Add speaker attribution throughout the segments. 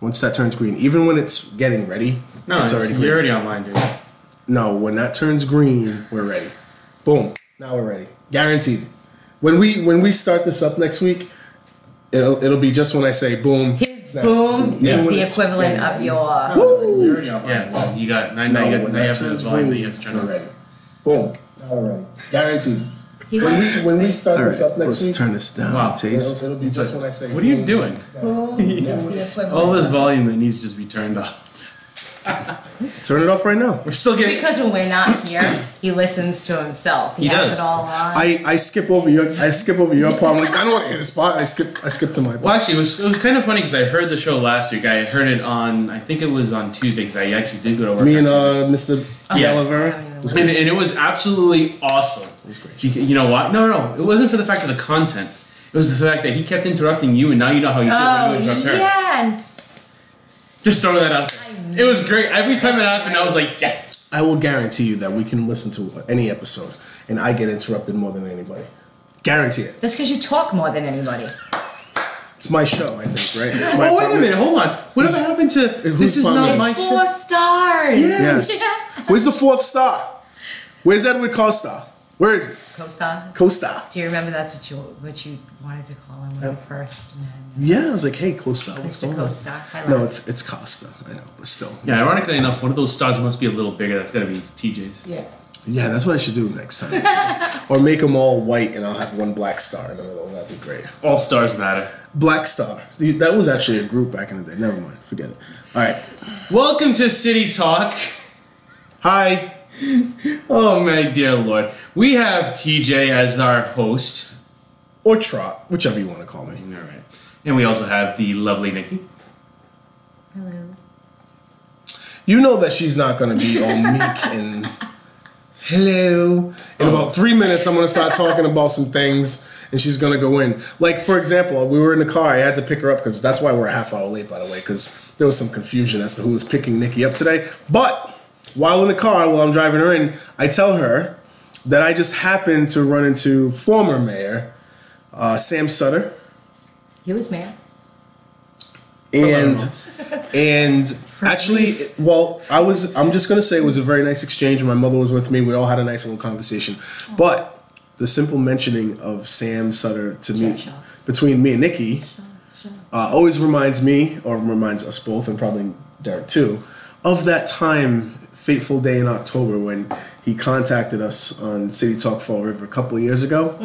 Speaker 1: Once that turns green, even when it's getting ready, it's already green.
Speaker 2: You're already online, dude.
Speaker 1: No, when that turns green, we're ready. Boom. Now we're ready. Guaranteed. When we start this up next week, it'll be just when I say boom.
Speaker 3: His boom is the equivalent of your.
Speaker 2: You're already online. Yeah, you got now you have the volume that you have to turn on.
Speaker 1: Ready. Boom. Now we're ready. Guaranteed. When we start this up next week, let's turn this down.
Speaker 2: Wow.
Speaker 1: Taste. It'll be just when I say.
Speaker 2: What are you doing? All this volume that needs to just be turned off.
Speaker 1: Turn it off right now.
Speaker 2: We're still getting.
Speaker 3: Because when we're not here, he listens to himself. He has
Speaker 2: does.
Speaker 3: it all on.
Speaker 1: I skip over your part. I'm like, I don't want to hear this part. I skip to my part.
Speaker 2: Well, actually, it was kind of funny because I heard the show last week. I heard it on, I think it was on Tuesday because I actually did go to work.
Speaker 1: Me and Mr. Oliver.
Speaker 2: And it was absolutely awesome.
Speaker 1: It was great.
Speaker 2: You know what? No. It wasn't for the fact of the content. It was the fact that he kept interrupting you, and now you know how you feel when you interrupt her.
Speaker 3: Yes.
Speaker 2: Just throw that out there. It was great. Every time it happened, I was like, yes.
Speaker 1: I will guarantee you that we can listen to any episode, and I get interrupted more than anybody. Guarantee it.
Speaker 3: That's because you talk more than anybody.
Speaker 1: It's my show, I think, right? It's my
Speaker 2: Oh, wait a minute. Hold on. Whatever happened to... This is not my
Speaker 3: It's
Speaker 2: show.
Speaker 3: 4 stars.
Speaker 1: Yes. Where's the 4th star? Where's Edward Costa? Where is it?
Speaker 3: Co-star.
Speaker 1: Costa.
Speaker 3: Do you remember that's what you wanted to call him when you first met him?
Speaker 1: Yeah, I was like, hey, Costa, what's
Speaker 3: Mr.
Speaker 1: going on?
Speaker 3: Co-star. I love
Speaker 1: No,
Speaker 3: it.
Speaker 1: it's Costa. I know, but still.
Speaker 2: Yeah, ironically enough, one of those stars must be a little bigger. That's got to be TJ's.
Speaker 3: Yeah.
Speaker 1: Yeah, that's what I should do next time. Or make them all white, and I'll have one black star in the middle. That'd be great.
Speaker 2: All stars matter.
Speaker 1: Black Star. That was actually a group back in the day. Never mind. Forget it. All right.
Speaker 2: Welcome to City Talk.
Speaker 1: Hi.
Speaker 2: Oh, my dear Lord. We have TJ as our host.
Speaker 1: Or Trot, whichever you want to call me.
Speaker 2: All right. And we also have the lovely Nikki.
Speaker 3: Hello.
Speaker 1: You know that she's not going to be all meek and hello. In about 3 minutes, I'm going to start talking about some things, and she's going to go in. Like, for example, we were in the car. I had to pick her up, because that's why we're a half hour late, by the way, because there was some confusion as to who was picking Nikki up today. But while in the car, while I'm driving her in, I tell her that I just happened to run into former mayor Sam Sutter.
Speaker 3: He was mayor.
Speaker 1: And actually, well, I'm just gonna say it was a very nice exchange. My mother was with me. We all had a nice little conversation. But the simple mentioning of Sam Sutter to me, between me and Nikki, always reminds me, or reminds us both, and probably Derek too, of that time, fateful day in October when he contacted us on City Talk Fall River a couple of years ago.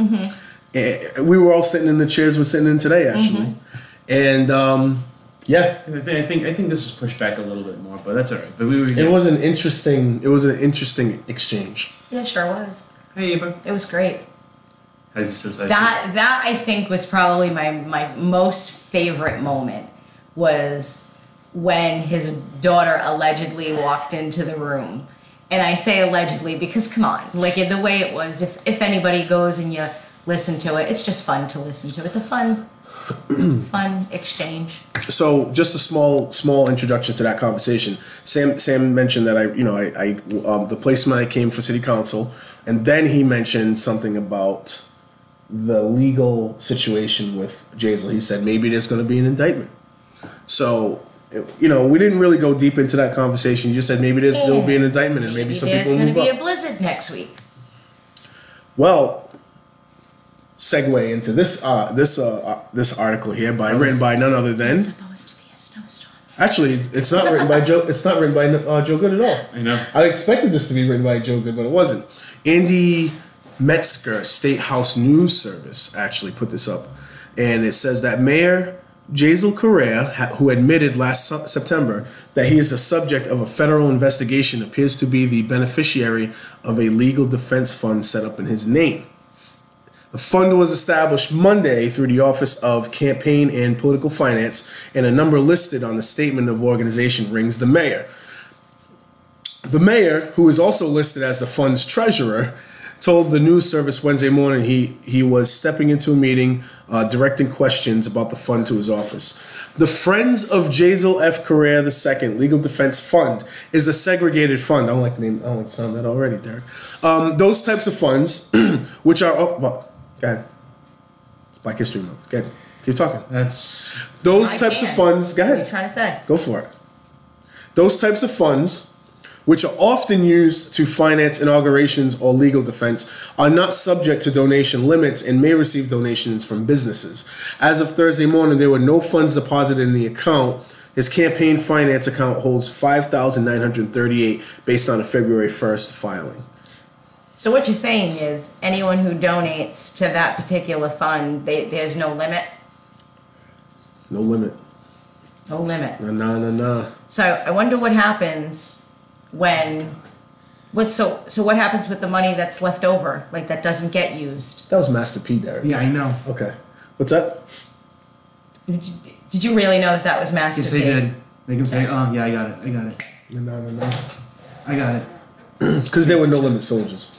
Speaker 1: And we were all sitting in the chairs we're sitting in today, actually. And yeah,
Speaker 2: I think this was pushed back a little bit more, but that's all right. But we were.
Speaker 1: it was an interesting exchange.
Speaker 3: Yeah, sure was.
Speaker 2: Hey, Eva.
Speaker 3: It was great.
Speaker 2: That
Speaker 3: That I think was probably my most favorite moment was when his daughter allegedly walked into the room. And I say allegedly because, come on, like the way it was, if anybody goes and you listen to it, it's just fun to listen to. It's a fun exchange.
Speaker 1: So just a small introduction to that conversation. Sam mentioned that I the placement I came for city council, and then he mentioned something about the legal situation with Jazel. He said maybe there's going to be an indictment. So, we didn't really go deep into that conversation. You just said maybe there'll be an indictment, and maybe some people will move up.
Speaker 3: There's going to be a blizzard next week.
Speaker 1: Well, segue into this article here written by none other than.
Speaker 3: It's supposed to be a snowstorm.
Speaker 1: Actually, it's not written by Joe. It's not written by Joe Good at all.
Speaker 2: I know.
Speaker 1: I expected this to be written by Joe Good, but it wasn't. Andy Metzger, State House News Service, actually put this up, and it says that Mayor Jazel Correa, who admitted last September that he is the subject of a federal investigation, appears to be the beneficiary of a legal defense fund set up in his name. The fund was established Monday through the Office of Campaign and Political Finance, and a number listed on the statement of organization rings the mayor. The mayor, who is also listed as the fund's treasurer, told the news service Wednesday morning he was stepping into a meeting directing questions about the fund to his office. The Friends of Jazel F. Correa II Legal Defense Fund is a segregated fund. I don't like the name. I don't like the sound of that already, Derek. Those types of funds, which are... go ahead. Black History Month. Go Keep talking.
Speaker 2: That's
Speaker 1: Those
Speaker 3: I
Speaker 1: types of
Speaker 3: can.
Speaker 1: funds. Go
Speaker 3: What are you
Speaker 1: ahead.
Speaker 3: trying to say?
Speaker 1: Go for it. Those types of funds, which are often used to finance inaugurations or legal defense, are not subject to donation limits and may receive donations from businesses. As of Thursday morning, there were no funds deposited in the account. His campaign finance account holds $5,938 based on a February 1st filing.
Speaker 3: So what you're saying is anyone who donates to that particular fund, there's no limit?
Speaker 1: No limit.
Speaker 3: No limit.
Speaker 1: Nah.
Speaker 3: So I wonder what happens when... So what happens with the money that's left over, like that doesn't get used?
Speaker 1: That was Master P, Derek.
Speaker 2: yeah, I know.
Speaker 1: Okay. What's that?
Speaker 3: Did you really know that was Master
Speaker 2: Yes,
Speaker 3: P?
Speaker 2: they did. Make him say, "Oh, yeah, I got it.
Speaker 1: No.
Speaker 2: I got it."
Speaker 1: Because there were no limit soldiers.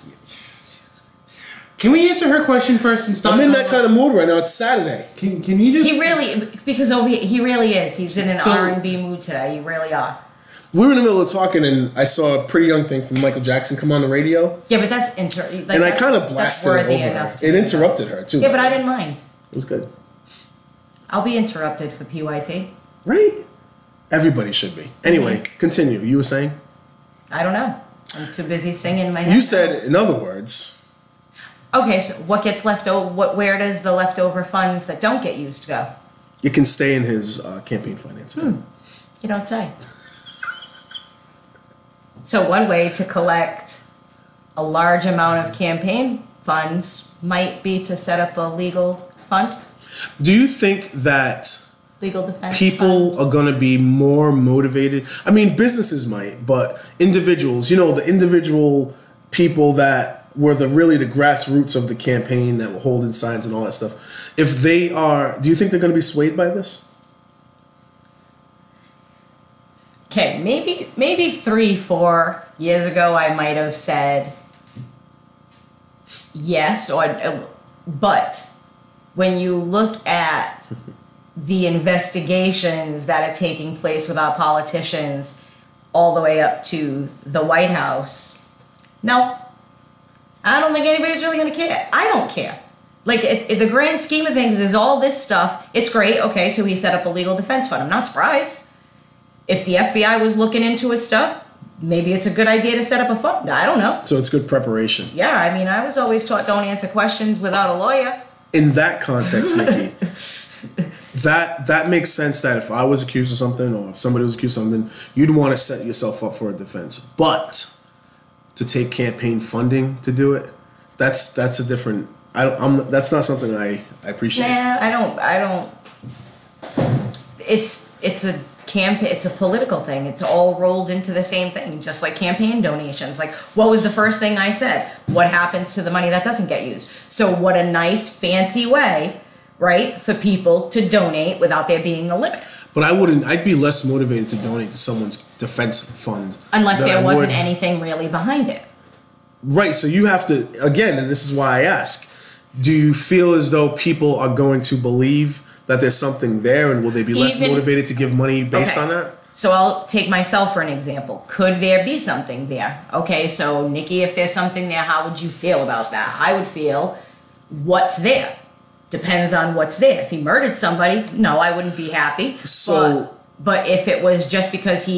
Speaker 2: Can we answer her question first and stop?
Speaker 1: I'm in that kind of mood right now. It's Saturday.
Speaker 2: Can you just?
Speaker 3: He really, because over here, he really is. He's in an
Speaker 2: So-
Speaker 3: R&B mood today. You really are.
Speaker 1: We were in the middle of talking, and I saw a Pretty Young Thing from Michael Jackson come on the radio,
Speaker 3: Yeah, but that's
Speaker 1: and I kind of blasted it over her. It interrupted her too.
Speaker 3: Yeah, but I didn't mind.
Speaker 1: It was good,
Speaker 3: I'll be interrupted for PYT.
Speaker 1: right? Everybody should be. Anyway, continue. You were saying.
Speaker 3: I don't know. I'm too busy singing my head.
Speaker 1: You said, in other words,
Speaker 3: Okay, so what gets left over? Where does the leftover funds that don't get used go?
Speaker 1: it can stay in his campaign finance account.
Speaker 3: You don't say. So one way to collect a large amount of campaign funds might be to set up a legal fund,
Speaker 1: Do you think that
Speaker 3: legal defense
Speaker 1: people
Speaker 3: fund.
Speaker 1: are going to be more motivated? I mean, businesses might, but individuals, the individual people that were the grassroots of the campaign that were holding signs and all that stuff, if they are, do you think they're going to be swayed by this?
Speaker 3: Okay, maybe 3-4 years ago I might have said yes, but when you look at the investigations that are taking place with our politicians all the way up to the White House, no, I don't think anybody's really going to care. I don't care. Like, the grand scheme of things is all this stuff. It's great. Okay, so he set up a legal defense fund. I'm not surprised. If the FBI was looking into his stuff, maybe it's a good idea to set up a fund. I don't know.
Speaker 1: So it's good preparation.
Speaker 3: Yeah, I mean, I was always taught don't answer questions without a lawyer.
Speaker 1: In that context, Nikki, that makes sense that if I was accused of something or if somebody was accused of something, you'd want to set yourself up for a defense. But to take campaign funding to do it, that's a different. That's not something I appreciate.
Speaker 3: Nah, I don't. It's a political thing. It's all rolled into the same thing, just like campaign donations. Like, what was the first thing I said? What happens to the money that doesn't get used? So what a nice, fancy way, right, for people to donate without there being a limit.
Speaker 1: But I'd be less motivated to donate to someone's defense fund.
Speaker 3: Unless
Speaker 1: than
Speaker 3: there
Speaker 1: I
Speaker 3: wasn't
Speaker 1: would-
Speaker 3: anything really behind it.
Speaker 1: Right, so you have to, again, and this is why I ask, do you feel as though people are going to believe that there's something there, and will they be less
Speaker 3: Even-
Speaker 1: motivated to give money based
Speaker 3: Okay.
Speaker 1: on that?
Speaker 3: So I'll take myself for an example. Could there be something there? Okay, so Nikki, if there's something there, how would you feel about that? I would feel, what's there? Depends on what's there. If he murdered somebody, no, I wouldn't be happy.
Speaker 1: So-
Speaker 3: but if it was just because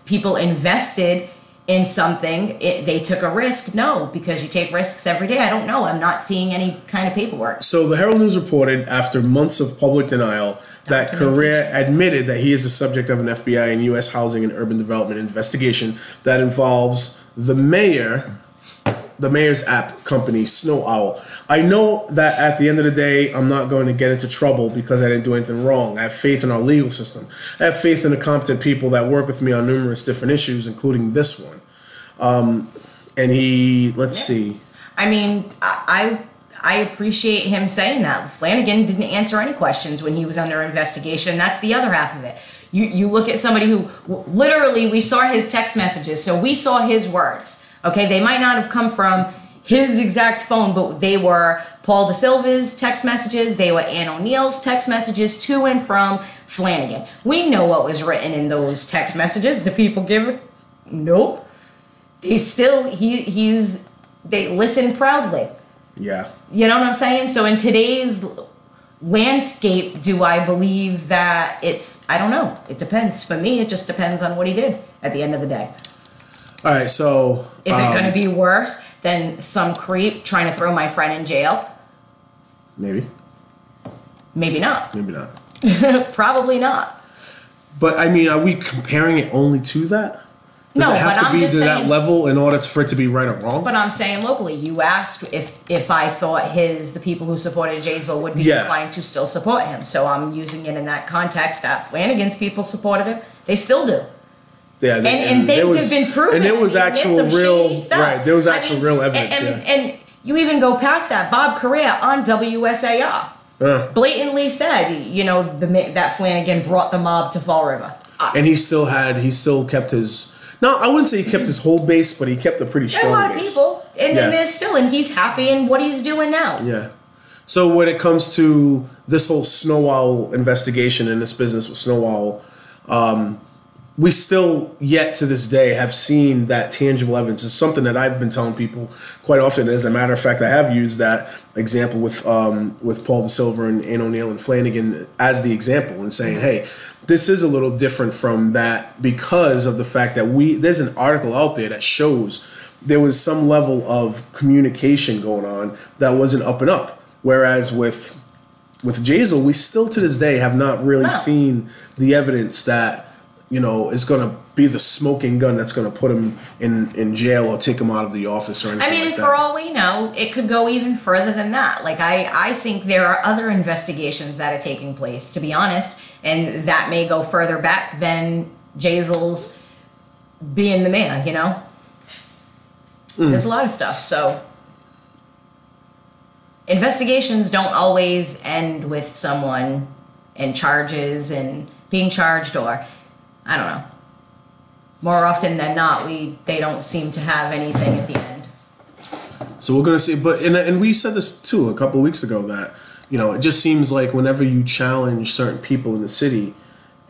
Speaker 3: people invested in something, they took a risk, no, because you take risks every day. I don't know. I'm not seeing any kind of paperwork.
Speaker 1: So the Herald News reported, after months of public denial, that Correa admitted that he is the subject of an FBI and U.S. Housing and Urban Development investigation that involves the mayor's app company, Snow Owl. I know that at the end of the day, I'm not going to get into trouble because I didn't do anything wrong. I have faith in our legal system. I have faith in the competent people that work with me on numerous different issues, including this one. And let's see.
Speaker 3: I mean, I appreciate him saying that. Flanagan didn't answer any questions when he was under investigation. That's the other half of it. You look at somebody who literally, we saw his text messages, so we saw his words. Okay, they might not have come from his exact phone, but they were Paul De Silva's text messages. They were Ann O'Neill's text messages to and from Flanagan. We know what was written in those text messages. Do people give it? Nope. They still, they listen proudly.
Speaker 1: Yeah.
Speaker 3: You know what I'm saying? So in today's landscape, do I believe that it's, I don't know. It depends. For me, it just depends on what he did at the end of the day.
Speaker 1: All right, so
Speaker 3: Is it going to be worse than some creep trying to throw my friend in jail?
Speaker 1: maybe,
Speaker 3: Maybe not.
Speaker 1: maybe not.
Speaker 3: Probably not.
Speaker 1: But I mean, are we comparing it only to that? Does
Speaker 3: No,
Speaker 1: it have
Speaker 3: but
Speaker 1: to
Speaker 3: I'm
Speaker 1: be
Speaker 3: just
Speaker 1: to that
Speaker 3: saying-
Speaker 1: level in order for it to be right or wrong?
Speaker 3: But I'm saying locally, you asked if I thought the people who supported Jazel would be
Speaker 1: Yeah.
Speaker 3: inclined to still support him. So I'm using it in that context that Flanagan's people supported him. They still do.
Speaker 1: Yeah,
Speaker 3: And
Speaker 1: there
Speaker 3: they've been proven.
Speaker 1: and there was
Speaker 3: I mean,
Speaker 1: actual
Speaker 3: there's some
Speaker 1: real,
Speaker 3: shady stuff.
Speaker 1: right? There was
Speaker 3: I
Speaker 1: actual
Speaker 3: mean,
Speaker 1: real evidence.
Speaker 3: And you even go past that. Bob Correa on WSAR blatantly said, that Flanagan brought the mob to Fall River.
Speaker 1: And he still kept his. No, I wouldn't say he kept his whole base, but he kept a pretty
Speaker 3: There are
Speaker 1: strong
Speaker 3: a lot of
Speaker 1: base.
Speaker 3: people, and
Speaker 1: Yeah.
Speaker 3: there's still, and he's happy in what he's doing now.
Speaker 1: Yeah. So when it comes to this whole Snow Owl investigation and this business with Snow Owl, we still yet to this day have seen that tangible evidence. It's something that I've been telling people quite often. As a matter of fact, I have used that example with Paul De Silva and Ann O'Neill and Flanagan as the example and saying, hey, this is a little different from that because of the fact that there's an article out there that shows there was some level of communication going on that wasn't up and up. Whereas with Jazel, we still to this day have not really seen the evidence that, is going to be the smoking gun that's going to put him in jail or take him out of the office or anything
Speaker 3: I mean,
Speaker 1: like
Speaker 3: and
Speaker 1: that.
Speaker 3: for all we know, it could go even further than that. Like, I think there are other investigations that are taking place, to be honest, and that may go further back than Jazel's being the man, There's a lot of stuff, so... Investigations don't always end with someone and charges and being charged, or I don't know. More often than not, they don't seem to have anything at the end.
Speaker 1: So we're gonna see, and we said this too a couple of weeks ago that it just seems like whenever you challenge certain people in the city,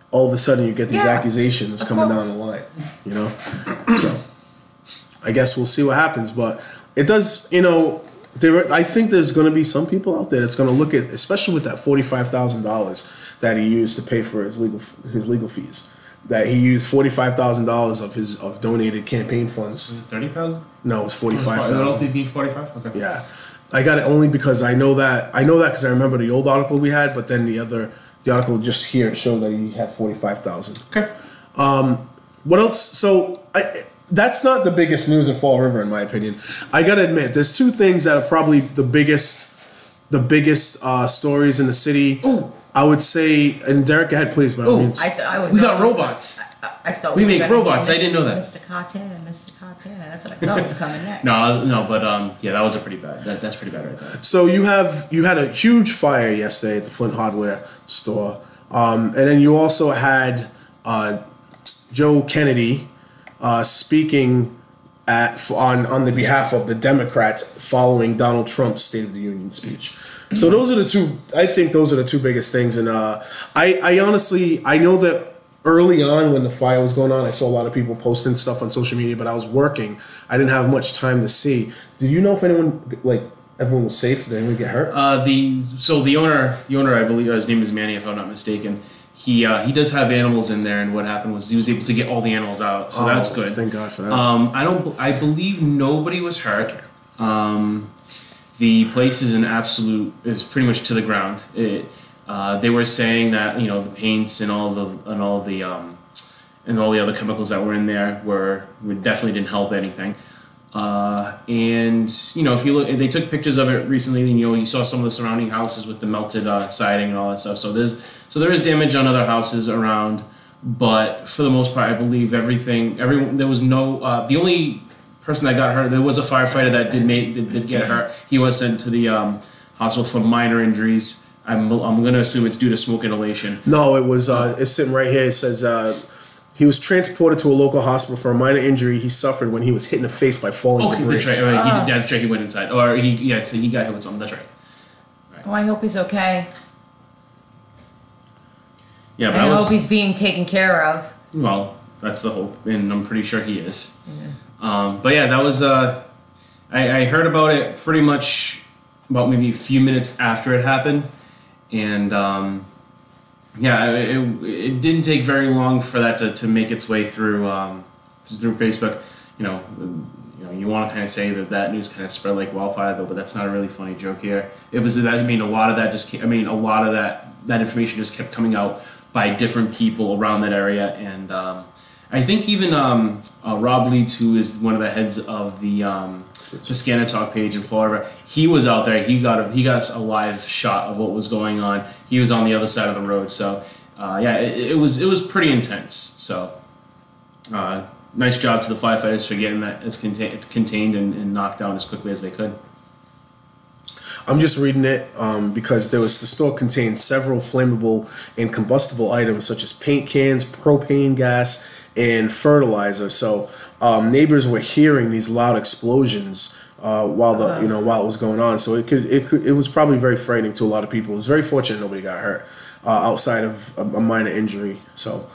Speaker 1: all of a sudden you get these accusations coming down the line. So I guess we'll see what happens, but it does, I think there's going to be some people out there that's going to look at, especially with that $45,000 that he used to pay for his legal fees. That he used $45,000 of donated campaign funds.
Speaker 2: 30,000?
Speaker 1: No, it was 45,000.
Speaker 2: LPP 45? Okay.
Speaker 1: Yeah, I got it only because I know that because I remember the old article we had, but then the article just here it showed that he had 45,000.
Speaker 2: Okay.
Speaker 1: What else? So that's not the biggest news in Fall River, in my opinion. I gotta admit, there's two things that are probably the biggest stories in the city.
Speaker 2: Ooh.
Speaker 1: I would say, and Derek, go ahead, please. By all means.
Speaker 2: We got robots.
Speaker 3: I thought
Speaker 2: we
Speaker 3: were
Speaker 2: make
Speaker 3: gonna
Speaker 2: robots.
Speaker 3: get
Speaker 2: I didn't know that.
Speaker 3: Mr. Carter. That's what I thought was coming next.
Speaker 2: No, but that was a pretty bad. That's pretty bad right there.
Speaker 1: So you had a huge fire yesterday at the Flint Hardware store, and then you also had Joe Kennedy speaking on the behalf of the Democrats following Donald Trump's State of the Union speech. So those are the two. I think those are the two biggest things. And I honestly, I know that early on when the fire was going on, I saw a lot of people posting stuff on social media, but I was working. I didn't have much time to see. Did you know if everyone was safe? Did anyone get hurt?
Speaker 2: The owner, I believe his name is Manny, if I'm not mistaken. He does have animals in there, and what happened was he was able to get all the animals out, so that's good.
Speaker 1: Thank God for that.
Speaker 2: I believe nobody was hurt. The place is pretty much to the ground. They were saying that the paints and all the other chemicals that were in there definitely didn't help anything. And if you look, they took pictures of it recently. And, you saw some of the surrounding houses with the melted siding and all that stuff. So there is damage on other houses around, but for the most part, I believe everyone. There was no. The only person that got hurt, there was a firefighter that did get hurt. He was sent to the hospital for minor injuries. I'm going to assume it's due to smoke inhalation.
Speaker 1: No, it was. It's sitting right here. It says he was transported to a local hospital for a minor injury he suffered when he was hit in the face by falling debris.
Speaker 2: That's right. That's right. He went inside, or he got hit with something. That's right.
Speaker 3: Oh, I hope he's okay.
Speaker 2: Yeah, but
Speaker 3: I hope he's being taken care of.
Speaker 2: Well, that's the hope, and I'm pretty sure he is. Yeah. But yeah, that was. I heard about it pretty much about maybe a few minutes after it happened, and yeah, it didn't take very long for that to make its way through Facebook. You want to kind of say that news kind of spread like wildfire, though, but that's not a really funny joke here. It was that a lot of that that information just kept coming out by different people around that area, and I think even Rob Leeds, who is one of the heads of the Scanner Talk page in Florida, he was out there. He got a live shot of what was going on. He was on the other side of the road, so yeah, it was pretty intense. So nice job to the firefighters for getting that contained and knocked down as quickly as they could.
Speaker 1: I'm just reading it because the store contained several flammable and combustible items such as paint cans, propane gas, and fertilizer. So neighbors were hearing these loud explosions while it was going on. So it was probably very frightening to a lot of people. It was very fortunate nobody got hurt outside of a minor injury. So.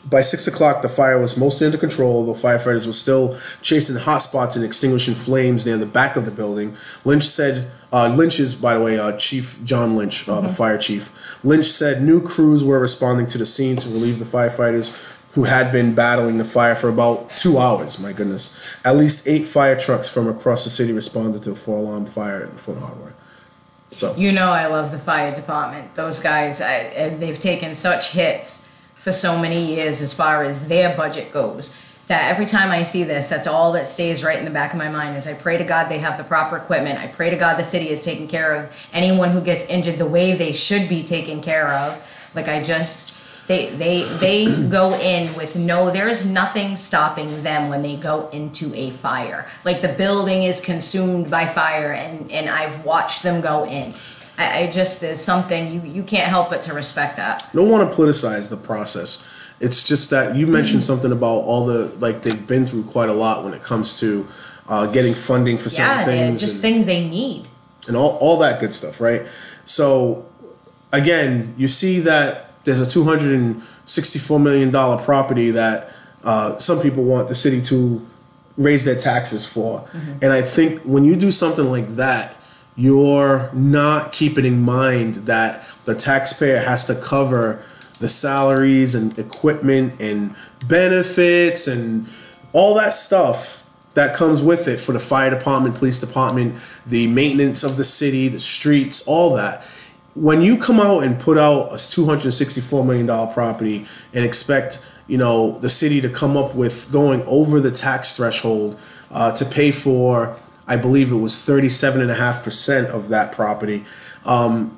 Speaker 1: By 6 o'clock, the fire was mostly under control, though firefighters were still chasing hot spots and extinguishing flames near the back of the building. Lynch said, Lynch is, by the way, Chief John Lynch, the fire chief. Lynch said new crews were responding to the scene to relieve the firefighters who had been battling the fire for about 2 hours, my goodness. At least 8 fire trucks from across the city responded to a 4-alarm fire at Foot Hardware. So.
Speaker 3: I love the fire department. Those guys, they've taken such hits for so many years as far as their budget goes, that every time I see this, that's all that stays right in the back of my mind is I pray to God they have the proper equipment. I pray to God the city is taking care of anyone who gets injured the way they should be taken care of. Like they go in with there's nothing stopping them when they go into a fire. Like the building is consumed by fire and I've watched them go in. There's something, you can't help but to respect that.
Speaker 1: I don't want to politicize the process. It's just that you mentioned something about all they've been through quite a lot when it comes to getting funding for certain things.
Speaker 3: Just things they need.
Speaker 1: And all that good stuff, right? So, again, you see that there's a $264 million property that some people want the city to raise their taxes for. Mm-hmm. And I think when you do something like that, you're not keeping in mind that the taxpayer has to cover the salaries and equipment and benefits and all that stuff that comes with it for the fire department, police department, the maintenance of the city, the streets, all that. When you come out and put out a $264 million property and expect, the city to come up with going over the tax threshold to pay for, I believe it was 37.5% of that property. I'm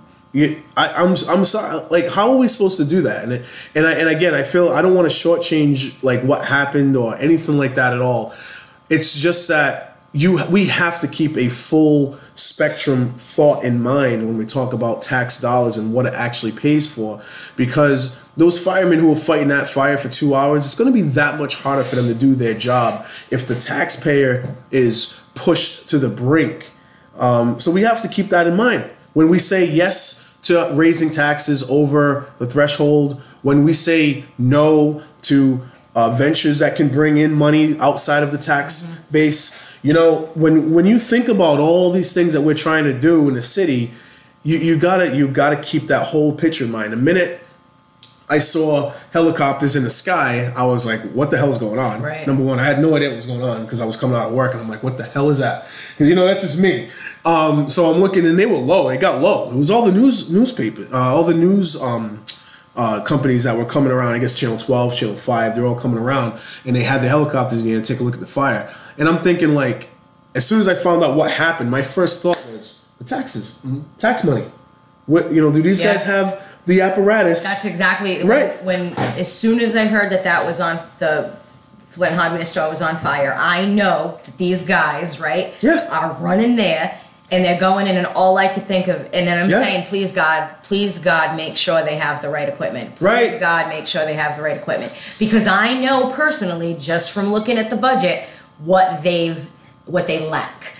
Speaker 1: sorry. Like, how are we supposed to do that? And again, I feel I don't want to shortchange like what happened or anything like that at all. It's just that we have to keep a full spectrum thought in mind when we talk about tax dollars and what it actually pays for, because those firemen who are fighting that fire for 2 hours, it's going to be that much harder for them to do their job if the taxpayer is pushed to the brink. So we have to keep that in mind when we say yes to raising taxes over the threshold, when we say no to ventures that can bring in money outside of the tax base. When you think about all these things that we're trying to do in the city, you gotta keep that whole picture in mind. The minute I saw helicopters in the sky, I was like, what the hell is going on?
Speaker 3: Right.
Speaker 1: Number one, I had no idea what was going on because I was coming out of work and I'm like, what the hell is that? Because, that's just me. So I'm looking and they were low. It got low. It was all the newspaper, all the news companies that were coming around. I guess Channel 12, Channel 5, they're all coming around and they had the helicopters in here to take a look at the fire. And I'm thinking, like, as soon as I found out what happened, my first thought was the taxes, tax money. What, do these guys have the apparatus?
Speaker 3: That's exactly
Speaker 1: right.
Speaker 3: When as soon as I heard that was on the Flint Hardware store was on fire, I know that these guys, are running there and they're going in, and all I could think of, and then I'm saying, please God, make sure they have the right equipment. Please God, make sure they have the right equipment, because I know personally, just from looking at the budget, what they lack.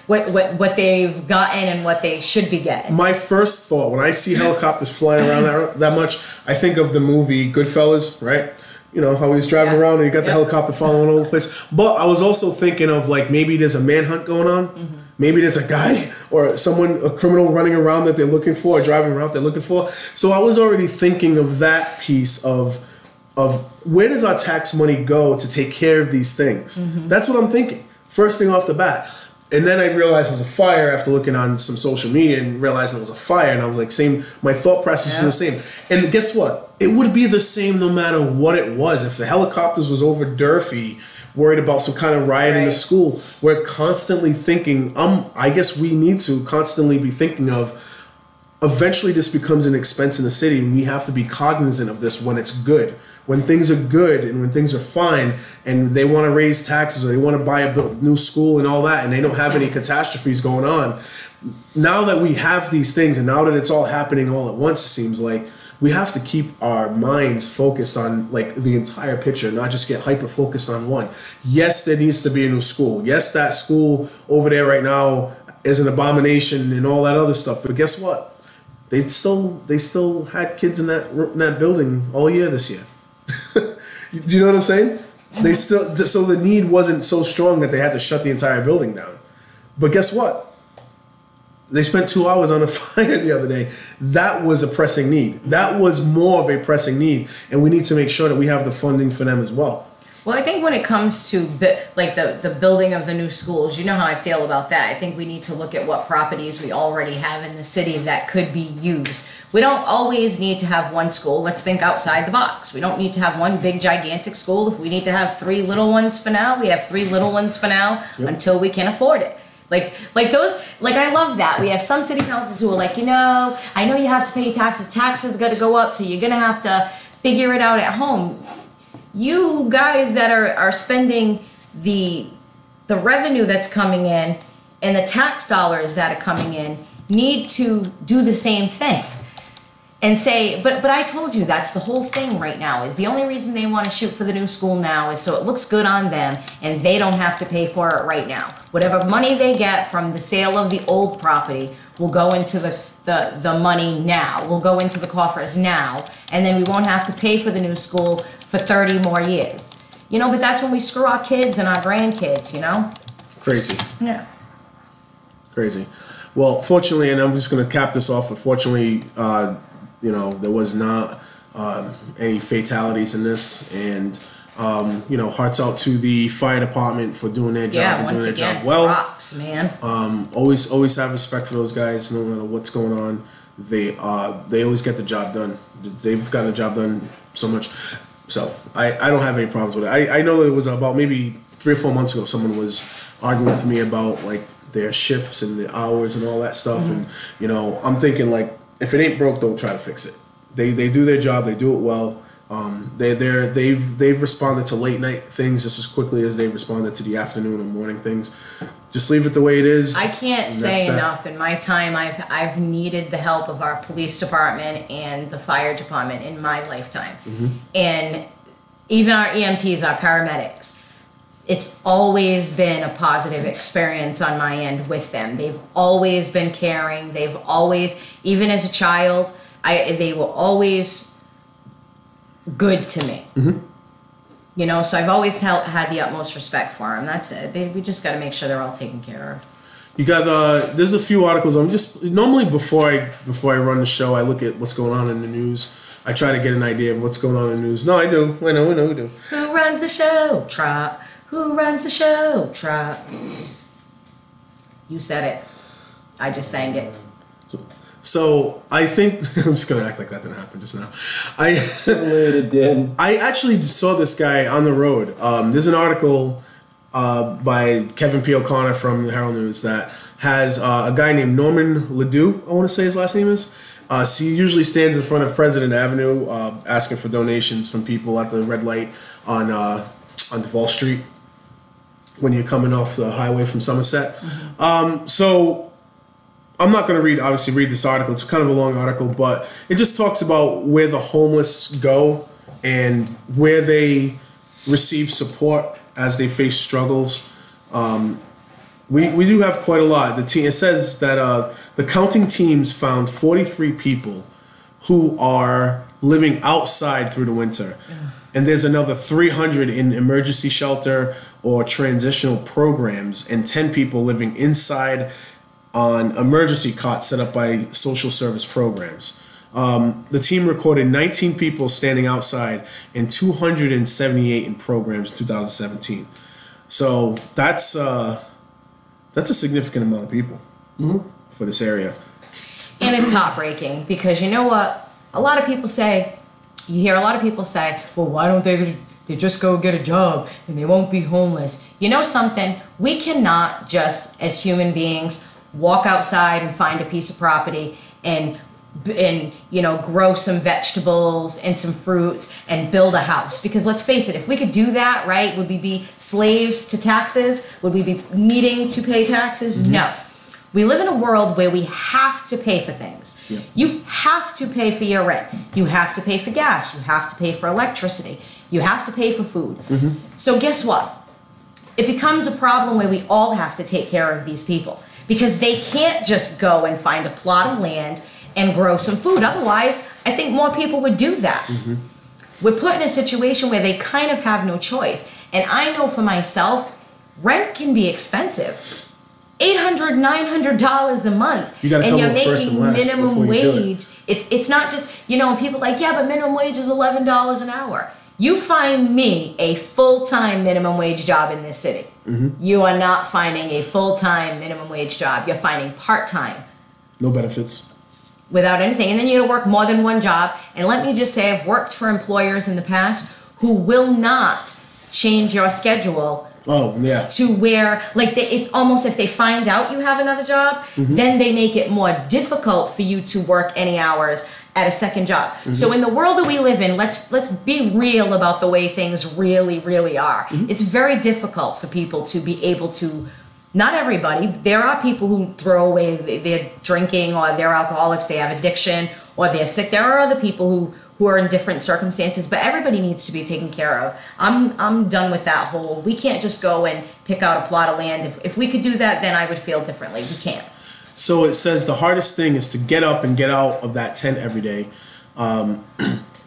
Speaker 3: what they've gotten and what they should be getting.
Speaker 1: My first thought when I see helicopters flying around that much, I think of the movie Goodfellas, right? You know, how he was driving around and you got the helicopter following all over the place. But I was also thinking of, like, maybe there's a manhunt going on. Maybe there's a guy or a criminal running around that they're looking for, or driving around they're looking for. So I was already thinking of that piece of where does our tax money go to take care of these things? That's what I'm thinking. First thing off the bat. And then I realized it was a fire after looking on some social media and realizing it was a fire. And I was like, my thought process was the same. And guess what? It would be the same no matter what it was. If the helicopters was over Durfee, worried about some kind of riot in the school, we're constantly thinking, I guess we need to constantly be thinking of, eventually this becomes an expense in the city, and we have to be cognizant of this when it's good. When things are good and when things are fine and they want to raise taxes or they want to buy a new school and all that, and they don't have any catastrophes going on, now that we have these things and now that it's all happening all at once, it seems like we have to keep our minds focused on, like, the entire picture, not just get hyper focused on one. Yes, there needs to be a new school. Yes, that school over there right now is an abomination and all that other stuff. But guess what? They still had kids in that building all year this year. Do you know what I'm saying? They still, so the need wasn't so strong that they had to shut the entire building down. But guess what? They spent 2 hours on a fire the other day. That was a pressing need. That was more of a pressing need, and we need to make sure that we have the funding for them as well.
Speaker 3: Well, I think when it comes to the building of the new schools, you know how I feel about that. I think we need to look at what properties we already have in the city that could be used. We don't always need to have one school. Let's think outside the box. We don't need to have one big gigantic school. If we need to have 3 little ones for now, we have 3 little ones for now until we can afford it. Like I love that. We have some city councils who are like, I know you have to pay taxes. Taxes got to go up, so you're going to have to figure it out at home. You guys that are spending the revenue that's coming in and the tax dollars that are coming in need to do the same thing. And say, but I told you that's the whole thing right now, is the only reason they want to shoot for the new school now is so it looks good on them and they don't have to pay for it right now. Whatever money they get from the sale of the old property will go into the money now, will go into the coffers now, and then we won't have to pay for the new school for 30 more years. But that's when we screw our kids and our grandkids,
Speaker 1: Crazy.
Speaker 3: Yeah.
Speaker 1: Crazy. Well, fortunately, and I'm just going to cap this off, but fortunately, there was not any fatalities in this, and hearts out to the fire department for doing their job and doing their job well.
Speaker 3: Props, man.
Speaker 1: Always have respect for those guys, no matter what's going on. They always get the job done. They've gotten the job done so much. So I don't have any problems with it. I know it was about maybe 3 or 4 months ago someone was arguing with me about, like, their shifts and the hours and all that stuff, and I'm thinking, like, if it ain't broke, don't try to fix it. They do their job, they do it well. They've responded to late night things just as quickly as they responded to the afternoon or morning things. Just leave it the way it is.
Speaker 3: I can't say enough. In my time, I've needed the help of our police department and the fire department in my lifetime, and even our EMTs, our paramedics. It's always been a positive experience on my end with them. They've always been caring. They've always, even as a child, they were always good to me. So I've always had the utmost respect for them. That's it. We just got to make sure they're all taken care of.
Speaker 1: You got there's a few articles. I'm just normally before I run the show, I look at what's going on in the news. I try to get an idea of what's going on in the news. No, I do. I know we do.
Speaker 3: Who runs the show? Trot. Who runs the show? Trot. You said it. I just sang it.
Speaker 1: So I think I'm just gonna act like that didn't happen just now.
Speaker 2: It did.
Speaker 1: I actually saw this guy on the road. There's an article by Kevin P. O'Connor from the Herald News that has a guy named Norman Ledoux, I want to say his last name is. So he usually stands in front of President Avenue asking for donations from people at the red light on Duval Street when you're coming off the highway from Somerset. So I'm not going to read this article. It's kind of a long article, but it just talks about where the homeless go and where they receive support as they face struggles. We do have quite a lot. It says that the counting teams found 43 people who are living outside through the winter. and there's another 300 in emergency shelter or transitional programs, and 10 people living inside on emergency cots set up by social service programs. The team recorded 19 people standing outside and 278 in programs in 2017. So that's a significant amount of people for this area.
Speaker 3: And it's heartbreaking because you know what? A lot of people say, you hear a lot of people say, well, why don't they just go get a job and they won't be homeless? You know something? We cannot just, as human beings, walk outside and find a piece of property and grow some vegetables and some fruits and build a house. Because let's face it, if we could do that, right, would we be slaves to taxes? Would we be needing to pay taxes? No. We live in a world where we have to pay for things. Yeah. You have to pay for your rent. You have to pay for gas. You have to pay for electricity. You have to pay for food. So guess what? It becomes a problem where we all have to take care of these people because they can't just go and find a plot of land and grow some food. Otherwise, I think more people would do that. We're put in a situation where they kind of have no choice. And I know for myself, rent can be expensive. $800, $900 a month, and you're making minimum wage. It's not just, people are like, yeah, but minimum wage is $11 an hour. You find me a full-time minimum wage job in this city. You are not finding a full-time minimum wage job. You're finding part-time.
Speaker 1: No benefits.
Speaker 3: Without anything. And then you're going to work more than one job. And let me just say, I've worked for employers in the past who will not change your schedule.
Speaker 1: Oh, yeah.
Speaker 3: To where, it's almost if they find out you have another job, then they make it more difficult for you to work any hours at a second job. So in the world that we live in, let's be real about the way things really, really are. It's very difficult for people to be able to, not everybody, there are people who throw away their drinking or they're alcoholics, they have addiction, or they're sick. There are other people who are in different circumstances, but everybody needs to be taken care of. I'm done with that whole, we can't just go and pick out a plot of land. If we could do that, then I would feel differently. We can't.
Speaker 1: So it says the hardest thing is to get up and get out of that tent every day.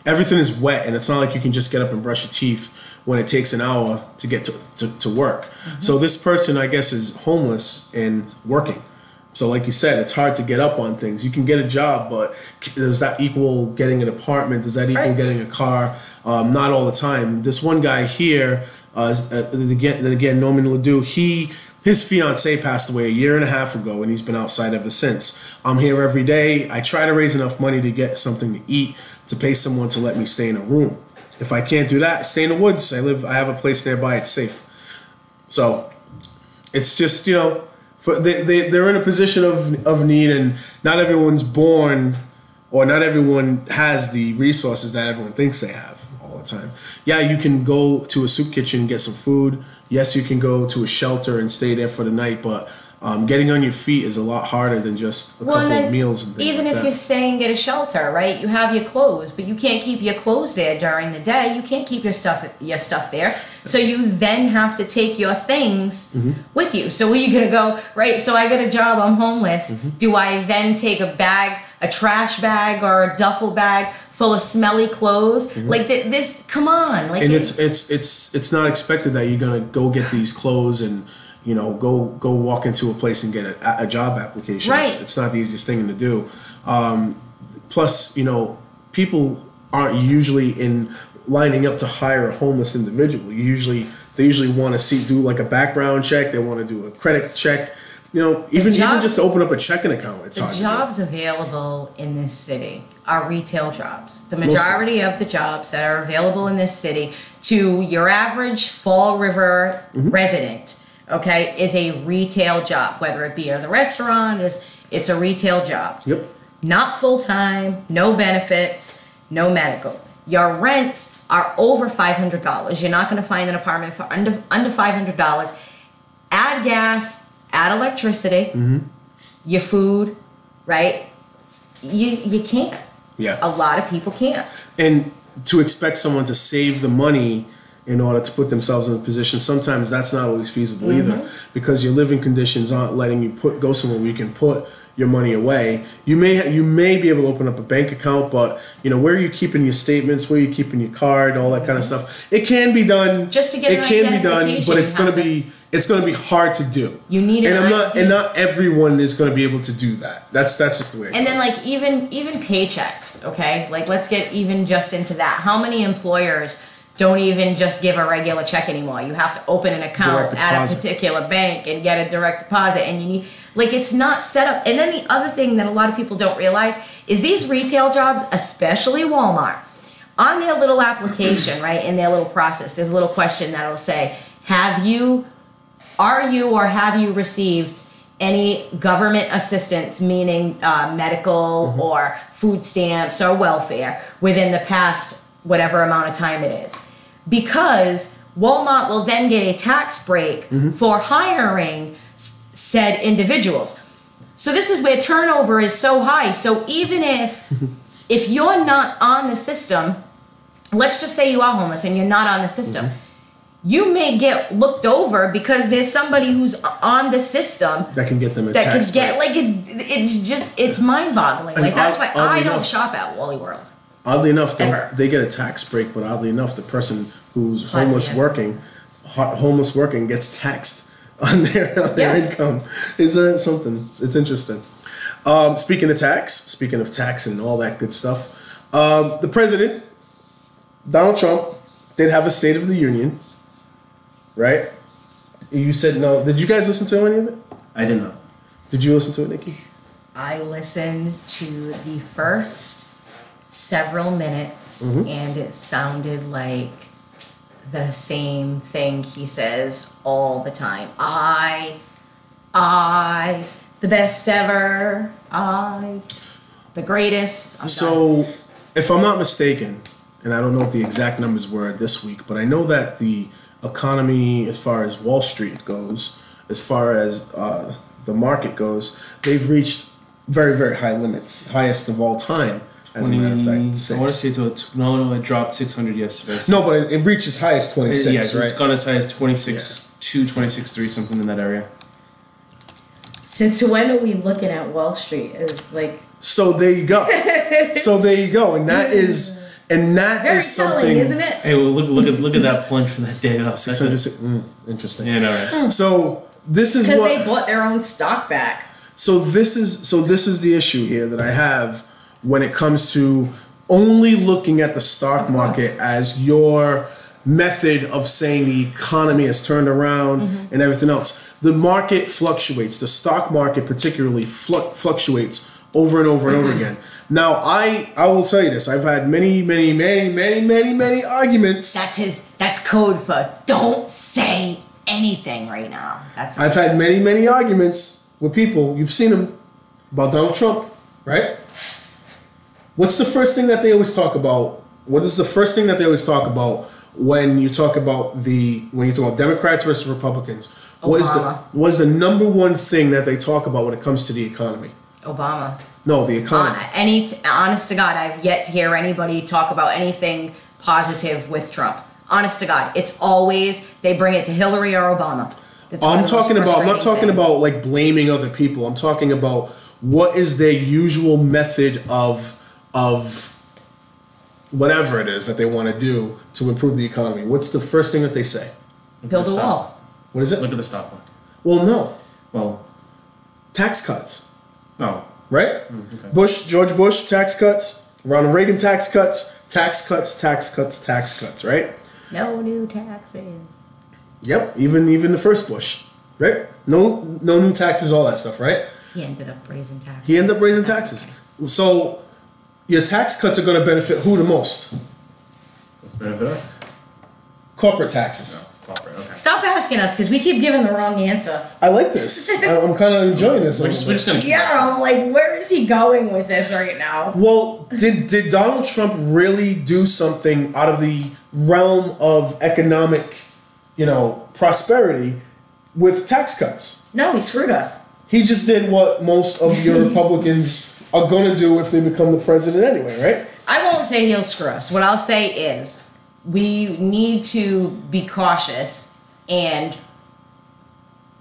Speaker 1: Everything is wet, and it's not like you can just get up and brush your teeth when it takes an hour to get to work. So this person, I guess, is homeless and working. So like you said, it's hard to get up on things. You can get a job, but does that equal getting an apartment? Does that equal getting a car? Not all the time. This one guy here, again, Norman Ledoux, his fiance passed away a year and a half ago, and he's been outside ever since. I'm here every day. I try to raise enough money to get something to eat, to pay someone to let me stay in a room. If I can't do that, stay in the woods. I have a place nearby. It's safe. So it's just, they're in a position of need, and not everyone's born, or not everyone has the resources that everyone thinks they have all the time. Yeah, you can go to a soup kitchen and get some food. Yes, you can go to a shelter and stay there for the night, but getting on your feet is a lot harder than just a couple of meals. And things
Speaker 3: even
Speaker 1: like
Speaker 3: if
Speaker 1: that.
Speaker 3: you're staying at a shelter, right? You have your clothes, but you can't keep your clothes there during the day. You can't keep your stuff there. So you then have to take your things with you. So where are you gonna go? Right. So I got a job. I'm homeless. Do I then take a trash bag or a duffel bag full of smelly clothes? Like this? Come on. Like,
Speaker 1: and it's not expected that you're gonna go get these clothes and go walk into a place and get a job application.
Speaker 3: Right.
Speaker 1: It's not the easiest thing to do. Plus, people aren't usually lining up to hire a homeless individual. They usually want to do like a background check. They want to do a credit check. Even just to open up a checking account, it's hard to do. The
Speaker 3: jobs available in this city are retail jobs. The majority of the jobs that are available in this city to your average Fall River resident, okay, is a retail job, whether it be in the restaurant, it's a retail job.
Speaker 1: Yep. Not
Speaker 3: full-time, no benefits, no medical. Your rents are over $500. You're not going to find an apartment for under $500. Add gas, add electricity, your food, right? You can't.
Speaker 1: Yeah.
Speaker 3: A lot of people can't.
Speaker 1: And to expect someone to save the money in order to put themselves in a position, sometimes that's not always feasible either, because your living conditions aren't letting you go somewhere where you can put your money away. You may be able to open up a bank account, but where are you keeping your statements? Where are you keeping your card? All that kind of stuff. It can be done.
Speaker 3: Just to get
Speaker 1: it
Speaker 3: an
Speaker 1: can be done,
Speaker 3: identification,
Speaker 1: but it's gonna be hard to do.
Speaker 3: You need an ID.
Speaker 1: And not everyone is gonna be able to do that. That's just the way.
Speaker 3: And then like even paychecks, okay? Like let's get even just into that. How many employers don't even just give a regular check anymore? You have to open an account at a particular bank and get a direct deposit, and you need, like, it's not set up. And then the other thing that a lot of people don't realize is these retail jobs, especially Walmart, on their little application, right, in their little process, there's a little question that'll say, have you received any government assistance, meaning medical or food stamps or welfare, within the past whatever amount of time it is? Because Walmart will then get a tax break for hiring said individuals. So this is where turnover is so high. So even if you're not on the system, let's just say you are homeless and you're not on the system, you may get looked over because there's somebody who's on the system
Speaker 1: that can get them a
Speaker 3: that
Speaker 1: tax
Speaker 3: could get
Speaker 1: break.
Speaker 3: like it's mind-boggling. Like that's why I don't shop at Wally World.
Speaker 1: Oddly enough, they get a tax break, but oddly enough, the person who's homeless working gets taxed on their income. Isn't that something? It's interesting. Speaking of tax and all that good stuff, the president, Donald Trump, did have a State of the Union, right? You said no. Did you guys listen to any of it?
Speaker 2: I did not.
Speaker 1: Did you listen to it, Nikki?
Speaker 3: I listened to the first several minutes, and it sounded like the same thing he says all the time. I, the best ever, the greatest.
Speaker 1: If I'm not mistaken, and I don't know what the exact numbers were this week, but I know that the economy, as far as Wall Street goes, as far as the market goes, they've reached very, very high limits, highest of all time. As a matter of fact,
Speaker 2: I want to say it dropped 600 yesterday.
Speaker 1: No, but it reached as high as 26, right?
Speaker 2: It's gone as high as 26.2, 26.3, something in that area.
Speaker 3: Since when are we looking at Wall Street as like...
Speaker 1: So there you go. And that is
Speaker 3: very
Speaker 1: something,
Speaker 3: telling, isn't it?
Speaker 2: Hey, well, look at that plunge from that day.
Speaker 1: 600. Interesting.
Speaker 2: Yeah, no, right.
Speaker 1: So this is
Speaker 3: because
Speaker 1: what
Speaker 3: they bought their own stock back.
Speaker 1: So this is the issue here that I have when it comes to only looking at the stock market as your method of saying the economy has turned around and everything else. The market fluctuates. The stock market particularly fluctuates over and over and over again. Now, I will tell you this. I've had many arguments.
Speaker 3: That's code for don't say anything right now.
Speaker 1: I've had many arguments with people. You've seen them about Donald Trump, right? What's the first thing that they always talk about? What is the first thing that they always talk about when you talk about Democrats versus Republicans?
Speaker 3: Obama.
Speaker 1: What is the number one thing that they talk about when it comes to the economy?
Speaker 3: Obama.
Speaker 1: No, the economy.
Speaker 3: Honest to God, I've yet to hear anybody talk about anything positive with Trump. Honest to God, it's always they bring it to Hillary or Obama. I'm
Speaker 1: not talking about like blaming other people. I'm talking about what is their usual method of whatever it is that they want to do to improve the economy. What's the first thing that they say?
Speaker 3: Build a wall.
Speaker 1: What is it?
Speaker 2: Look at the stock market.
Speaker 1: Well, no.
Speaker 2: Well,
Speaker 1: tax cuts.
Speaker 2: Oh.
Speaker 1: Right?
Speaker 2: Okay.
Speaker 1: George Bush, tax cuts. Ronald Reagan, tax cuts, right?
Speaker 3: No new taxes.
Speaker 1: Yep, even the first Bush, right? No new taxes, all that stuff, right?
Speaker 3: He ended up raising taxes.
Speaker 1: So your tax cuts are going to benefit who the most?
Speaker 2: Let's benefit us.
Speaker 1: Corporate taxes.
Speaker 2: No, corporate, okay.
Speaker 3: Stop asking us because we keep giving the wrong answer.
Speaker 1: I like this. I'm kind of enjoying this.
Speaker 2: We're just going to keep
Speaker 3: I'm like, where is he going with this right now?
Speaker 1: Well, did Donald Trump really do something out of the realm of economic, prosperity with tax cuts?
Speaker 3: No, he screwed us.
Speaker 1: He just did what most of your Republicans are going to do if they become the president anyway, right?
Speaker 3: I won't say he'll screw us. What I'll say is we need to be cautious and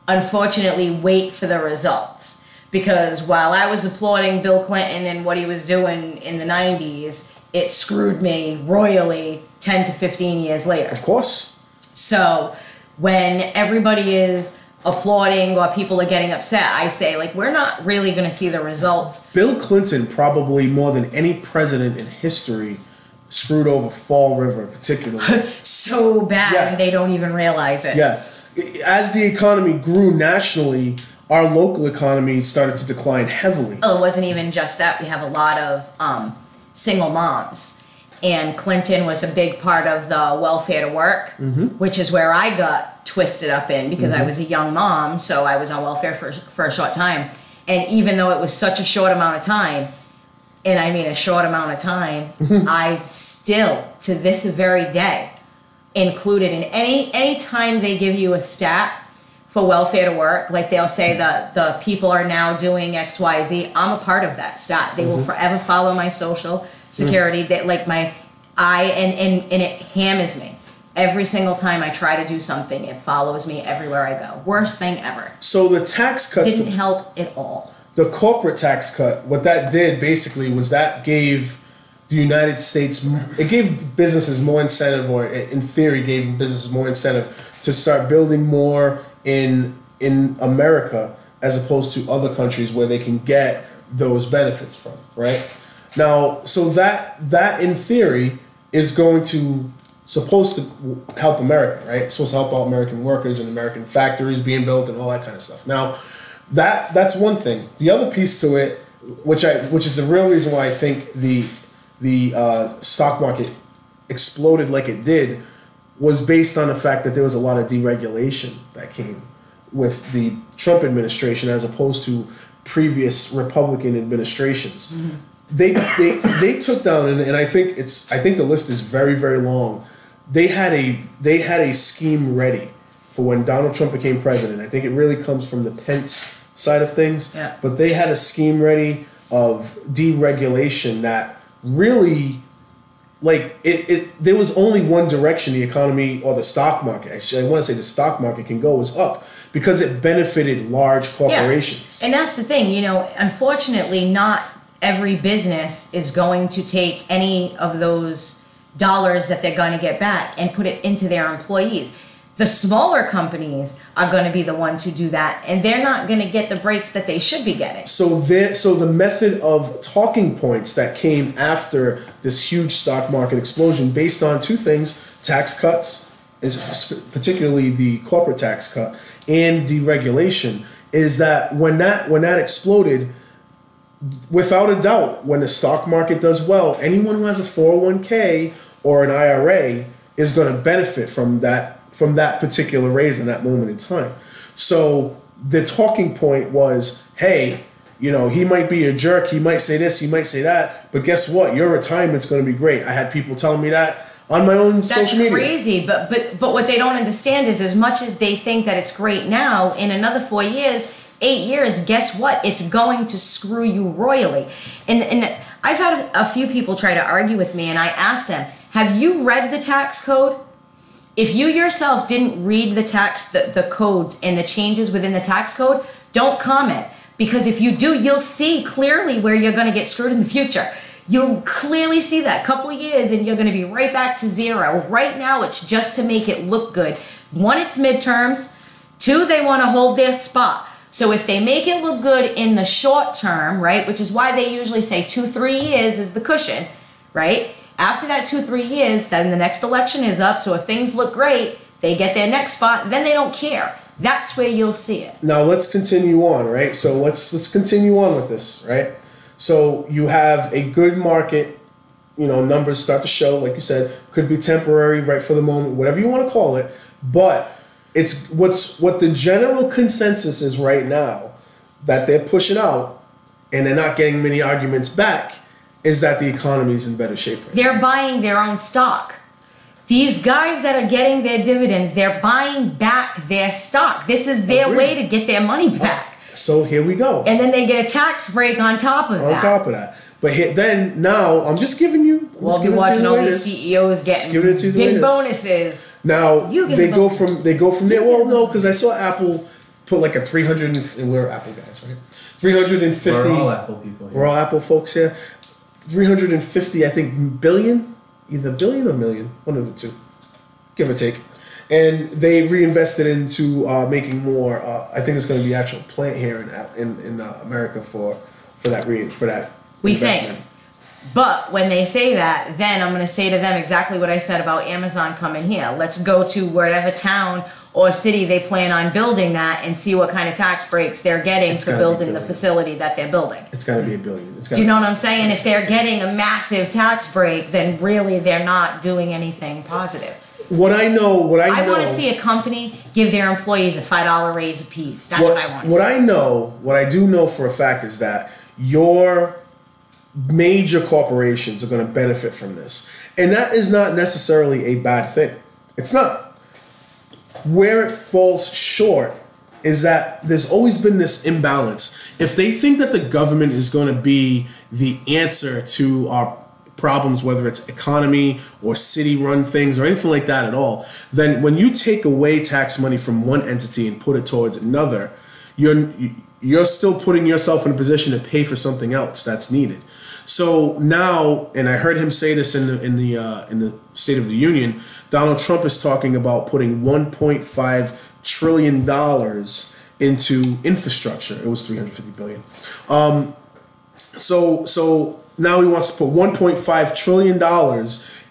Speaker 3: unfortunately wait for the results. because while I was applauding Bill Clinton and what he was doing in the 90s, it screwed me royally 10 to 15 years later.
Speaker 1: Of course.
Speaker 3: So when everybody is applauding or people are getting upset, I say, like, we're not really going to see the results.
Speaker 1: Bill Clinton, probably more than any president in history, screwed over Fall River particularly.
Speaker 3: So bad,
Speaker 1: Yeah.
Speaker 3: and they don't even realize it.
Speaker 1: Yeah. As the economy grew nationally, our local economy started to decline heavily.
Speaker 3: Well, it wasn't even just that. We have a lot of single moms. And Clinton was a big part of the welfare to work, which is where I got twisted up in because I was a young mom, so I was on welfare for a short time. And even though it was such a short amount of time, and I mean a short amount of time, I still, to this very day, included in any time they give you a stat for welfare to work, like they'll say the people are now doing XYZ, I'm a part of that stat. They will forever follow my social security, that like and it hammers me. Every single time I try to do something, it follows me everywhere I go. Worst thing ever.
Speaker 1: So the tax cuts
Speaker 3: Didn't help at all.
Speaker 1: the corporate tax cut, what that did basically was that gave the United States, it gave businesses more incentive, or in theory gave businesses more incentive to start building more in America as opposed to other countries where they can get those benefits from, right? Now, so that in theory is supposed to help America, right? It's supposed to help out American workers and American factories being built and all that kind of stuff. Now, that's one thing. The other piece to it, which is the real reason why I think the stock market exploded like it did, was based on the fact that there was a lot of deregulation that came with the Trump administration as opposed to previous Republican administrations. They took down, and I think the list is very, very long. They had a scheme ready for when Donald Trump became president. I think it really comes from the Pence side of things.
Speaker 3: Yeah.
Speaker 1: But they had a scheme ready of deregulation that really, like, there was only one direction the economy or the stock market, actually I want to say the stock market can go, was up, because it benefited large corporations.
Speaker 3: Yeah. And that's the thing, unfortunately, not every business is going to take any of those dollars that they're going to get back and put it into their employees. The smaller companies are going to be the ones who do that, and they're not going to get the breaks that they should be getting.
Speaker 1: So the method of talking points that came after this huge stock market explosion, based on two things: tax cuts, particularly the corporate tax cut, and deregulation, is that when that exploded, without a doubt, when the stock market does well, anyone who has a 401k or an IRA is going to benefit from that particular raise in that moment in time. So the talking point was, hey, he might be a jerk, he might say this, he might say that, but guess what? Your retirement's going to be great. I had people telling me that on my own social media.
Speaker 3: That's crazy, but what they don't understand is, as much as they think that it's great now, in another 4 years, 8 years, guess what? It's going to screw you royally. And I've had a few people try to argue with me, and I asked them, have you read the tax code? If you yourself didn't read the codes and the changes within the tax code, don't comment. Because if you do, you'll see clearly where you're going to get screwed in the future. You'll clearly see that couple of years and you're going to be right back to zero. Right now, it's just to make it look good. One, it's midterms. Two, they want to hold their spot. So if they make it look good in the short term, right, which is why they usually say 2-3 years is the cushion, right? After that 2-3 years, then the next election is up. So if things look great, they get their next spot. Then they don't care. That's where you'll see it.
Speaker 1: Now let's continue on, right? So let's continue on with this, right? So you have a good market, numbers start to show, like you said, could be temporary, right for the moment, whatever you want to call it. But it's what the general consensus is right now that they're pushing out, and they're not getting many arguments back, is that the economy is in better shape right now.
Speaker 3: They're buying their own stock. These guys that are getting their dividends, they're buying back their stock. This is their way to get their money back.
Speaker 1: So here we go.
Speaker 3: And then they get a tax break on top of that.
Speaker 1: On top of that. But now, I'm just giving you...
Speaker 3: We'll be watching all these CEOs getting big bonuses.
Speaker 1: Now, they go from there. Well, no, because I saw Apple put like a 300... And we're Apple guys, right? 350.
Speaker 2: We're all Apple people here.
Speaker 1: We're all Apple folks here. 350, I think, billion, either billion or million, one of the two, give or take. And they reinvested into making more. I think it's going to be actual plant here in America for that
Speaker 3: We
Speaker 1: investment.
Speaker 3: think. But when they say that, then I'm going to say to them exactly what I said about Amazon coming here. Let's go to whatever town or city they plan on building that and see what kind of tax breaks they're getting for building the facility that they're building.
Speaker 1: It's got to be $1 billion.
Speaker 3: Do you know what I'm saying? If they're getting a massive tax break, then really they're not doing anything positive.
Speaker 1: What I know.
Speaker 3: I want to see a company give their employees a $5 raise a piece. That's what I want to see.
Speaker 1: What I do know for a fact is that your major corporations are going to benefit from this. And that is not necessarily a bad thing. It's not. Where it falls short is that there's always been this imbalance. If they think that the government is going to be the answer to our problems, whether it's economy or city-run things or anything like that at all, then when you take away tax money from one entity and put it towards another, you're still putting yourself in a position to pay for something else that's needed. So now, and I heard him say this in the State of the Union, Donald Trump is talking about putting $1.5 trillion into infrastructure. It was $350 billion. So now he wants to put $1.5 trillion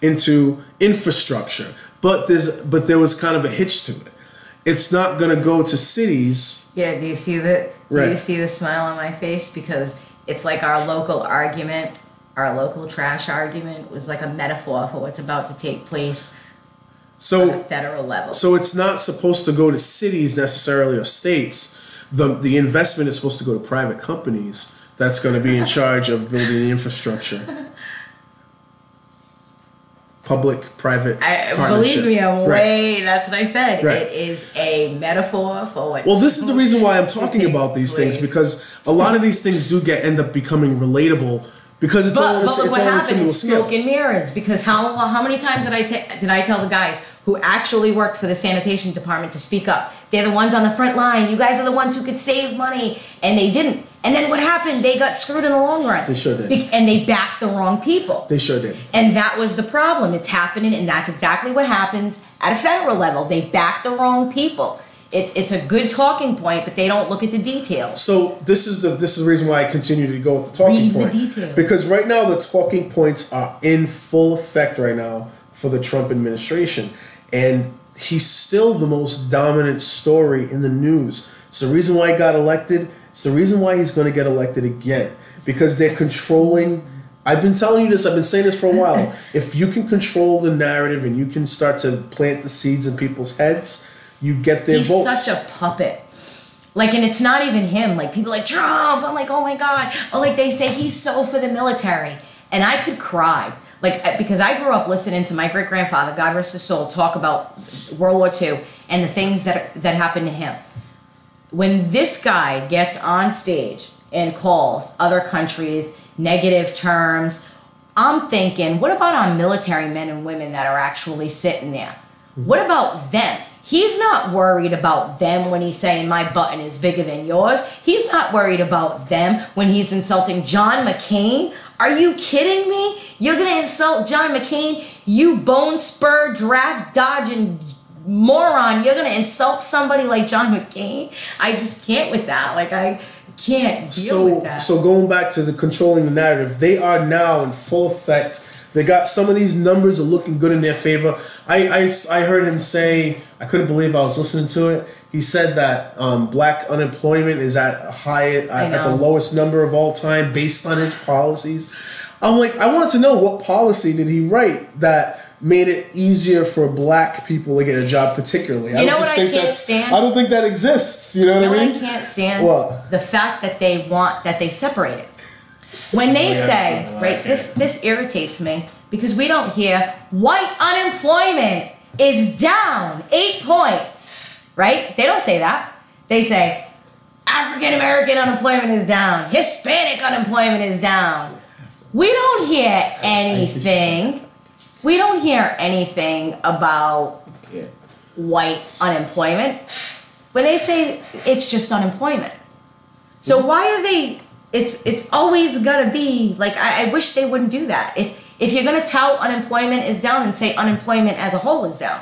Speaker 1: into infrastructure, but there was kind of a hitch to it. It's not going to go to cities.
Speaker 3: Yeah, do you see the smile on my face? Because it's like our local argument, our local trash argument was like a metaphor for what's about to take place on a federal level.
Speaker 1: So it's not supposed to go to cities necessarily or states. The investment is supposed to go to private companies that's going to be in charge of building the infrastructure. Public-private partnership.
Speaker 3: Believe me, that's what I said. Right. It is a metaphor for what.
Speaker 1: Well, this is the reason why I'm talking about these things, because a lot of these things do end up becoming relatable because it's all on a similar scale.
Speaker 3: Smoke and mirrors. Because how many times did I tell the guys who actually worked for the sanitation department to speak up? They're the ones on the front line. You guys are the ones who could save money, and they didn't. And then what happened? They got screwed in the long run.
Speaker 1: They sure did.
Speaker 3: And they backed the wrong people.
Speaker 1: They sure did.
Speaker 3: And that was the problem. It's happening, and that's exactly what happens at a federal level. They back the wrong people. It's a good talking point, but they don't look at the details.
Speaker 1: So this is the reason why I continue to go with the talking point.
Speaker 3: Read the details.
Speaker 1: Because right now the talking points are in full effect right now for the Trump administration. And he's still the most dominant story in the news. It's the reason why he got elected. It's the reason why he's going to get elected again. Because they're controlling. I've been telling you this. I've been saying this for a while. If you can control the narrative and you can start to plant the seeds in people's heads, you get their votes.
Speaker 3: He's such a puppet. Like, and it's not even him. Like, people like, Trump. I'm like, oh my God. Or like they say, he's so for the military. And I could cry. Like, because I grew up listening to my great-grandfather, God rest his soul, talk about World War II and the things that happened to him. When this guy gets on stage and calls other countries negative terms, I'm thinking, what about our military men and women that are actually sitting there? What about them? He's not worried about them when he's saying my button is bigger than yours. He's not worried about them when he's insulting John McCain. Are you kidding me? You're going to insult John McCain? You bone spur draft dodging moron. You're going to insult somebody like John McCain? I just can't with that. Like, I can't deal with that.
Speaker 1: So going back to the controlling the narrative, they are now in full effect. They got some of these numbers are looking good in their favor. I heard him say, I couldn't believe I was listening to it. He said that black unemployment is at the lowest number of all time based on his policies. I'm like, I wanted to know what policy did he write that made it easier for black people to get a job particularly.
Speaker 3: You know what I can't stand?
Speaker 1: I don't think that exists. You know what I mean?
Speaker 3: I can't stand
Speaker 1: what?
Speaker 3: The fact that they separate it. When they say, right, this irritates me because we don't hear white unemployment is down 8 points, right? They don't say that. They say African American unemployment is down, Hispanic unemployment is down. We don't hear anything. We don't hear anything about white unemployment. When they say it's just unemployment. So why are they? It's always gonna be like I wish they wouldn't do that. If you're gonna tout unemployment is down, then say unemployment as a whole is down.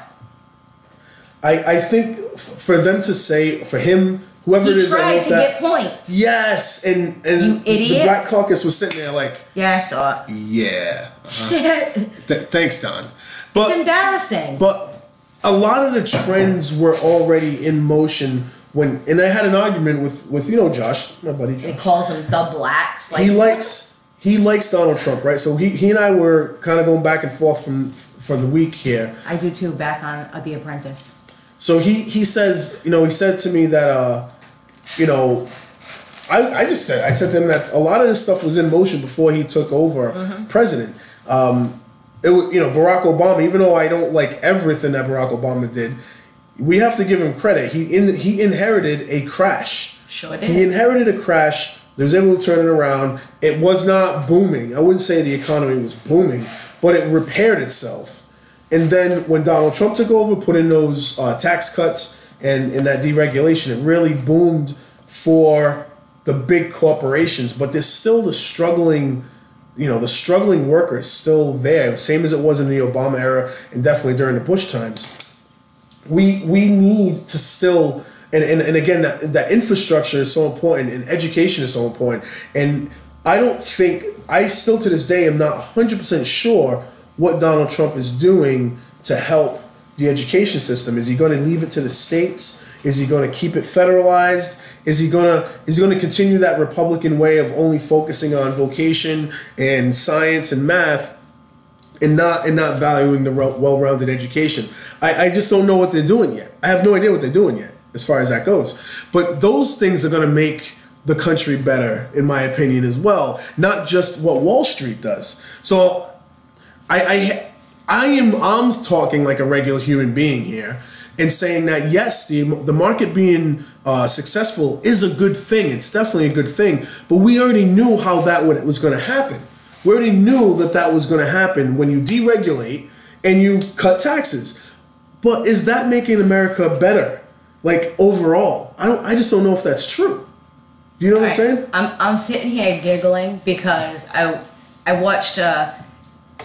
Speaker 1: I think for them to say, for him, whoever it
Speaker 3: He
Speaker 1: is that
Speaker 3: tried
Speaker 1: wrote
Speaker 3: to
Speaker 1: that,
Speaker 3: get points.
Speaker 1: yes, and
Speaker 3: You
Speaker 1: the
Speaker 3: idiot.
Speaker 1: Black Caucus was sitting there like,
Speaker 3: Yeah, I saw it.
Speaker 1: yeah, thanks, Don.
Speaker 3: It's
Speaker 1: But
Speaker 3: embarrassing.
Speaker 1: but a lot of the trends were already in motion when, and I had an argument with Josh, my buddy
Speaker 3: He
Speaker 1: Josh.
Speaker 3: calls them the blacks. Like
Speaker 1: He likes Donald Trump, right? So he and I were kind of going back and forth for the week here.
Speaker 3: I do too. Back on The Apprentice.
Speaker 1: So he says, he said to me that, I said to him that a lot of this stuff was in motion before he took over president. It was, Barack Obama, even though I don't like everything that Barack Obama did, we have to give him credit. He inherited a crash.
Speaker 3: Sure did.
Speaker 1: He inherited a crash. They was able to turn it around. It was not booming. I wouldn't say the economy was booming, but it repaired itself. And then when Donald Trump took over, put in those tax cuts and that deregulation, it really boomed for the big corporations. But there's still the struggling worker is still there, same as it was in the Obama era and definitely during the Bush times. We need to still, and again, that infrastructure is so important and education is so important. And I still to this day am not 100% sure what Donald Trump is doing to help the education system. Is he going to leave it to the states? Is he going to keep it federalized? Is he going to continue that Republican way of only focusing on vocation and science and math and not valuing the well-rounded education? I just don't know what they're doing yet. I have no idea what they're doing yet as far as that goes. But those things are going to make the country better, in my opinion, as well. Not just what Wall Street does. So I'm talking like a regular human being here and saying that yes, the market being successful is a good thing. It's definitely a good thing. But we already knew how that was going to happen. We already knew that was going to happen when you deregulate and you cut taxes. But is that making America better, like overall? I just don't know if that's true. Do you know what I'm saying?
Speaker 3: I'm sitting here giggling because I watched.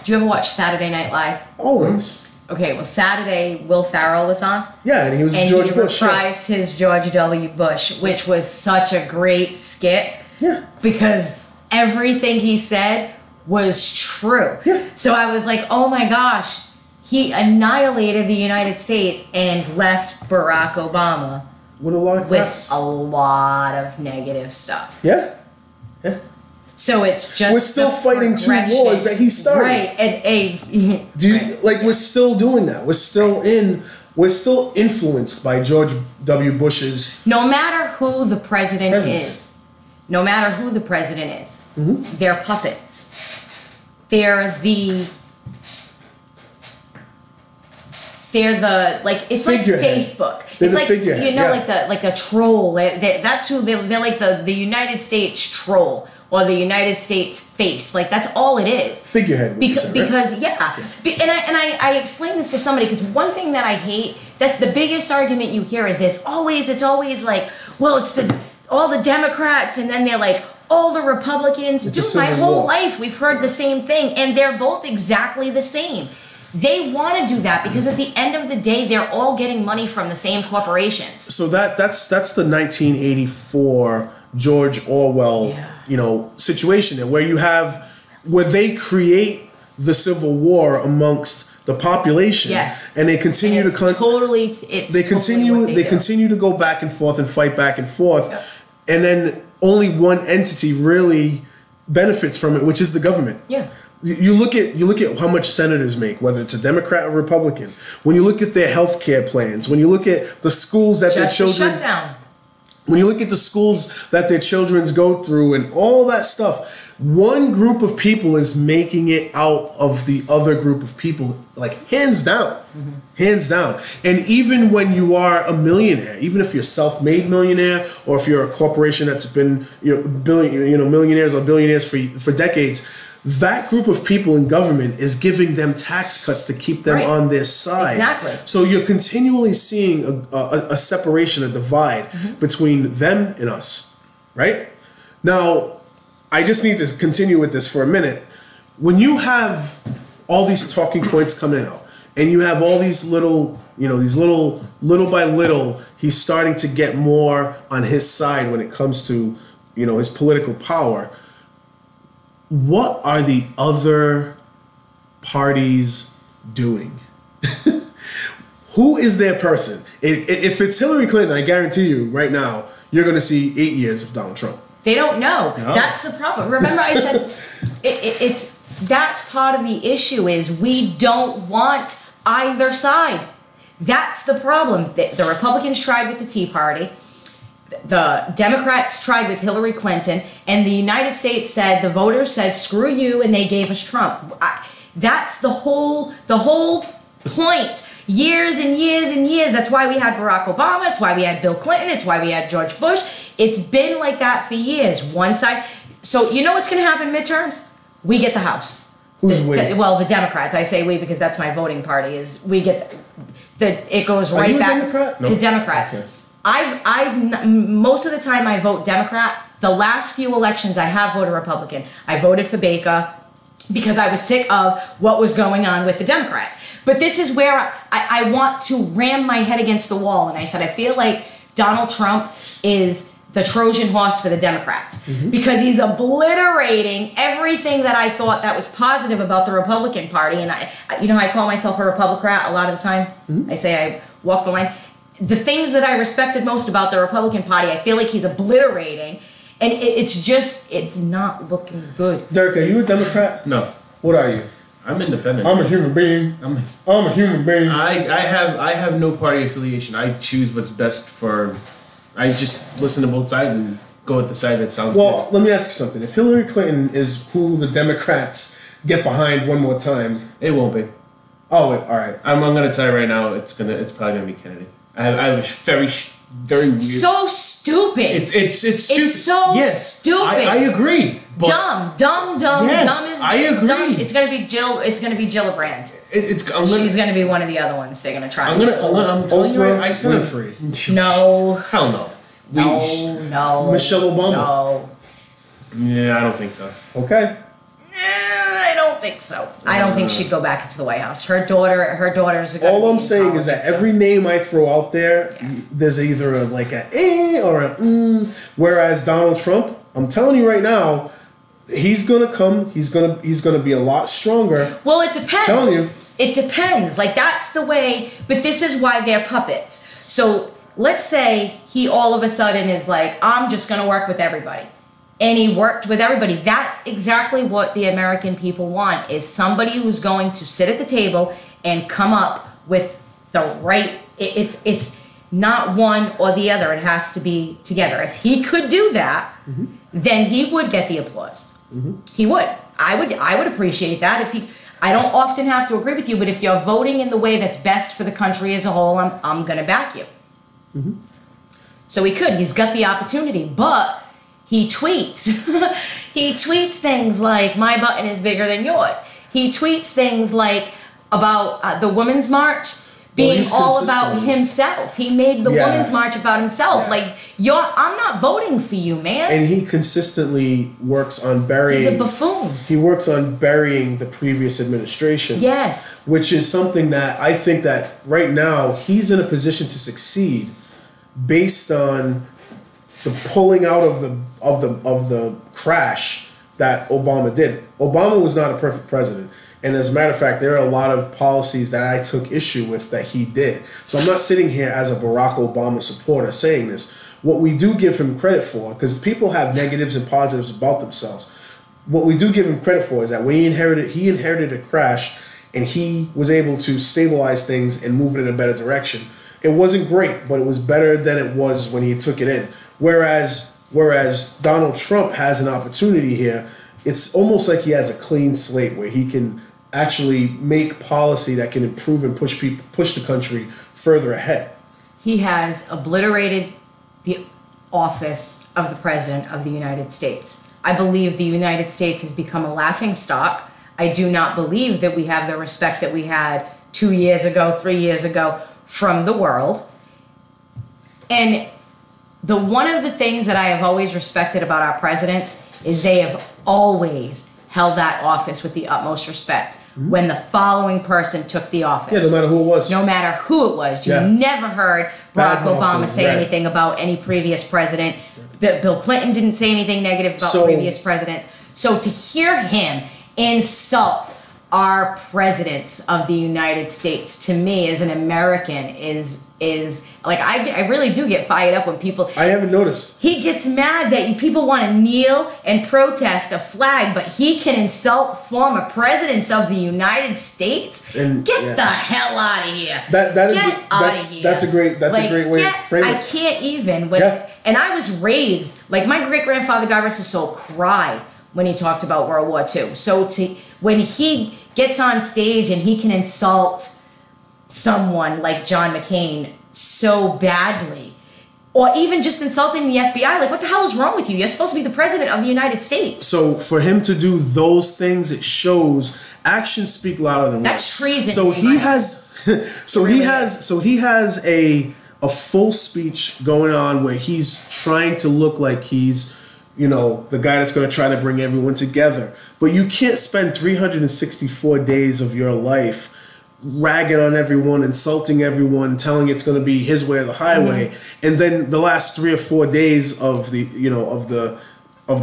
Speaker 3: Do you ever watch Saturday Night Live?
Speaker 1: Always.
Speaker 3: Okay, well, Saturday, Will Ferrell was on.
Speaker 1: Yeah, and he was George Bush.
Speaker 3: And he reprised his George W. Bush, which was such a great skit.
Speaker 1: Yeah.
Speaker 3: Because everything he said was true.
Speaker 1: Yeah.
Speaker 3: So I was like, oh my gosh, he annihilated the United States and left Barack Obama
Speaker 1: With a lot of crap.
Speaker 3: with a lot of negative stuff.
Speaker 1: Yeah. Yeah.
Speaker 3: So it's just
Speaker 1: we're still fighting two
Speaker 3: progression.
Speaker 1: wars that he started.
Speaker 3: Right, and
Speaker 1: we're still doing that. We're still influenced by George W. Bush's.
Speaker 3: no matter who the president
Speaker 1: Presidency.
Speaker 3: is, no matter who the president is, they're puppets. They're the like it's
Speaker 1: Figurehead.
Speaker 3: like Facebook.
Speaker 1: They're
Speaker 3: it's
Speaker 1: the
Speaker 3: like
Speaker 1: figurehead, yeah.
Speaker 3: like a troll. That's who they're like the United States troll or the United States face. Like that's all it is.
Speaker 1: Figurehead.
Speaker 3: Because yeah. And I explained this to somebody because one thing that I hate, that's the biggest argument you hear is it's always like, well, it's all the Democrats and then they're like all the Republicans.
Speaker 1: It's a
Speaker 3: Dude, my
Speaker 1: civil
Speaker 3: whole
Speaker 1: war.
Speaker 3: life we've heard the same thing and they're both exactly the same. They want to do that because at the end of the day, they're all getting money from the same corporations.
Speaker 1: So that's the 1984 George Orwell, situation there where they create the Civil War amongst the population.
Speaker 3: Yes.
Speaker 1: And they continue
Speaker 3: And
Speaker 1: they continue to go back and forth and fight back and forth.
Speaker 3: Yep.
Speaker 1: And then only one entity really benefits from it, which is the government.
Speaker 3: Yeah.
Speaker 1: You look at how much senators make, whether it's a Democrat or Republican. When you look at their health care plans, when you look at the schools that their children,
Speaker 3: shutdown.
Speaker 1: when you look at the schools that their children go through and all that stuff, one group of people is making it out of the other group of people, like hands down, hands down. And even when you are a millionaire, even if you're a self-made millionaire or if you're a corporation that's been millionaires or billionaires for decades, that group of people in government is giving them tax cuts to keep them on their side.
Speaker 3: Exactly.
Speaker 1: So you're continually seeing a separation, a divide between them and us. right? Now, I just need to continue with this for a minute. When you have all these talking points coming out, and you have all these little, little by little, he's starting to get more on his side when it comes to, his political power. What are the other parties doing? Who is their person? If it's Hillary Clinton, I guarantee you right now, you're going to see 8 years of Donald Trump.
Speaker 3: They don't know. No. That's the problem. Remember I said that's part of the issue is we don't want either side. That's the problem. The Republicans tried with the Tea Party. The Democrats tried with Hillary Clinton. And the United States said, the voters said, screw you, and they gave us Trump. That's the whole point. Years and years and years. That's why we had Barack Obama. It's why we had Bill Clinton. It's why we had George Bush. It's been like that for years. One side. So you know what's going to happen midterms? We get the House.
Speaker 1: Who's we?
Speaker 3: The Democrats. I say we because that's my voting party. Is we get it goes right
Speaker 1: Are you
Speaker 3: back
Speaker 1: a Democrat?
Speaker 3: to Democrats.
Speaker 1: Okay.
Speaker 3: I most of the time I vote Democrat. The last few elections I have voted Republican. I voted for Baker because I was sick of what was going on with the Democrats. But this is where I want to ram my head against the wall. And I said, I feel like Donald Trump is the Trojan horse for the Democrats. Mm-hmm. Because he's obliterating everything that I thought that was positive about the Republican Party. And I call myself a Republican a lot of the time. Mm-hmm. I say I walk the line. The things that I respected most about the Republican Party, I feel like he's obliterating. And it's not looking good.
Speaker 1: Derek, are you a Democrat?
Speaker 2: No.
Speaker 1: What are you?
Speaker 2: I'm independent.
Speaker 1: I'm a human being. I'm a human being.
Speaker 2: I have no party affiliation. I choose what's best for. I just listen to both sides and go with the side that sounds good.
Speaker 1: Well, let me ask you something. If Hillary Clinton is who the Democrats get behind one more time,
Speaker 2: it won't be.
Speaker 1: Oh, wait, all right.
Speaker 2: I'm going to tell you right now. It's probably going to be Kennedy. I have a very weird.
Speaker 3: So stupid.
Speaker 2: It's stupid.
Speaker 3: It's so stupid.
Speaker 2: I agree.
Speaker 3: Dumb.
Speaker 2: Yes,
Speaker 3: Dumb is.
Speaker 2: I agree.
Speaker 3: Dumb. It's gonna be Jill. It's gonna be Gillibrand. She's gonna be one of the other ones. They're gonna try.
Speaker 2: I'm telling you. I just
Speaker 1: Winfrey.
Speaker 3: No.
Speaker 2: Hell no.
Speaker 3: No.
Speaker 1: Michelle Obama.
Speaker 3: No.
Speaker 2: Yeah, I don't think so.
Speaker 1: Okay.
Speaker 3: I don't think so. I don't think she'd go back into the White House. Her daughter's.
Speaker 1: All I'm saying is that every name I throw out there, there's either a or a Whereas Donald Trump, I'm telling you right now, he's gonna come. He's gonna be a lot stronger.
Speaker 3: Well, it depends.
Speaker 1: I'm telling you.
Speaker 3: It depends. Like that's the way. But this is why they're puppets. So let's say he all of a sudden is like, I'm just gonna work with everybody. And he worked with everybody. That's exactly what the American people want, is somebody who's going to sit at the table and come up with the right... It's not one or the other. It has to be together. If he could do that, then he would get the applause. Mm-hmm. He would. I would appreciate that. I don't often have to agree with you, but if you're voting in the way that's best for the country as a whole, I'm going to back you. Mm-hmm. So he could. He's got the opportunity, but... He tweets. He tweets things like, my button is bigger than yours. He tweets things like about the Women's March being all about himself. He made the Women's March about himself. Yeah. Like, I'm not voting for you, man.
Speaker 1: And he consistently works on burying...
Speaker 3: He's a buffoon.
Speaker 1: He works on burying the previous administration.
Speaker 3: Yes.
Speaker 1: Which is something that I think that right now he's in a position to succeed based on... the pulling out of the crash that Obama did. Obama was not a perfect president. And as a matter of fact, there are a lot of policies that I took issue with that he did. So I'm not sitting here as a Barack Obama supporter saying this. What we do give him credit for, because people have negatives and positives about themselves, what we do give him credit for is that when he inherited a crash and he was able to stabilize things and move it in a better direction. It wasn't great, but it was better than it was when he took it in. Whereas Donald Trump has an opportunity here, it's almost like he has a clean slate where he can actually make policy that can improve and push the country further ahead.
Speaker 3: He has obliterated the office of the President of the United States. I believe the United States has become a laughingstock. I do not believe that we have the respect that we had 2 years ago, 3 years ago from the world. And one of the things that I have always respected about our presidents is they have always held that office with the utmost respect when the following person took the office.
Speaker 1: Yeah, no matter who it was.
Speaker 3: No matter who it was. You never heard Barack Obama say anything about any previous president. Bill Clinton didn't say anything negative about previous presidents. So to hear him insult our presidents of the United States, to me as an American, is like, I really do get fired up when people...
Speaker 1: I haven't noticed.
Speaker 3: He gets mad that people want to kneel and protest a flag, but he can insult former presidents of the United States?
Speaker 1: And,
Speaker 3: get the hell out of here.
Speaker 1: That's a great way to frame it.
Speaker 3: I can't even. And I was raised, like, my great-grandfather, God rest his soul, cried when he talked about World War II. So when he gets on stage and he can insult someone like John McCain so badly, or even just insulting the FBI, like, what the hell is wrong with you? You're supposed to be the president of the United States.
Speaker 1: So for him to do those things, it shows actions speak louder than words.
Speaker 3: That's treason.
Speaker 1: So he has a full speech going on where he's trying to look like he's, you know, the guy that's going to try to bring everyone together. But you can't spend 364 days of your life ragging on everyone, insulting everyone, telling it's going to be his way or the highway, and then the last 3 or 4 days of the, you know, of the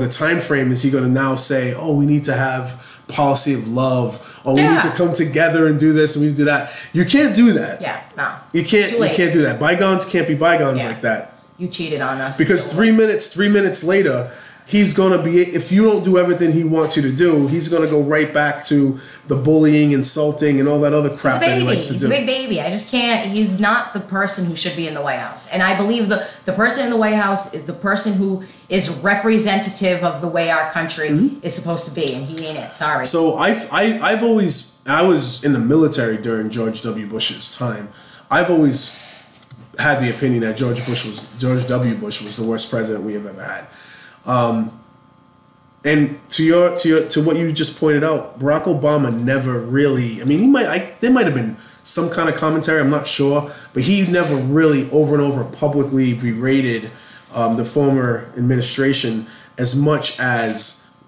Speaker 1: time frame is he going to now say, oh, we need to have policy of love, or we need to come together and do this and we need to do that. You can't do that.
Speaker 3: Yeah, no.
Speaker 1: You can't do that. Bygones can't be bygones like that.
Speaker 3: You cheated on us.
Speaker 1: Because 3 minutes later, he's going to be, if you don't do everything he wants you to do, he's going to go right back to the bullying, insulting, and all that other crap that he likes to do.
Speaker 3: He's a big baby. I just can't, he's not the person who should be in the White House. And I believe the person in the White House is the person who is representative of the way our country is supposed to be, and he ain't it. Sorry.
Speaker 1: So I was in the military during George W. Bush's time. I've always had the opinion that George W. Bush was the worst president we have ever had. And to what you just pointed out, Barack Obama never really, I mean, there might have been some kind of commentary, I'm not sure, but he never really over and over publicly berated the former administration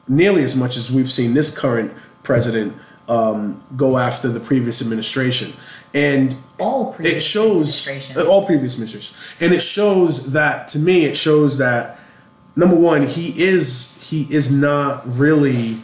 Speaker 1: nearly as much as we've seen this current president go after the previous administration. And all previous administrations. And it shows that, to me, it shows that, number one, he is not really,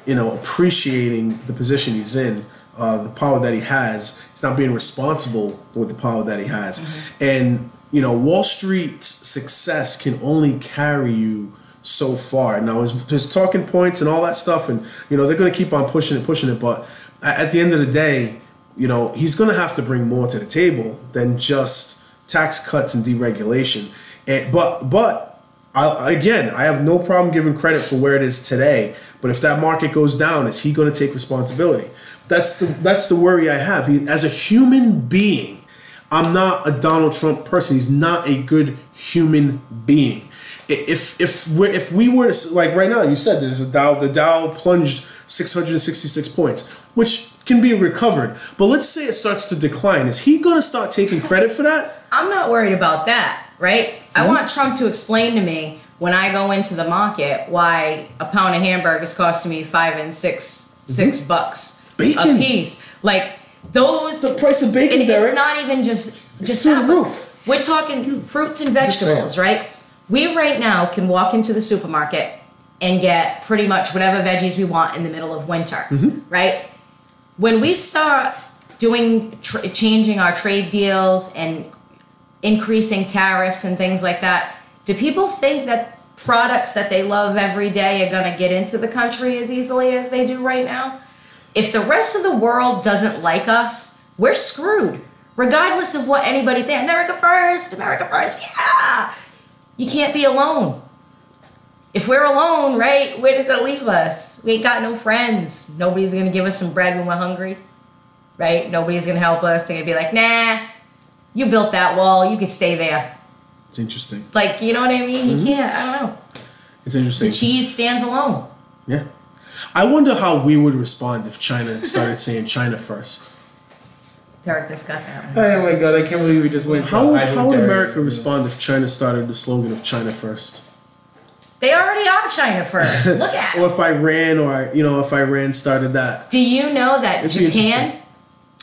Speaker 1: you know, appreciating the position he's in, the power that he has. He's not being responsible with the power that he has. And, you know, Wall Street's success can only carry you so far. Now, his talking points and all that stuff, and, you know, they're going to keep on pushing it. But at the end of the day, you know, he's going to have to bring more to the table than just tax cuts and deregulation. But I have no problem giving credit for where it is today. But if that market goes down, is he going to take responsibility? That's the worry I have. As a human being, I'm not a Donald Trump person. He's not a good human being. If we were to, like right now, you said the Dow plunged 666 points, which can be recovered. But let's say it starts to decline. Is he going to start taking credit for that?
Speaker 3: I'm not worried about that, right? I want Trump to explain to me when I go into the market why a pound of hamburger is costing me $5 and $6 bucks
Speaker 1: bacon
Speaker 3: a piece. Like those,
Speaker 1: the price of bacon, Derek.
Speaker 3: It's not even just
Speaker 1: through the roof.
Speaker 3: We're talking fruits and vegetables, right? We right now can walk into the supermarket and get pretty much whatever veggies we want in the middle of winter, right? When we start changing our trade deals and increasing tariffs and things like that, do people think that products that they love every day are going to get into the country as easily as they do right now? If the rest of the world doesn't like us, we're screwed. Regardless of what anybody thinks. America first, yeah! You can't be alone. If we're alone, right, where does that leave us? We ain't got no friends. Nobody's going to give us some bread when we're hungry, right? Nobody's going to help us. They're going to be like, nah, you built that wall. You can stay there.
Speaker 1: It's interesting.
Speaker 3: Like, you know what I mean? You can't, I don't know.
Speaker 1: It's interesting.
Speaker 3: The cheese stands alone.
Speaker 1: Yeah. I wonder how we would respond if China started saying China first.
Speaker 3: Derek just got that one.
Speaker 2: Oh my god, I can't believe we just went.
Speaker 1: How would America respond if China started the slogan of China first?
Speaker 3: They already are China first. Look at
Speaker 1: Or if Iran, if Iran started that.
Speaker 3: Do you know that
Speaker 1: It'd be
Speaker 3: Japan,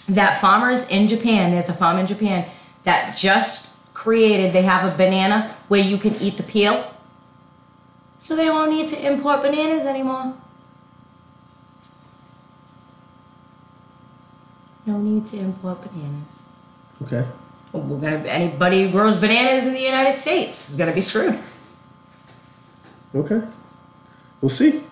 Speaker 3: that farmers in Japan, there's a farm in Japan that just created, they have a banana where you can eat the peel. So they won't need to import bananas anymore. No need to import bananas.
Speaker 1: Okay.
Speaker 3: Anybody who grows bananas in the United States is going to be screwed.
Speaker 1: Okay. We'll see.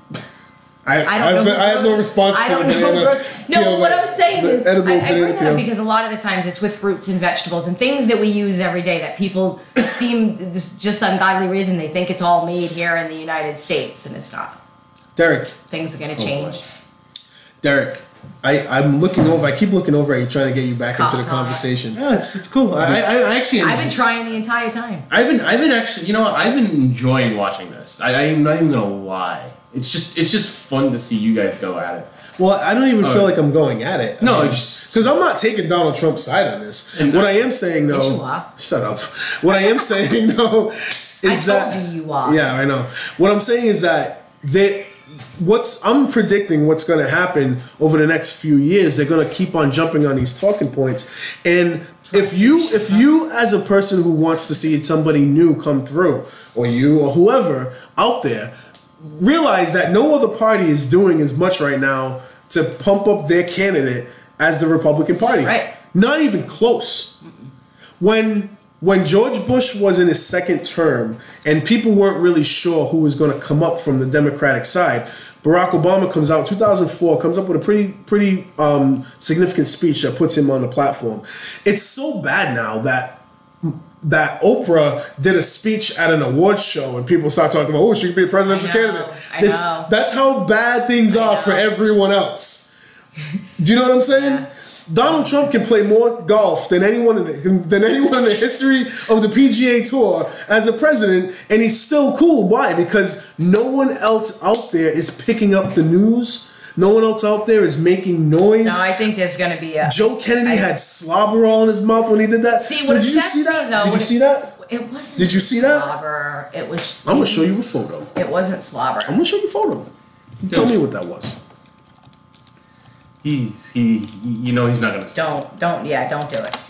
Speaker 1: I
Speaker 3: have
Speaker 1: no response to
Speaker 3: it. No, what I'm saying is, I bring that
Speaker 1: peel.
Speaker 3: up because a lot of the times it's with fruits and vegetables and things that we use every day that people seem, just ungodly reason, they think it's all made here in the United States, and it's not.
Speaker 1: Derek.
Speaker 3: Things are going to change.
Speaker 1: Derek, I'm looking over. I keep looking over at you, trying to get you back into the conversation.
Speaker 2: Yeah, it's cool. I actually.
Speaker 3: I've been trying the entire time.
Speaker 2: I've been actually. You know what? I've been enjoying watching this. I'm not even gonna lie. It's just fun to see you guys go at it.
Speaker 1: Well, I don't even feel like I'm going at it.
Speaker 2: No,
Speaker 1: because I'm not taking Donald Trump's side on this. What I am saying, though,
Speaker 3: yes, you are.
Speaker 1: Shut up. What I am saying, though, is
Speaker 3: I told you are.
Speaker 1: Yeah, I know. What I'm saying is that I'm predicting what's going to happen over the next few years. They're going to keep on jumping on these talking points, and if you as a person who wants to see somebody new come through, or you or whoever out there, realize that no other party is doing as much right now to pump up their candidate as the Republican Party.
Speaker 3: Right.
Speaker 1: Not even close. When George Bush was in his second term and people weren't really sure who was going to come up from the Democratic side, Barack Obama comes out in 2004, comes up with a pretty significant speech that puts him on the platform. It's so bad now that Oprah did a speech at an awards show and people start talking about, oh, she could be a presidential candidate. That's how bad things are for everyone else. Do you know what I'm saying?
Speaker 3: Yeah.
Speaker 1: Donald Trump can play more golf than anyone in the history of the PGA Tour as a president, and he's still cool. Why? Because no one else out there is picking up the news. No one else out there is making noise.
Speaker 3: No, I think there's going to be a...
Speaker 1: Joe Kennedy had slobber all in his mouth when he did that.
Speaker 3: See, what
Speaker 1: Did you see that?
Speaker 3: though,
Speaker 1: Did you see that?
Speaker 3: It wasn't.
Speaker 1: Did you see
Speaker 3: slobber. It was.
Speaker 1: I'm gonna show you a photo.
Speaker 3: It wasn't slobber.
Speaker 1: I'm gonna show you a photo. You tell me what that was.
Speaker 2: He's not gonna stop.
Speaker 3: Don't do it.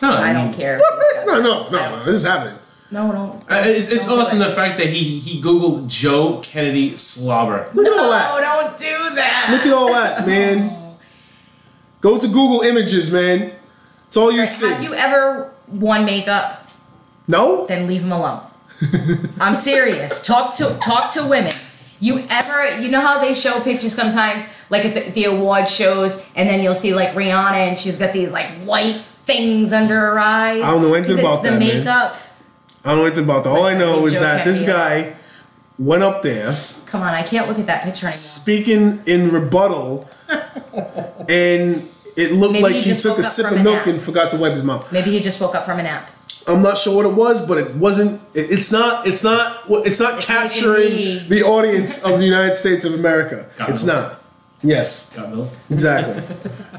Speaker 2: No,
Speaker 3: I don't care.
Speaker 1: No, this is happening.
Speaker 3: No, don't.
Speaker 2: It's awesome the fact that he Googled Joe Kennedy slobber.
Speaker 1: Look at all that.
Speaker 3: No, don't do that.
Speaker 1: Look at all that, man. Go to Google Images, man. It's all you see.
Speaker 3: Have you ever worn makeup?
Speaker 1: No?
Speaker 3: Then leave them alone. I'm serious. Talk to women. You know how they show pictures sometimes, like at the award shows, and then you'll see like Rihanna and she's got these like white things under her eyes.
Speaker 1: I don't know anything about that,
Speaker 3: the makeup.
Speaker 1: Man. I don't know anything about that. All I know is that this guy went up there.
Speaker 3: Come on, I can't look at that picture anymore.
Speaker 1: Speaking in rebuttal, and it looked like he took a sip of milk and forgot to wipe his mouth.
Speaker 3: Maybe he just woke up from a nap.
Speaker 1: I'm not sure what it was, but it wasn't. It's not capturing the audience of the United States of America. It's not. Yes.
Speaker 2: Got milk?
Speaker 1: Exactly.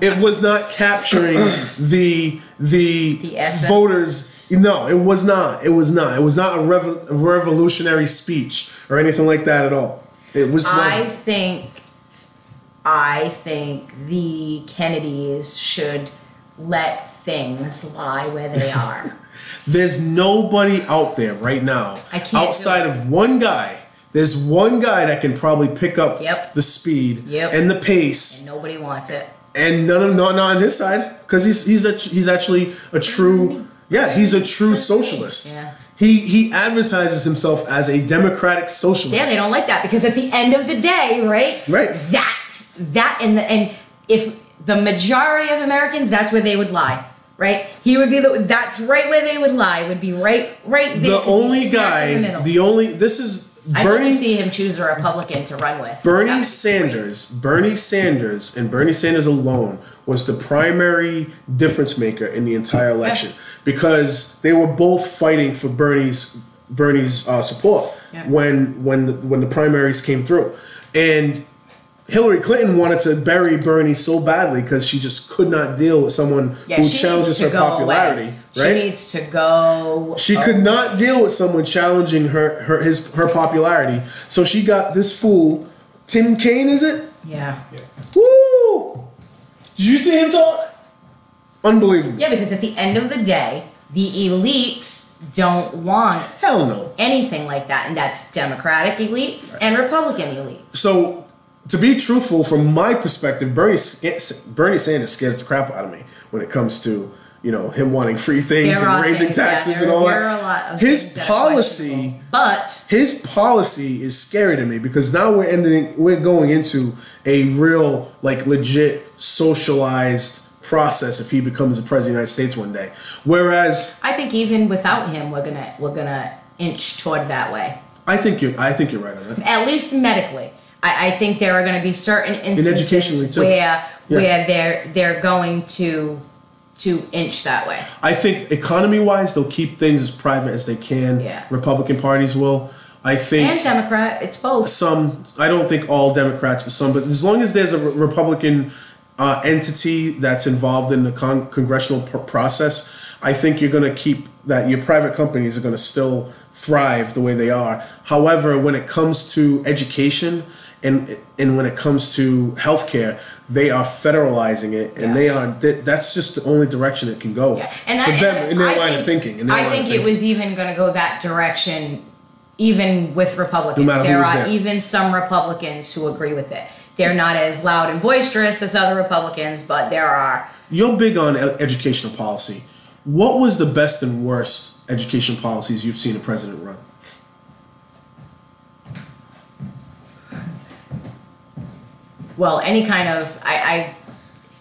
Speaker 1: It was not capturing the voters. No, it was not. It was not. It was not a revolutionary speech or anything like that at all. It was.
Speaker 3: I think the Kennedys should let things lie where they are.
Speaker 1: There's nobody out there right now outside of one guy. There's one guy that can probably pick up the speed and the pace.
Speaker 3: And nobody wants it.
Speaker 1: And not on his side, because he's actually a true he's a true socialist. Yeah. He advertises himself as a democratic socialist.
Speaker 3: Yeah, they don't like that because at the end of the day, right? That and if the majority of Americans, that's where they would lie. Right, he would be that's right where they would lie. Would be right there.
Speaker 1: The only guy, this is
Speaker 3: I'd love to see him choose a Republican to run with.
Speaker 1: Bernie Sanders and Bernie Sanders alone was the primary difference maker in the entire election because they were both fighting for Bernie's support when the primaries came through, and Hillary Clinton wanted to bury Bernie so badly because she just could not deal with someone who
Speaker 3: she
Speaker 1: challenges
Speaker 3: needs to
Speaker 1: her
Speaker 3: go
Speaker 1: popularity.
Speaker 3: away.
Speaker 1: Right?
Speaker 3: She needs to go.
Speaker 1: She could not deal with someone challenging her popularity. So she got this fool, Tim Kaine, is it?
Speaker 3: Yeah.
Speaker 1: Woo! Did you see him talk? Unbelievable.
Speaker 3: Yeah, because at the end of the day, the elites don't want
Speaker 1: Hell no.
Speaker 3: anything like that, and that's Democratic elites and Republican elites.
Speaker 1: So, to be truthful, from my perspective, Bernie Sanders scares the crap out of me when it comes to, you know, him wanting free things and raising taxes and all that.
Speaker 3: There are a lot of
Speaker 1: His
Speaker 3: things that are
Speaker 1: policy,
Speaker 3: questionable. But
Speaker 1: his policy is scary to me because now we're going into a real, like, legit socialized process if he becomes the president of the United States one day. Whereas
Speaker 3: I think even without him, we're gonna inch toward that way.
Speaker 1: I think you're right on that.
Speaker 3: At least medically, I think there are going to be certain instances
Speaker 1: educationally, too.
Speaker 3: where they're going to inch that way.
Speaker 1: I think economy-wise, they'll keep things as private as they can.
Speaker 3: Yeah.
Speaker 1: Republican parties will. I think
Speaker 3: And Democrat, it's both.
Speaker 1: some. I don't think all Democrats, but some. But as long as there's a Republican entity that's involved in the congressional process, I think you're going to keep that. Your private companies are going to still thrive the way they are. However, when it comes to education and when it comes to healthcare, they are federalizing it, and that's just the only direction it can go for them in their line of thinking.
Speaker 3: I think it was even going to go that direction, even with Republicans.
Speaker 1: No matter
Speaker 3: there
Speaker 1: who's
Speaker 3: are
Speaker 1: there.
Speaker 3: even some Republicans who agree with it. They're not as loud and boisterous as other Republicans, but there are.
Speaker 1: You're big on educational policy. What was the best and worst education policies you've seen a president run?
Speaker 3: Well, any kind of I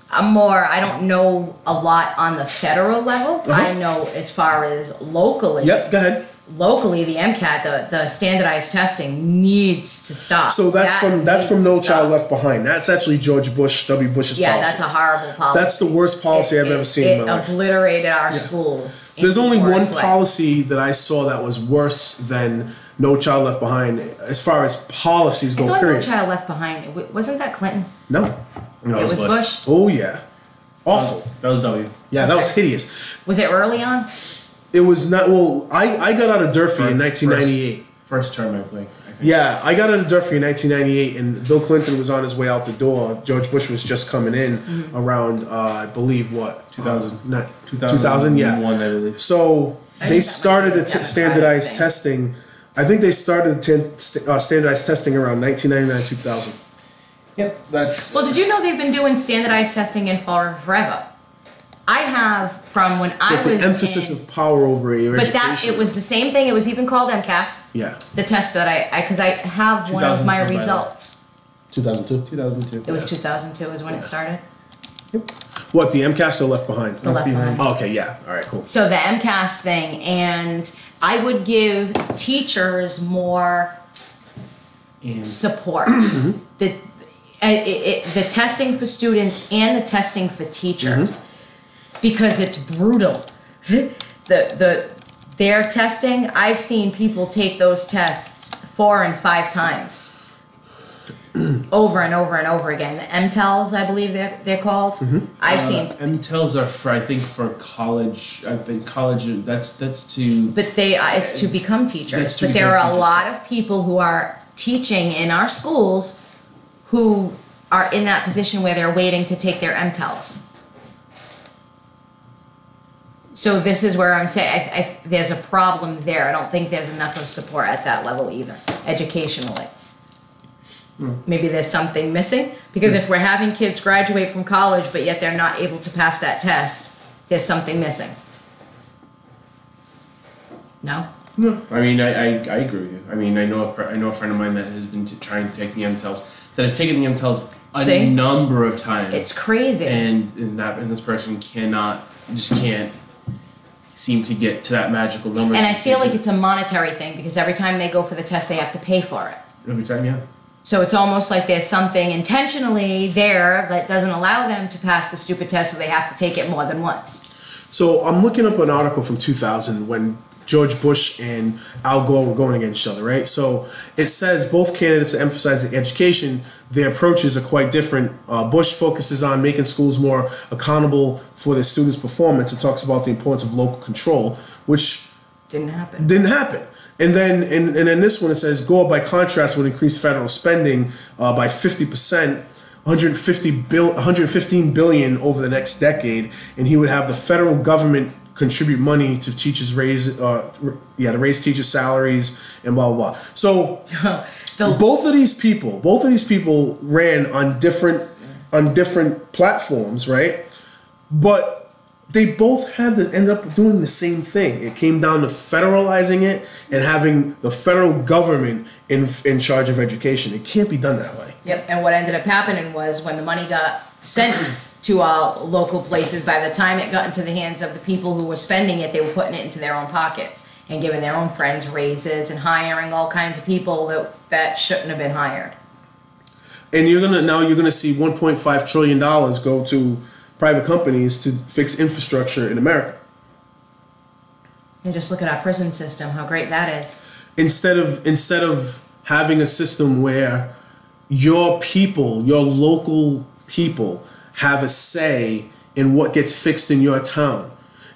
Speaker 3: don't know a lot on the federal level. I know as far as locally.
Speaker 1: Yep, go ahead.
Speaker 3: Locally, the MCAT, the standardized testing needs to stop.
Speaker 1: So that's from No Child Left Behind. That's actually George Bush's policy.
Speaker 3: Yeah, that's a horrible policy.
Speaker 1: That's the worst policy I've ever seen in my life.
Speaker 3: It obliterated our schools.
Speaker 1: There's only one policy that I saw that was worse than No Child Left Behind as far as policies go,
Speaker 3: I thought
Speaker 1: period.
Speaker 3: No Child Left Behind, wasn't that Clinton?
Speaker 1: No.
Speaker 2: No,
Speaker 3: It was Bush.
Speaker 1: Oh, yeah. Awful.
Speaker 2: That was W.
Speaker 1: Yeah, that was hideous.
Speaker 3: Was it early on?
Speaker 1: It was not, well, I got out of Durfee in 1998.
Speaker 2: First term, I think.
Speaker 1: Yeah, I got out of Durfee in 1998, and Bill Clinton was on his way out the door. George Bush was just coming in around, I believe, what?
Speaker 2: 2000.
Speaker 1: 2000, yeah.
Speaker 2: 2001, I believe.
Speaker 1: So they started the
Speaker 3: Democratic
Speaker 1: standardized
Speaker 3: thing.
Speaker 1: testing. I think they started standardized testing around 1999, 2000.
Speaker 2: Yep, that's.
Speaker 3: Well, did you know they've been doing standardized testing in Florida forever? I have from when I
Speaker 1: With
Speaker 3: was
Speaker 1: the emphasis
Speaker 3: in,
Speaker 1: of power over your
Speaker 3: but
Speaker 1: education.
Speaker 3: that it was the same thing. It was even called MCAS.
Speaker 1: Yeah.
Speaker 3: The test that because I have one of
Speaker 2: 2002,
Speaker 3: my
Speaker 2: by the way.
Speaker 3: results.
Speaker 1: 2002.
Speaker 2: 2002.
Speaker 3: It was 2002 is when it started.
Speaker 1: What, the MCAS or Left Behind?
Speaker 3: The Left Behind.
Speaker 1: Oh, okay, yeah. All right, cool.
Speaker 3: So the MCAS thing, and I would give teachers more
Speaker 2: And
Speaker 3: support. The testing for students and the testing for teachers, because it's brutal. Their testing, I've seen people take those tests 4 and 5 times. Over and over and over again. The MTELs, I believe they're called. I've seen.
Speaker 2: MTELs are for college. I think college. That's to.
Speaker 3: But it's to become teachers.
Speaker 2: It's to
Speaker 3: But there
Speaker 2: become
Speaker 3: are a
Speaker 2: teachers.
Speaker 3: lot of people who are teaching in our schools who are in that position where they're waiting to take their MTELs. So this is where I'm saying there's a problem there. I don't think there's enough of support at that level either, educationally. Maybe there's something missing, because if we're having kids graduate from college but yet they're not able to pass that test, there's something missing. No?
Speaker 2: I mean, I agree with you. I mean, I know a friend of mine that has been trying to take the MTELs. That has taken the MTELs a
Speaker 3: See?
Speaker 2: number of times.
Speaker 3: It's crazy.
Speaker 2: And this person can't seem to get to that magical number.
Speaker 3: And I feel like it's a monetary thing, because every time they go for the test, they have to pay for it.
Speaker 2: Every time, yeah.
Speaker 3: So it's almost like there's something intentionally there that doesn't allow them to pass the stupid test, so they have to take it more than once.
Speaker 1: So I'm looking up an article from 2000 when George Bush and Al Gore were going against each other, right? So it says both candidates are emphasizing education. Their approaches are quite different. Bush focuses on making schools more accountable for their students' performance. It talks about the importance of local control, which
Speaker 3: Didn't happen.
Speaker 1: And then in this one it says Gore, by contrast, would increase federal spending by 50%, 115 billion over the next decade, and he would have the federal government contribute money to teachers to raise teachers' salaries and blah blah blah. So both of these people ran on different platforms, right? But they both had to end up doing the same thing. It came down to federalizing it and having the federal government in charge of education. It can't be done that way.
Speaker 3: Yep, and what ended up happening was when the money got sent to all local places, by the time it got into the hands of the people who were spending it, they were putting it into their own pockets and giving their own friends raises and hiring all kinds of people that shouldn't have been hired.
Speaker 1: And you're gonna see $1.5 trillion go to private companies to fix infrastructure in America.
Speaker 3: And just look at our prison system, how great that is.
Speaker 1: Instead of having a system where your people, your local people, have a say in what gets fixed in your town.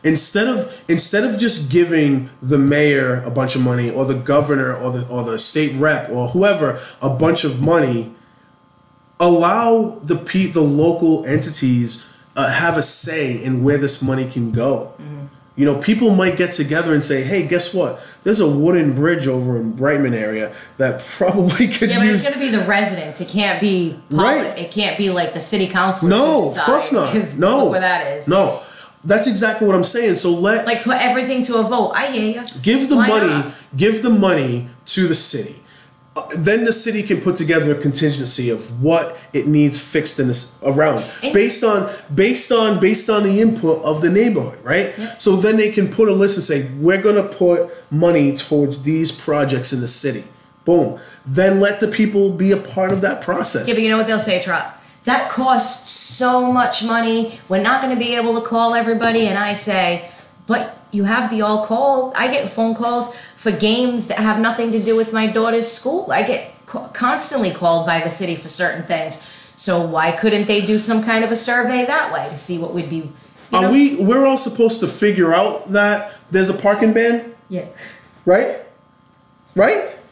Speaker 1: Instead of just giving the mayor a bunch of money, or the governor, or the state rep, or whoever a bunch of money, allow the local entities have a say in where this money can go. Mm-hmm. You know, people might get together and say, "Hey, guess what? There's a wooden bridge over in Brightman area that probably could use."
Speaker 3: Yeah, but it's going to be the residents. It can't be
Speaker 1: right.
Speaker 3: It can't be like the city council.
Speaker 1: No, of course not. No,
Speaker 3: look where that is.
Speaker 1: No, that's exactly what I'm saying. So
Speaker 3: put everything to a vote. I hear you.
Speaker 1: Give the money to the city. Then the city can put together a contingency of what it needs fixed in this around, based on the input of the neighborhood, right? Yep. So then they can put a list and say, we're gonna put money towards these projects in the city. Boom. Then let the people be a part of that process.
Speaker 3: Yeah, but you know what they'll say, Trot? That costs so much money. We're not gonna be able to call everybody. And I say, but you have the all call. I get phone calls for games that have nothing to do with my daughter's school. I get constantly called by the city for certain things. So why couldn't they do some kind of a survey that way to see what would be?
Speaker 1: We're all supposed to figure out that there's a parking ban?
Speaker 3: Yeah.
Speaker 1: Right?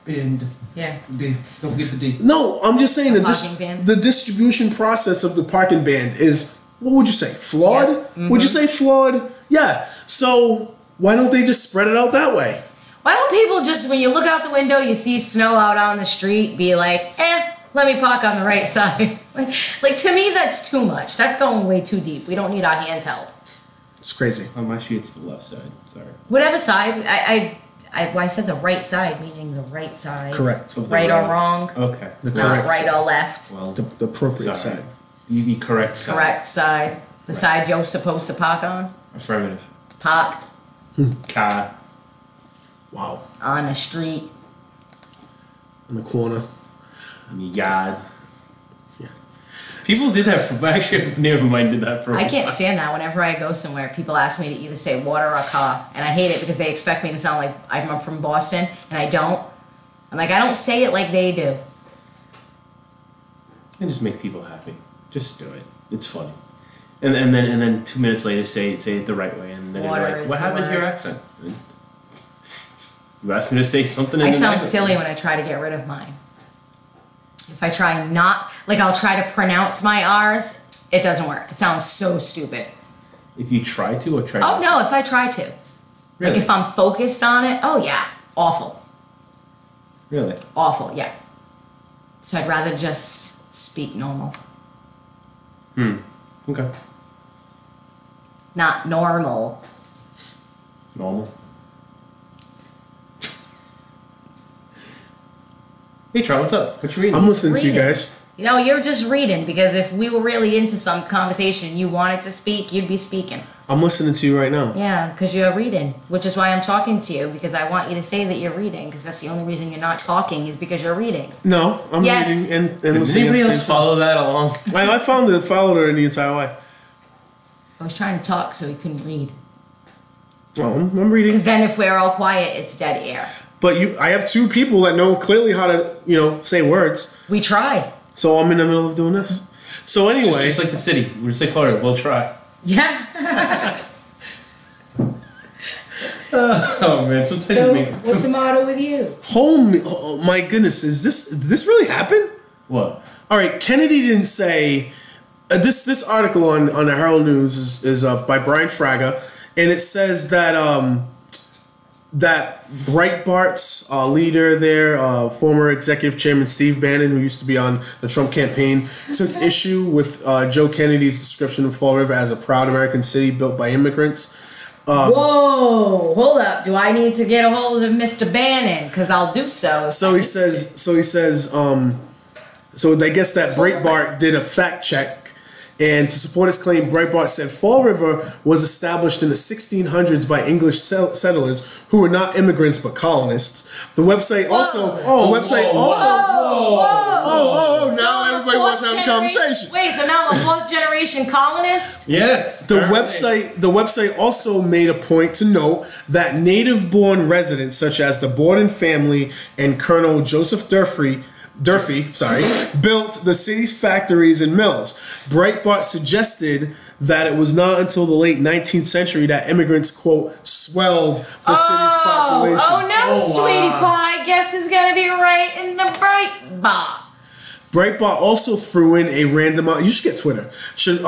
Speaker 4: And
Speaker 3: yeah.
Speaker 4: D. Don't forget the D.
Speaker 1: No, I'm just saying the distribution process of the parking ban is, what would you say, flawed? Yeah. Mm-hmm. Would you say flawed? Yeah. So why don't they just spread it out that way?
Speaker 3: Why don't people just, when you look out the window, you see snow out on the street, be like, let me park on the right side. Like, to me, that's too much. That's going way too deep. We don't need our hands held.
Speaker 1: It's crazy.
Speaker 2: On my street, it's the left side. Sorry.
Speaker 3: Whatever side. I said the right side, meaning the right side.
Speaker 1: Correct.
Speaker 3: Right or wrong.
Speaker 2: Okay.
Speaker 1: The
Speaker 3: not
Speaker 1: correct
Speaker 3: right
Speaker 1: side.
Speaker 3: or left.
Speaker 1: Well, the appropriate side.
Speaker 2: The correct side.
Speaker 3: Correct side. The side you're supposed to park on.
Speaker 2: Affirmative.
Speaker 3: Park.
Speaker 2: Car.
Speaker 1: Wow.
Speaker 3: On the street.
Speaker 1: In the corner.
Speaker 2: In the yard. Yeah. People did that for, actually, a neighbor of mine did that for
Speaker 3: I can't stand that. Whenever I go somewhere, people ask me to either say water or car. And I hate it because they expect me to sound like I'm from Boston, and I don't. I'm like, I don't say it like they do.
Speaker 2: And just make people happy. Just do it. It's funny. And then 2 minutes later say it the right way, and then
Speaker 3: Water
Speaker 2: you're like,
Speaker 3: is
Speaker 2: what
Speaker 3: the
Speaker 2: happened to
Speaker 3: word.
Speaker 2: your accent? And you asked me to say something.
Speaker 3: I sound silly when I try to get rid of mine. If I try not, like I'll try to pronounce my R's, it doesn't work. It sounds so stupid.
Speaker 2: If you try to or try.
Speaker 3: Oh no, if I try to.
Speaker 2: Really?
Speaker 3: Like if I'm focused on it, oh yeah, awful.
Speaker 2: Really?
Speaker 3: Awful, yeah. So I'd rather just speak normal.
Speaker 2: Okay.
Speaker 3: Not normal.
Speaker 2: Normal. Hey, Troy, what's up? What you reading?
Speaker 1: I'm listening to you guys.
Speaker 3: You know, you're just reading, because if we were really into some conversation, you wanted to speak, you'd be speaking.
Speaker 1: I'm listening to you right now.
Speaker 3: Yeah, because you're reading, which is why I'm talking to you, because I want you to say that you're reading, because that's the only reason you're not talking is because you're reading.
Speaker 1: No, I'm
Speaker 3: Yes.
Speaker 1: reading and
Speaker 2: Did
Speaker 1: listening.
Speaker 2: anybody
Speaker 1: at the
Speaker 2: else
Speaker 1: same time.
Speaker 2: follow that along?
Speaker 1: I followed her the entire way.
Speaker 3: I was trying to talk so he couldn't read.
Speaker 1: I'm reading.
Speaker 3: Because then if we're all quiet, it's dead air.
Speaker 1: But I have two people that know clearly how to, say words.
Speaker 3: We try.
Speaker 1: So I'm in the middle of doing this. So anyway,
Speaker 2: just like the city, we're say Florida. We'll try.
Speaker 3: Yeah.
Speaker 2: Oh man, sometimes
Speaker 3: So,
Speaker 2: it makes
Speaker 3: what's the matter with you?
Speaker 1: oh my goodness, did this really happen?
Speaker 2: what?
Speaker 1: All right, Kennedy didn't say. This article on the Herald News is by Brian Fraga, and it says that that Breitbart's leader there, former executive chairman Steve Bannon, who used to be on the Trump campaign, took issue with Joe Kennedy's description of Fall River as a proud American city built by immigrants.
Speaker 3: Whoa, hold up. Do I need to get a hold of Mr. Bannon? Because I'll do so.
Speaker 1: So he says. So I guess that Breitbart did a fact check. And to support his claim, Breitbart said Fall River was established in the 1600s by English settlers who were not immigrants but colonists. The website also.
Speaker 3: Whoa.
Speaker 1: Now everybody wants to have a conversation.
Speaker 3: Wait, so now I'm a fourth generation colonist?
Speaker 2: Yes.
Speaker 1: The website also made a point to note that native-born residents such as the Borden family and Colonel Joseph Durfee, built the city's factories and mills. Breitbart suggested that it was not until the late 19th century that immigrants, quote, swelled the city's population.
Speaker 3: Oh no, sweetie pie. Guess who's gonna be right in the Breitbart?
Speaker 1: Breitbart also threw in a random. You should get Twitter. Should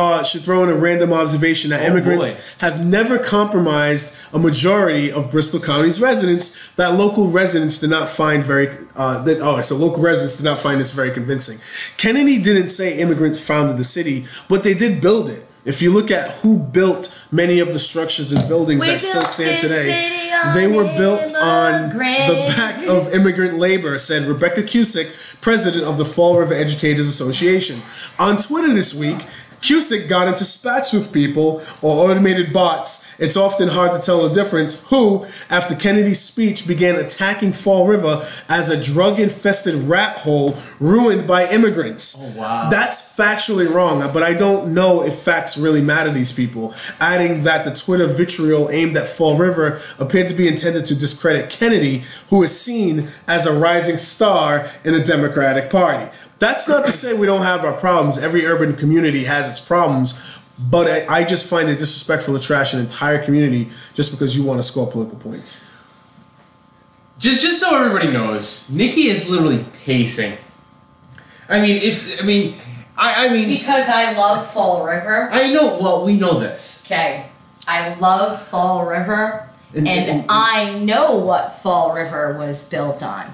Speaker 1: throw in a random observation that immigrants have never compromised a majority of Bristol County's residents. That local residents did not find local residents did not find this very convincing. Kennedy didn't say immigrants founded the city, but they did build it. If you look at who built many of the structures and buildings that still stand today, they were built on the back of immigrant labor, said Rebecca Cusick, president of the Fall River Educators Association. On Twitter this week, Cusick got into spats with people or automated bots. It's often hard to tell the difference. Who, after Kennedy's speech, began attacking Fall River as a drug-infested rat hole ruined by immigrants.
Speaker 2: Oh, wow.
Speaker 1: That's factually wrong, but I don't know if facts really matter to these people. Adding that the Twitter vitriol aimed at Fall River appeared to be intended to discredit Kennedy, who is seen as a rising star in the Democratic Party. That's not to say we don't have our problems. Every urban community has its problems. But I just find it disrespectful to trash an entire community just because you want to score political points.
Speaker 2: Just so everybody knows, Nikki is literally pacing. I mean,
Speaker 3: Because I love Fall River.
Speaker 2: I know. Well, we know this.
Speaker 3: Okay. I love Fall River, and I know what Fall River was built on.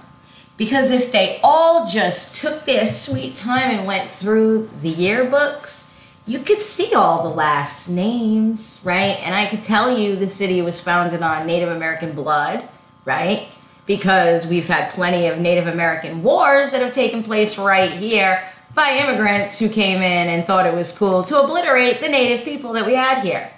Speaker 3: Because if they all just took their sweet time and went through the yearbooks, you could see all the last names, right? And I could tell you the city was founded on Native American blood, right? Because we've had plenty of Native American wars that have taken place right here by immigrants who came in and thought it was cool to obliterate the native people that we had here.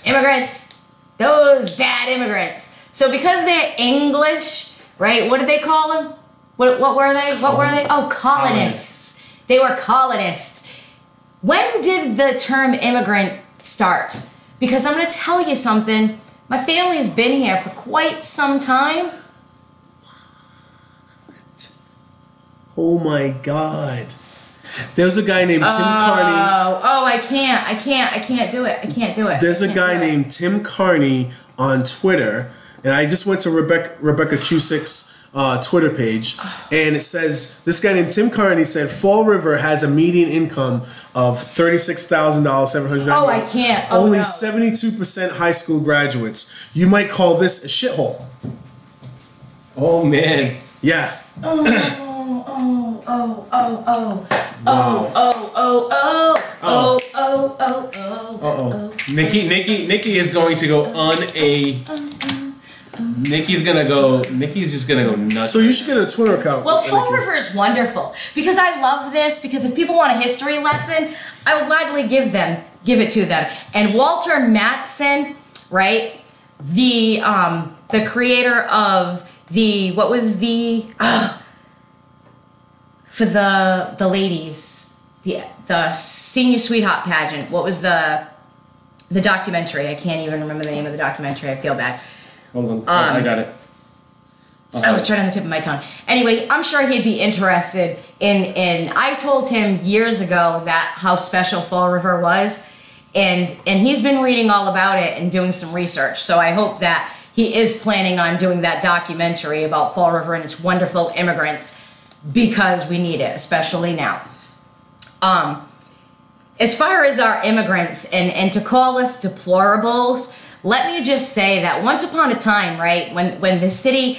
Speaker 3: Immigrants, those bad immigrants. So because they're English, right? What did they call them? What were they? Oh, colonists. They were colonists. When did the term immigrant start? Because I'm going to tell you something. My family's been here for quite some time.
Speaker 1: Oh my God. There's a guy named Tim Carney.
Speaker 3: Oh, I can't do it.
Speaker 1: There's a guy named Tim Carney on Twitter, and I just went to Rebecca Cusick's Twitter page, and it says, this guy named Tim Carney said Fall River has a median income of $36,790.
Speaker 3: Oh, I can't. Oh,
Speaker 1: Only
Speaker 3: no.
Speaker 1: 72% high school graduates. You might call this a shithole.
Speaker 2: Oh man.
Speaker 1: Yeah.
Speaker 2: Nikki is going to go on a. Nikki's just gonna go nuts.
Speaker 1: So you should get a Twitter account.
Speaker 3: Well, Fall River is wonderful because I love this. Because if people want a history lesson, I would gladly give it to them. And Walter Mattson, right? The creator of for the ladies, the senior sweetheart pageant. What was the the documentary. I can't even remember the name of the documentary. I feel bad.
Speaker 2: Hold on, I got it.
Speaker 3: Oh, it's right on the tip of my tongue. Anyway, I'm sure he'd be interested in I told him years ago that how special Fall River was, and he's been reading all about it and doing some research. So I hope that he is planning on doing that documentary about Fall River and its wonderful immigrants, because we need it, especially now. As far as our immigrants and to call us deplorables, let me just say that once upon a time, right, when the city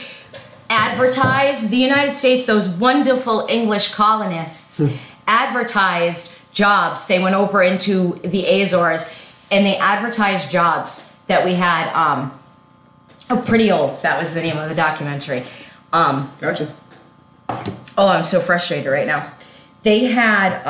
Speaker 3: advertised the United States, those wonderful English colonists advertised jobs. They went over into the Azores and they advertised jobs that we had. Pretty Old, that was the name of the documentary.
Speaker 1: Gotcha.
Speaker 3: Oh, I'm so frustrated right now. They had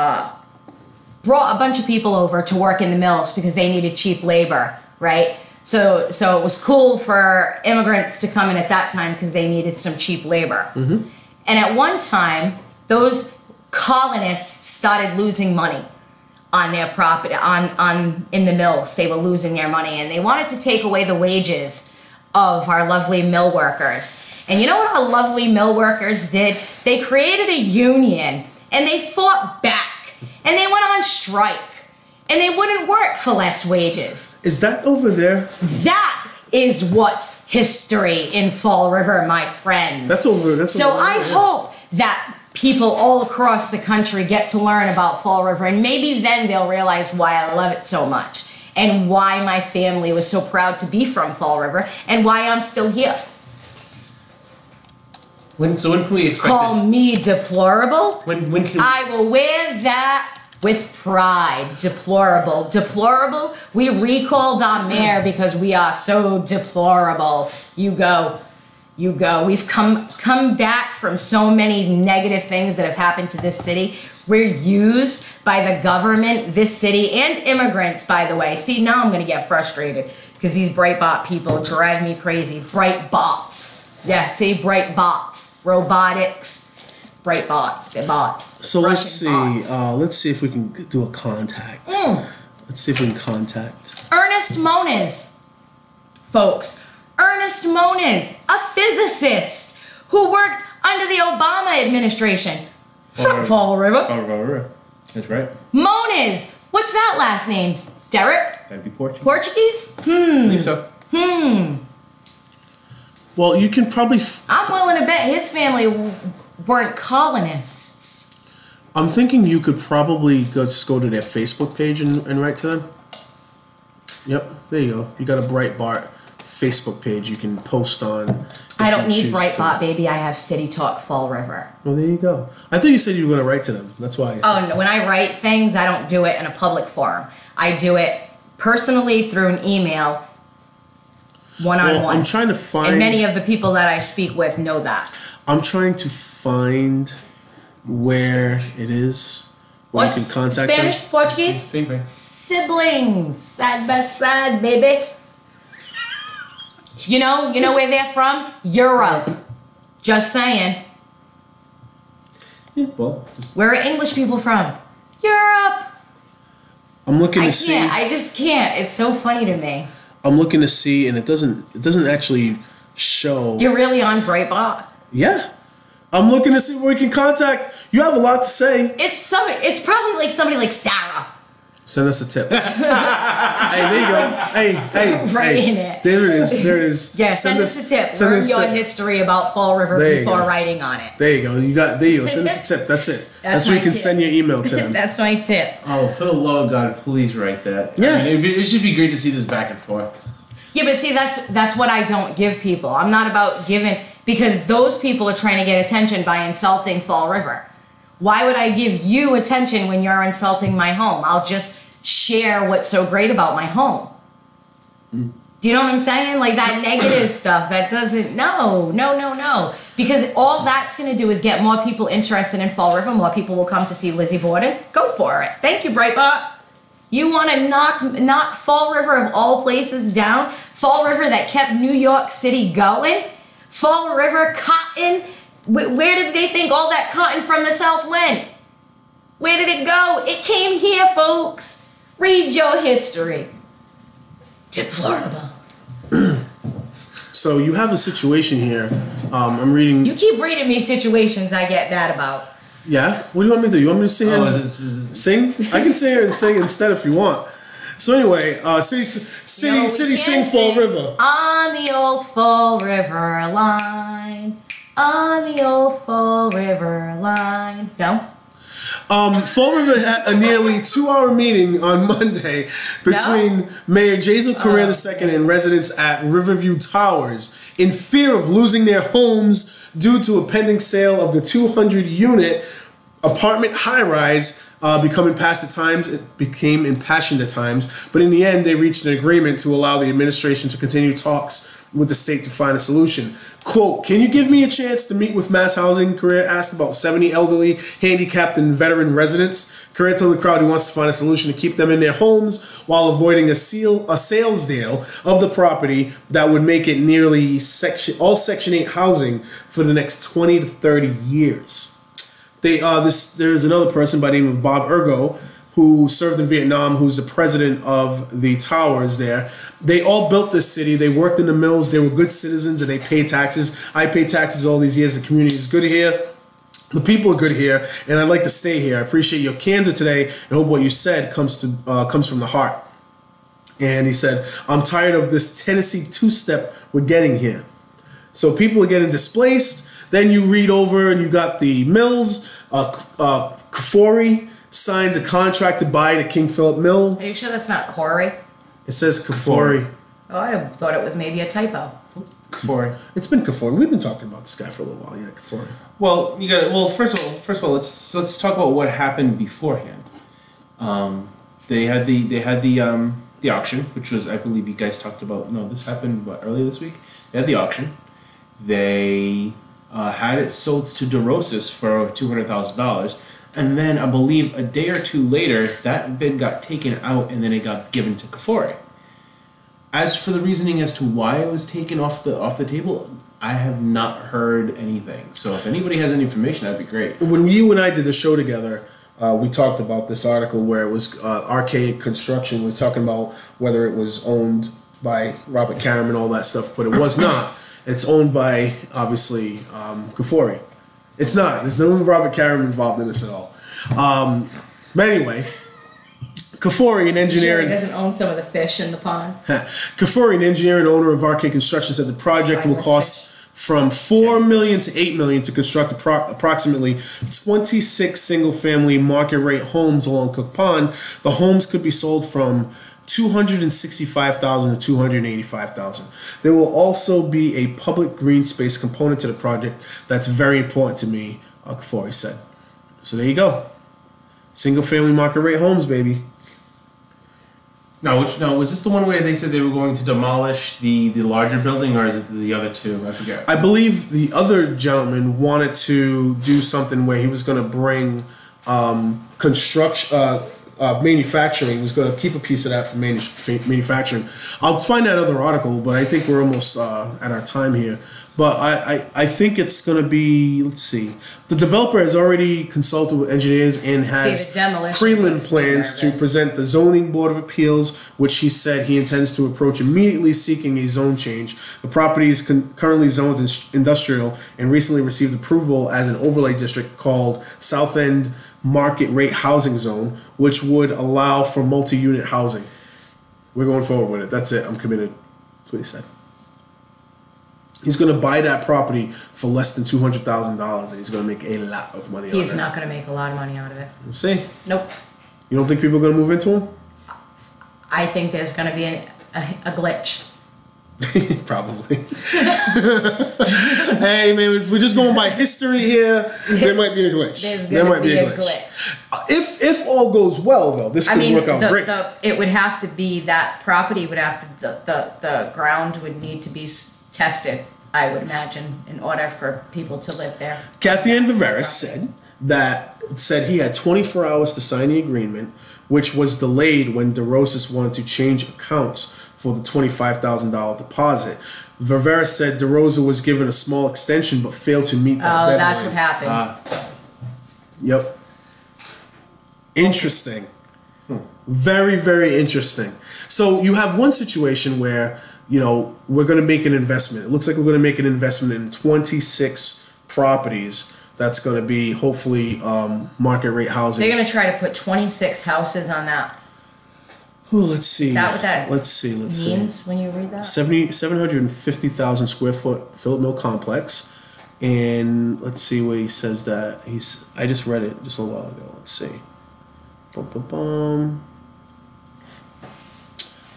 Speaker 3: brought a bunch of people over to work in the mills because they needed cheap labor, right? So it was cool for immigrants to come in at that time because they needed some cheap labor.
Speaker 1: Mm-hmm.
Speaker 3: And at one time, those colonists started losing money on their property, in the mills. They were losing their money, and they wanted to take away the wages of our lovely mill workers. And you know what our lovely mill workers did? They created a union, and they fought back, and they went on strike. And they wouldn't work for less wages.
Speaker 1: Is that over there?
Speaker 3: That is what's history in Fall River, my friends.
Speaker 1: That's over.
Speaker 3: So I hope that people all across the country get to learn about Fall River, and maybe then they'll realize why I love it so much, and why my family was so proud to be from Fall River, and why I'm still here.
Speaker 2: When can we expect
Speaker 3: Call
Speaker 2: this?
Speaker 3: me deplorable?
Speaker 2: When can we...
Speaker 3: I will wear that with pride. Deplorable. Deplorable? We recalled our mayor because we are so deplorable. You go. You go. We've come back from so many negative things that have happened to this city. We're used by the government, this city, and immigrants, by the way. See, now I'm going to get frustrated because these Breitbart people drive me crazy. Breitbots. Yeah, see, Breitbots. Robotics. Bright bots, they're bots.
Speaker 1: So let's see.
Speaker 3: Bots.
Speaker 1: Let's see if we can do a contact. Let's see if we can contact
Speaker 3: Ernest Moniz, folks. Ernest Moniz, a physicist who worked under the Obama administration from Fall River.
Speaker 2: Fall River. That's right.
Speaker 3: Moniz, what's that last name? Derek?
Speaker 2: That'd be Portuguese.
Speaker 3: Portuguese?
Speaker 2: I believe so.
Speaker 1: Well, you can probably.
Speaker 3: I'm willing to bet his family weren't colonists.
Speaker 1: I'm thinking you could probably just go to their Facebook page and write to them. Yep, there you go. You got a Breitbart Facebook page you can post on.
Speaker 3: I don't need Breitbart, baby. I have City Talk Fall River.
Speaker 1: Well, there you go. I thought you said you were going to write to them. That's why I said.
Speaker 3: Oh, no. When I write things, I don't do it in a public forum. I do it personally through an email, one-on-one.
Speaker 1: Well, I'm trying to find...
Speaker 3: And many of the people that I speak with know that.
Speaker 1: I'm trying to find where it is, where you can contact
Speaker 3: Spanish,
Speaker 1: them.
Speaker 3: Portuguese?
Speaker 2: Same thing.
Speaker 3: Siblings, side by side, baby. You know where they're from? Europe. Just saying.
Speaker 2: Yeah, well, just...
Speaker 3: Where are English people from? Europe.
Speaker 1: I'm looking to see.
Speaker 3: I just can't. It's so funny to me.
Speaker 1: I'm looking to see, and it doesn't actually show.
Speaker 3: You're really on Breitbart?
Speaker 1: Yeah. I'm looking to see where we can contact. You have a lot to say.
Speaker 3: It's probably like somebody like Sarah.
Speaker 1: Send us a tip. Hey, there you go. Hey.
Speaker 3: In it.
Speaker 1: There it is.
Speaker 3: Yeah, send us a tip. Learn your history about Fall River before writing on it.
Speaker 1: There you go. There you go. Send us a tip. That's it. That's where you can send your email to them.
Speaker 3: That's my tip.
Speaker 2: Oh, for the love of God, please write that.
Speaker 1: Yeah.
Speaker 2: I mean, it should be great to see this back and forth.
Speaker 3: Yeah, but see, that's what I don't give people. I'm not about giving, because those people are trying to get attention by insulting Fall River. Why would I give you attention when you're insulting my home? I'll just share what's so great about my home. Do you know what I'm saying? Like that negative stuff, that doesn't, no. Because all that's going to do is get more people interested in Fall River. More people will come to see Lizzie Borden. Go for it. Thank you, Breitbart. You want to knock Fall River of all places down? Fall River that kept New York City going? Fall River cotton? Where did they think all that cotton from the South went? Where did it go? It came here, folks. Read your history. Deplorable.
Speaker 1: So you have a situation here. I'm reading.
Speaker 3: You keep reading me situations I get mad about.
Speaker 1: Yeah? What do you want me to do? You want me to sing?
Speaker 2: Oh,
Speaker 1: Sing? I can sit here and sing instead if you want. So anyway, city sing Fall River.
Speaker 3: On the old Fall River line. On the old Fall River line. No?
Speaker 1: Fall River had a nearly 2-hour meeting on Monday between Mayor Jazel Correa II and residents at Riverview Towers in fear of losing their homes due to a pending sale of the 200-unit apartment high-rise. Became impassioned at times, but in the end they reached an agreement to allow the administration to continue talks with the state to find a solution. Quote, "Can you give me a chance to meet with Mass Housing?" Correa asked about 70 elderly, handicapped, and veteran residents. Correa told the crowd he wants to find a solution to keep them in their homes while avoiding a sales deal of the property that would make it nearly all Section 8 housing for the next 20 to 30 years. There's another person by the name of Bob Ergo who served in Vietnam, who's the president of the towers there. They all built this city. They worked in the mills. They were good citizens and they paid taxes. I paid taxes all these years. The community is good here. The people are good here, and I'd like to stay here. I appreciate your candor today and hope what you said comes from the heart. And he said, "I'm tired of this Tennessee two-step we're getting here." So people are getting displaced. Then you read over and you got the mills. Kafori signs a contract to buy the King Philip Mill.
Speaker 3: Are you sure that's not Corey?
Speaker 1: It says Kafori.
Speaker 3: Oh, I thought it was maybe a typo.
Speaker 2: Kafori.
Speaker 1: It's been Kafori. We've been talking about this guy for a little while. Yeah, Kafori.
Speaker 2: Well, you got. Well, first of all, let's talk about what happened beforehand. They had the auction, which was, I believe you guys talked about. No, this happened earlier this week. They had the auction. They had it sold to DeRosas for $200,000, and then I believe a day or two later, that bid got taken out, and then it got given to Kafori. As for the reasoning as to why it was taken off the table, I have not heard anything. So if anybody has any information, that'd be great.
Speaker 1: When you and I did the show together, we talked about this article where it was Archaic Construction. We were talking about whether it was owned by Robert Karam and all that stuff, but it was not. It's owned by, obviously, Kafori. It's not. There's no Robert Karam involved in this at all. But anyway, Kafori, an engineer...
Speaker 3: Sure he doesn't own some of the fish in the pond?
Speaker 1: Kafori, an engineer and owner of Arcade Construction, said the project will cost from $4 million to $8 million to construct approximately 26 single-family market-rate homes along Cook Pond. The homes could be sold from $265,000 to $285,000. There will also be a public green space component to the project that's very important to me, Kafori said. So there you go. Single-family market-rate homes, baby.
Speaker 2: No, was this the one where they said they were going to demolish the larger building, or is it the other two? I forget.
Speaker 1: I believe the other gentleman wanted to do something where he was going to bring manufacturing. He was going to keep a piece of that for manufacturing. I'll find that other article, but I think we're almost at our time here. But I think it's going to be, let's see. The developer has already consulted with engineers and has prelim plans to present the Zoning Board of Appeals, which he said he intends to approach immediately seeking a zone change. The property is currently zoned industrial and recently received approval as an overlay district called South End Market Rate Housing Zone, which would allow for multi-unit housing. We're going forward with it. That's it. I'm committed. That's what he said. He's going to buy that property for less than $200,000, and he's going to make a lot of money.
Speaker 3: He's not going to make a lot of money out of it.
Speaker 1: We'll see.
Speaker 3: Nope.
Speaker 1: You don't think people are going to move into him?
Speaker 3: I think there's going to be a glitch.
Speaker 1: Probably. Hey, man, if we're just going by history here, there might be a glitch.
Speaker 3: There might be a glitch.
Speaker 1: If all goes well, though, this could work out great.
Speaker 3: It would have to be that property would have to the ground would need to be tested, I would imagine, in order for people to live there.
Speaker 1: Kathy Ann Viveris said he had 24 hours to sign the agreement, which was delayed when DeRosas wanted to change accounts for the $25,000 deposit. Viveris said DeRosa was given a small extension but failed to meet that deadline.
Speaker 3: That's what happened.
Speaker 1: Yep. Interesting. Very, very interesting. So you have one situation where, we're going to make an investment. It looks like we're going to make an investment in 26 properties. That's going to be hopefully market rate housing.
Speaker 3: They're going to try to put 26 houses on that.
Speaker 1: Ooh, let's see.
Speaker 3: Is that what that
Speaker 1: let's see.
Speaker 3: means when you read that?
Speaker 1: 750,000 square foot Philip Mill complex. And let's see what he says that I just read it just a while ago. Let's see.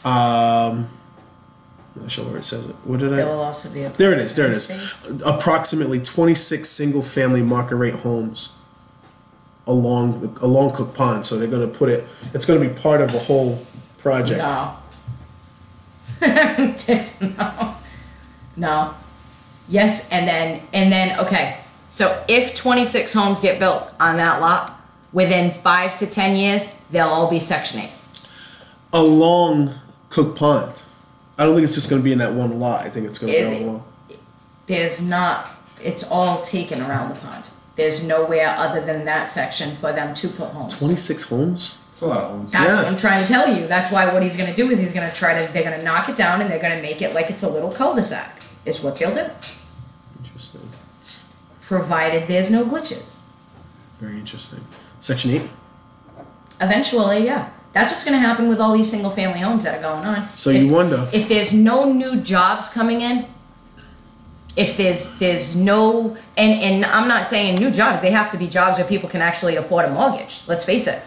Speaker 1: I'm not sure where it says it. What did
Speaker 3: There will also be a
Speaker 1: There it is. There it is.
Speaker 3: space.
Speaker 1: Approximately 26 single family market rate homes along Cook Pond. So they're going to put it. It's going to be part of a whole project.
Speaker 3: No. No. Yes, and then okay. So if 26 homes get built on that lot, within 5 to 10 years, they'll all be Section 8.
Speaker 1: Along Cook Pond. I don't think it's just going to be in that one lot. I think it's going to be along.
Speaker 3: There's not. It's all taken around the pond. There's nowhere other than that section for them to put homes.
Speaker 1: 26 homes?
Speaker 2: It's a lot of homes.
Speaker 3: That's what I'm trying to tell you. That's why what he's going to do is they're going to knock it down and they're going to make it like it's a little cul-de-sac. Is what they'll do.
Speaker 1: Interesting.
Speaker 3: Provided there's no glitches.
Speaker 1: Very interesting. Section 8?
Speaker 3: Eventually, yeah. That's what's going to happen with all these single-family homes that are going on.
Speaker 1: So you wonder.
Speaker 3: If there's no new jobs coming in, if there's no... And I'm not saying new jobs. They have to be jobs where people can actually afford a mortgage. Let's face it.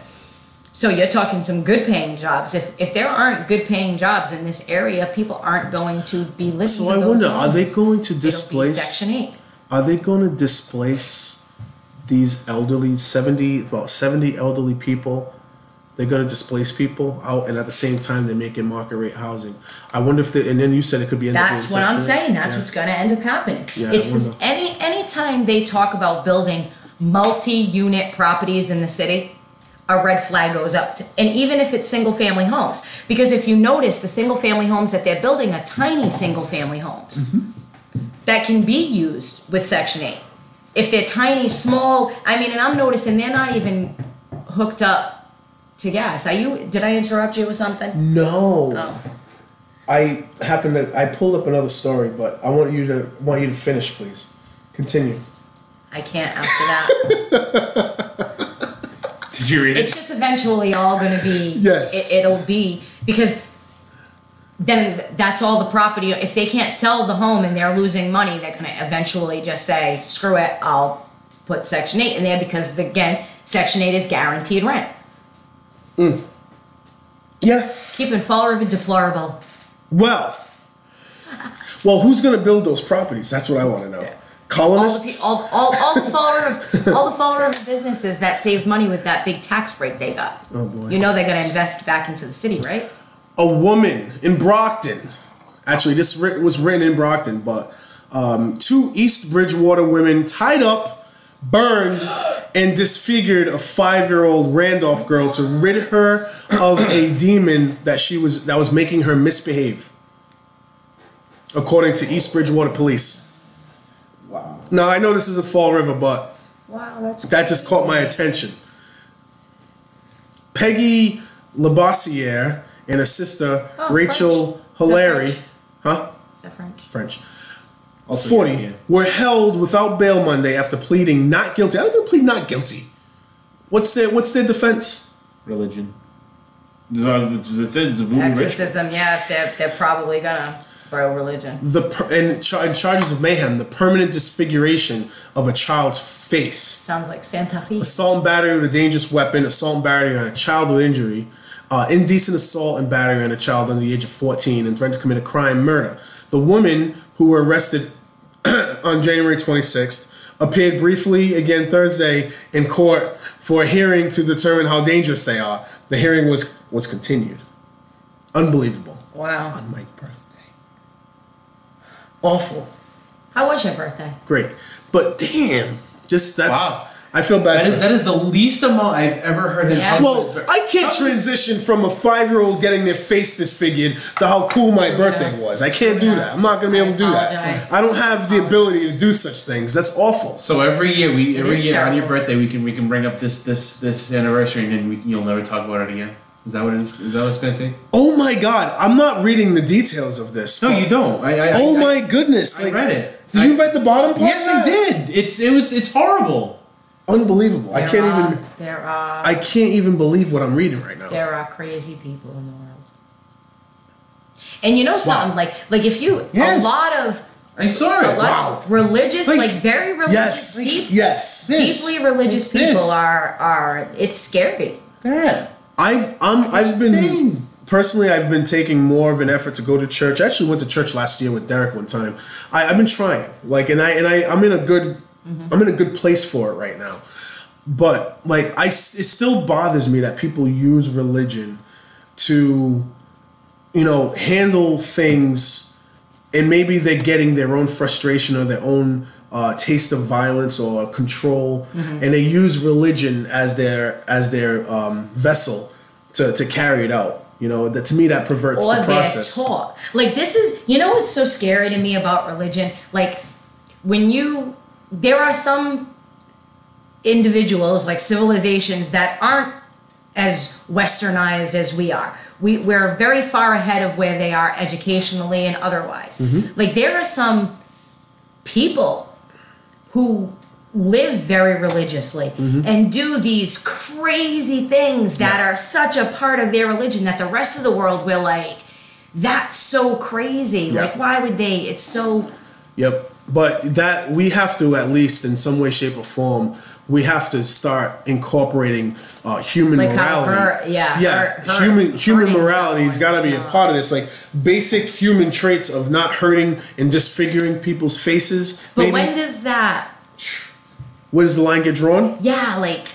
Speaker 3: So you're talking some good-paying jobs. If there aren't good-paying jobs in this area, people aren't going to be living
Speaker 1: So
Speaker 3: in
Speaker 1: I
Speaker 3: those
Speaker 1: wonder,
Speaker 3: homes.
Speaker 1: are they going to
Speaker 3: It'll be
Speaker 1: displace...
Speaker 3: Section 8.
Speaker 1: Are they going to displace these elderly, about 70 elderly people? They're going to displace people out, and at the same time, they're making market rate housing. I wonder if and then you said it could be...
Speaker 3: That's what I'm saying. That's what's going to end up happening.
Speaker 1: Yeah,
Speaker 3: It's this, any time they talk about building multi-unit properties in the city, a red flag goes up. And even if it's single-family homes. Because if you notice, the single-family homes that they're building are tiny single-family homes that can be used with Section 8. If they're tiny, small... and I'm noticing they're not even hooked up to gas. Did I interrupt you with something?
Speaker 1: No.
Speaker 3: Oh.
Speaker 1: I pulled up another story, but I want you to finish, please. Continue.
Speaker 3: I can't after that.
Speaker 2: Did you read it?
Speaker 3: It's just eventually all going to be...
Speaker 1: Yes.
Speaker 3: It'll be... Because then that's all the property. If they can't sell the home and they're losing money, they're going to eventually just say, screw it, I'll put Section 8 in there because, again, Section 8 is guaranteed rent.
Speaker 1: Yeah.
Speaker 3: Keeping Fall River deplorable.
Speaker 1: Well, who's going to build those properties? That's what I want to know.
Speaker 3: Yeah.
Speaker 1: Colonists?
Speaker 3: All the Fall River businesses that saved money with that big tax break they got.
Speaker 1: Oh, boy.
Speaker 3: You know they're going to invest back into the city, right?
Speaker 1: A woman in Brockton. Actually, this was written in Brockton, but 2 East Bridgewater women tied up, burned, and disfigured a 5-year-old Randolph girl to rid her of a demon that was making her misbehave, according to East Bridgewater police.
Speaker 2: Wow.
Speaker 1: Now I know this is a Fall River, but
Speaker 3: Wow,
Speaker 1: that just caught my attention. Peggy Labossiere and her sister Rachel Hilary,
Speaker 3: Is that French?
Speaker 1: French.
Speaker 2: Also
Speaker 1: 40
Speaker 2: European.
Speaker 1: were held without bail Monday after pleading not guilty. I don't even plead not guilty. What's their defense?
Speaker 2: Religion. It says voodoo ritual.
Speaker 3: Exorcism, yeah, they're probably gonna throw religion.
Speaker 1: And charges of mayhem, the permanent disfiguration of a child's face,
Speaker 3: Sounds like Santa Rita.
Speaker 1: assault and battery with a dangerous weapon, assault and battery on a child with injury, indecent assault and battery on a child under the age of 14, and threatened to commit a crime, murder. The women who were arrested on January 26th appeared briefly again Thursday in court for a hearing to determine how dangerous they are. The hearing was continued. Unbelievable.
Speaker 3: Wow.
Speaker 1: On my birthday. Awful.
Speaker 3: How was your birthday?
Speaker 1: Great. But damn, that's
Speaker 4: Wow.
Speaker 1: I feel bad.
Speaker 4: That is the least amount I've ever heard him
Speaker 3: Yeah.
Speaker 4: talk about
Speaker 1: Well,
Speaker 4: his birthday.
Speaker 1: I can't transition from a 5-year-old getting their face disfigured to how cool my birthday was. I can't do that. I'm not going to be able to do that.
Speaker 3: apologize.
Speaker 1: I don't have the ability to do such things. That's awful.
Speaker 4: So every year
Speaker 3: is
Speaker 4: on your
Speaker 3: terrible.
Speaker 4: birthday we can bring up this anniversary and then you'll never talk about it again.
Speaker 2: Is that what it is? Is that what it's gonna take?
Speaker 1: Oh my God! I'm not reading the details of this.
Speaker 2: No, you don't.
Speaker 1: My goodness!
Speaker 2: I read it.
Speaker 1: Did you read the bottom part?
Speaker 2: Yes, I did. It's horrible.
Speaker 1: Unbelievable! I can't even believe what I'm reading right now.
Speaker 3: There are crazy people in the world. And you know something, like if you
Speaker 2: Yes.
Speaker 3: a lot of
Speaker 2: I saw it.
Speaker 3: of religious, like very religious, deeply religious people are it's scary.
Speaker 2: Bad.
Speaker 1: I've been personally, I've been taking more of an effort to go to church. I actually went to church last year with Derek one time. I've been trying, like, I'm in a good place for it right now. But like, it still bothers me that people use religion to, handle things, and maybe they're getting their own frustration or their own taste of violence or control, and they use religion as their vessel to carry it out. That to me that perverts the process.
Speaker 3: They're taught. Like this is, what's so scary to me about religion? Like there are some individuals, like civilizations, that aren't as westernized as we are. We're very far ahead of where they are educationally and otherwise. Like there are some people who live very religiously and do these crazy things that are such a part of their religion that the rest of the world will like, that's so crazy.
Speaker 1: Yeah.
Speaker 3: Like why would they? It's so...
Speaker 1: Yep. But that we have to, at least in some way, shape, or form, we have to start incorporating human
Speaker 3: like
Speaker 1: morality.
Speaker 3: Human
Speaker 1: morality has got to be a part of this. Like basic human traits of not hurting and disfiguring people's faces.
Speaker 3: But
Speaker 1: maybe.
Speaker 3: when does that...
Speaker 1: Where does the line get drawn?
Speaker 3: Yeah, like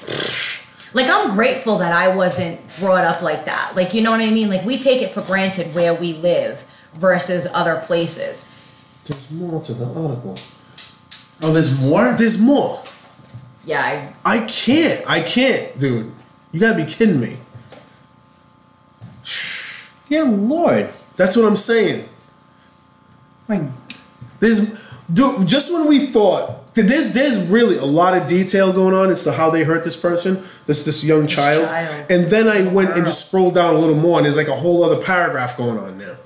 Speaker 3: I'm grateful that I wasn't brought up like that. Like, you know what I mean? Like we take it for granted where we live versus other places.
Speaker 1: There's more to the article.
Speaker 2: Oh, there's more?
Speaker 1: There's more.
Speaker 3: Yeah,
Speaker 1: I can't, dude. You gotta be kidding me.
Speaker 2: Dear Lord.
Speaker 1: That's what I'm saying. Just when we thought, there's really a lot of detail going on as to how they hurt this person, this young child. And then I went and just scrolled down a little more, and there's like a whole other paragraph going on now.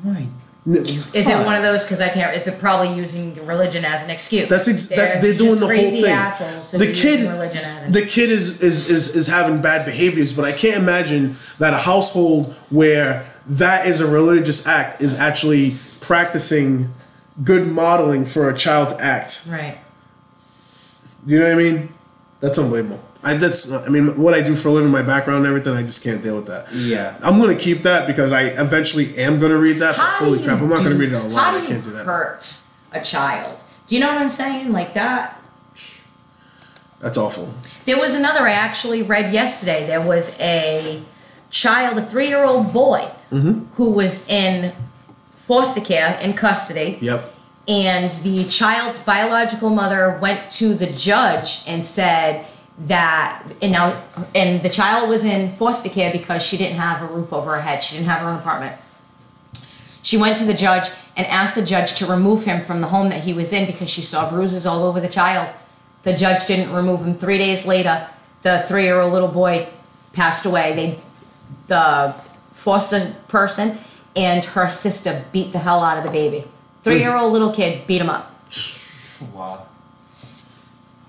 Speaker 2: Right.
Speaker 3: Is it one of those, because I can't, they're probably using religion as an excuse.
Speaker 1: They're doing the whole thing.
Speaker 3: Assholes, so
Speaker 1: the kid
Speaker 3: as
Speaker 1: is having bad behaviors, but I can't imagine that a household where that is a religious act is actually practicing good modeling for a child to act.
Speaker 3: Right.
Speaker 1: Do you know what I mean? That's unbelievable. What I do for a living, my background and everything, I just can't deal with that.
Speaker 2: Yeah.
Speaker 1: I'm going to keep that because I eventually am going to read that, but holy crap, I'm not going to read it online.
Speaker 3: How do
Speaker 1: I can't do that.
Speaker 3: hurt a child? Do you know what I'm saying? Like that?
Speaker 1: That's awful.
Speaker 3: There was another I actually read yesterday. There was a child, a 3-year-old boy, who was in foster care, in custody.
Speaker 1: Yep.
Speaker 3: And the child's biological mother went to the judge and said that, and the child was in foster care because she didn't have a roof over her head. She didn't have her own apartment. She went to the judge and asked the judge to remove him from the home that he was in because she saw bruises all over the child. The judge didn't remove him. 3 days later, the 3-year-old little boy passed away. The foster person and her sister beat the hell out of the baby. 3-year-old little kid beat him up.
Speaker 2: Wow.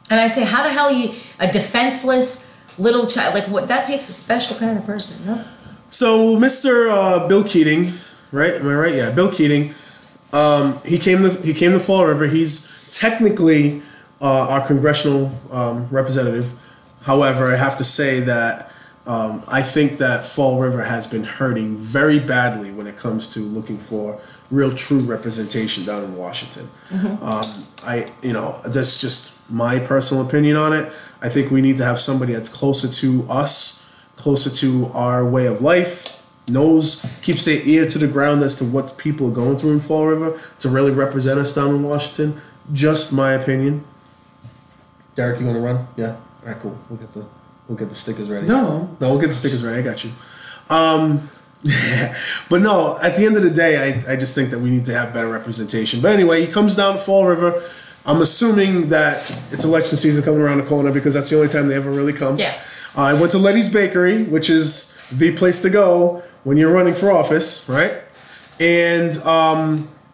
Speaker 3: And I say, how the hell a defenseless little child, like what? That takes a special kind of person, no?
Speaker 1: So Mr. Bill Keating, right? Am I right? Yeah, Bill Keating. He came to Fall River. He's technically our congressional representative. However, I have to say that I think that Fall River has been hurting very badly when it comes to looking for real, true representation down in Washington. That's just my personal opinion on it. I think we need to have somebody that's closer to us, closer to our way of life, keeps their ear to the ground as to what people are going through in Fall River to really represent us down in Washington. Just my opinion. Derek, you want to run? Yeah. All right, cool. We'll get the stickers ready.
Speaker 2: No,
Speaker 1: we'll get the stickers ready. I got you. But no, at the end of the day, I just think that we need to have better representation. But anyway, he comes down to Fall River. I'm assuming that it's election season coming around the corner because that's the only time they ever really come.
Speaker 3: Yeah.
Speaker 1: I went to Letty's Bakery, which is the place to go when you're running for office, right? And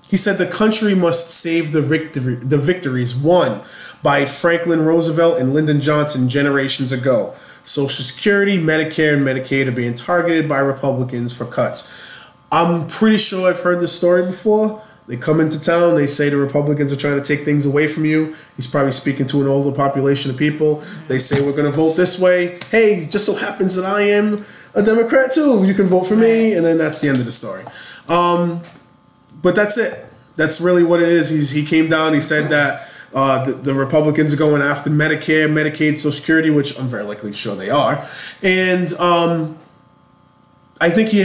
Speaker 1: he said the country must save the victories won by Franklin Roosevelt and Lyndon Johnson generations ago. Social Security, Medicare, and Medicaid are being targeted by Republicans for cuts. I'm pretty sure I've heard this story before. They come into town, they say the Republicans are trying to take things away from you. He's probably speaking to an older population of people. They say we're going to vote this way. Hey, just so happens that I am a Democrat too. You can vote for me. And then that's the end of the story. But that's it. That's really what it is. He came down, he said that the Republicans are going after Medicare, Medicaid, Social Security, which I'm very likely sure they are. And I think he